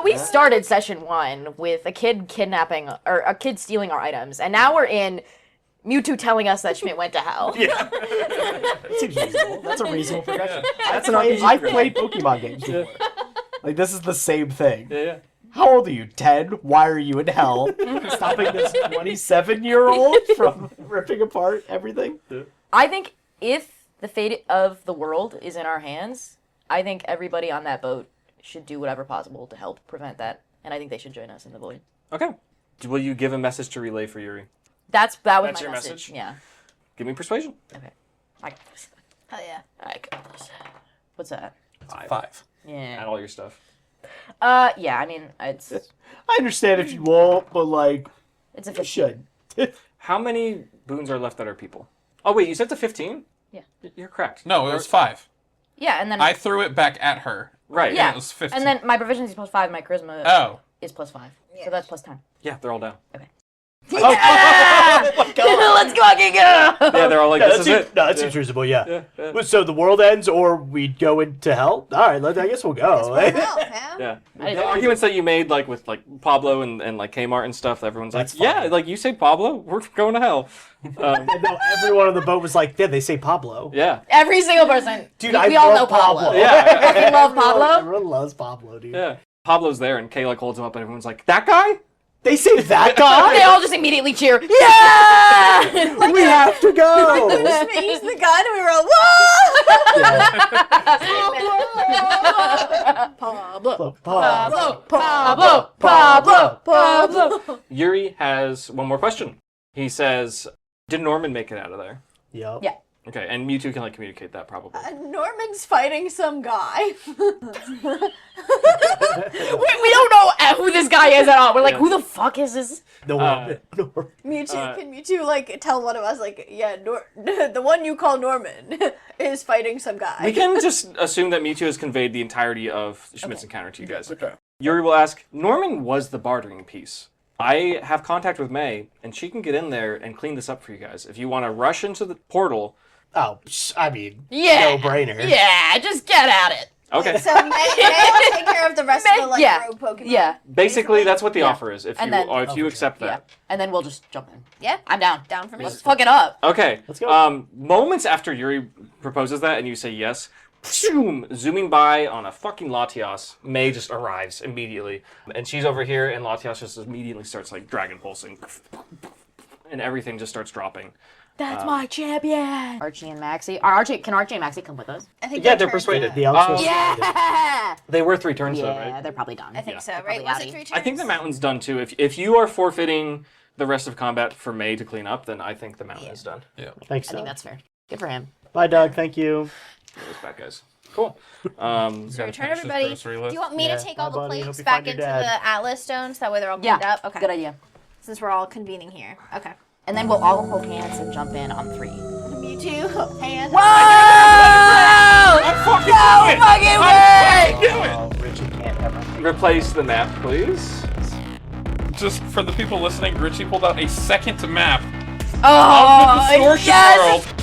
we started session 1 with a kid kidnapping or a kid stealing our items, and now we're in Mewtwo telling us that Schmidt went to hell. That seems reasonable. That's a reasonable progression. That's an I've played Pokemon games before. Like, this is the same thing. Yeah. How old are you? 10? Why are you in hell? Stopping this 27-year-old from ripping apart everything? I think if the fate of the world is in our hands, I think everybody on that boat should do whatever possible to help prevent that, and I think they should join us in the void. Okay. Will you give a message to relay for Yuri? That was That's my your message. message? Yeah. Give me persuasion. Okay. I got this. Hell yeah. I got this. What's that? 5. Add Yeah. all your stuff. Yeah. I mean, it's I understand if you won't, but, like, it's a you 15. should. How many boons are left that are people? Oh, wait, you said to 15? Yeah. You're correct. No, it was 5. Yeah, and then I threw it back at her. Right. yeah, it was 15. and then my proficiency is +5, my charisma Oh. is +5, so that's +10. Yeah, they're all down. Yeah! Let's fucking go! Yeah, they're all like, Yeah, this that is seems, it. no, that seems reasonable, yeah. Yeah. But so the world ends, or we go into hell? Alright, I guess we'll go. Well, yeah. Yeah. I The don't- arguments that you made, like, with, like, Pablo and like, Kmart and stuff, everyone's That's like, yeah, fine. like, you say Pablo, we're going to hell. And no, everyone on the boat was like, yeah, they say Pablo. Yeah. Every single person. Dude, we I all love know Pablo. Pablo. Yeah. We love Pablo. Everyone loves Pablo, dude. Yeah. Pablo's there, and Kay, like, holds him up, and everyone's like, that guy? They say that They guy? all just immediately cheer. Yeah! We have to go! Schmidt used the gun and we were all, whoa! Pablo. Pablo. Pablo. Pablo. Pablo. Yuri has one more question. He says, did Norman make it out of there? Yep. Yeah. Okay, and Mewtwo can, like, communicate that, probably. Norman's fighting some guy. We don't know who this guy is at all. We're like, Yeah. who the fuck is this? No, no. Mewtwo, can Mewtwo, like, tell one of us, like, yeah, the one you call Norman is fighting some guy. We can just assume that Mewtwo has conveyed the entirety of Schmidt's encounter to you guys. Okay. Yuri will ask, Norman was the bartering piece. I have contact with May, and she can get in there and clean this up for you guys. If you want to rush into the portal... Oh, I mean, Yeah. no-brainer. Yeah, just get at it. Okay. So May will take care of the rest of the, like, yeah. rogue Pokemon. Yeah. Basically, that's what the Yeah. offer is, if And you then- or if you accept Yeah. that. And then we'll just jump in. Yeah. I'm down. Down for me. Let's fuck it up. Okay. Let's go. Moments after Yuri proposes that and you say yes, zooming by on a fucking Latias, May just arrives immediately. And she's over here, and Latias just immediately starts, like, dragon pulsing. And everything just starts dropping. That's my champion. Archie and Maxie. Can Archie and Maxie come with us? I think Yeah, your they're turn- persuaded. The elves was- Yeah. They were 3 turns, though, Yeah, right? they're probably done. I think Yeah. so, They're right? probably Was it outie. 3 turns? I think the mountain's done, too. If you are forfeiting the rest of combat for May to clean up, then I think the mountain is done. Thanks, I Doug. think that's fair. Good for him. Bye, Doug. Thank you. Those bad guys. Cool. Your turn, everybody. Do you want me Yeah. to take all Bye, the buddy. plates Hope you back find your into dad. the Atlas stones? That way they're all Yeah. cleaned up? Okay. Good idea. Since we're all convening here. Okay. And then we'll all hold hands and jump in on 3. Mewtwo, hands. Whoa! I fucking knew it! Oh, Richie can't ever. Replace the map, please. Just for the people listening, Richie pulled out a second map Oh, of the distortion yes! world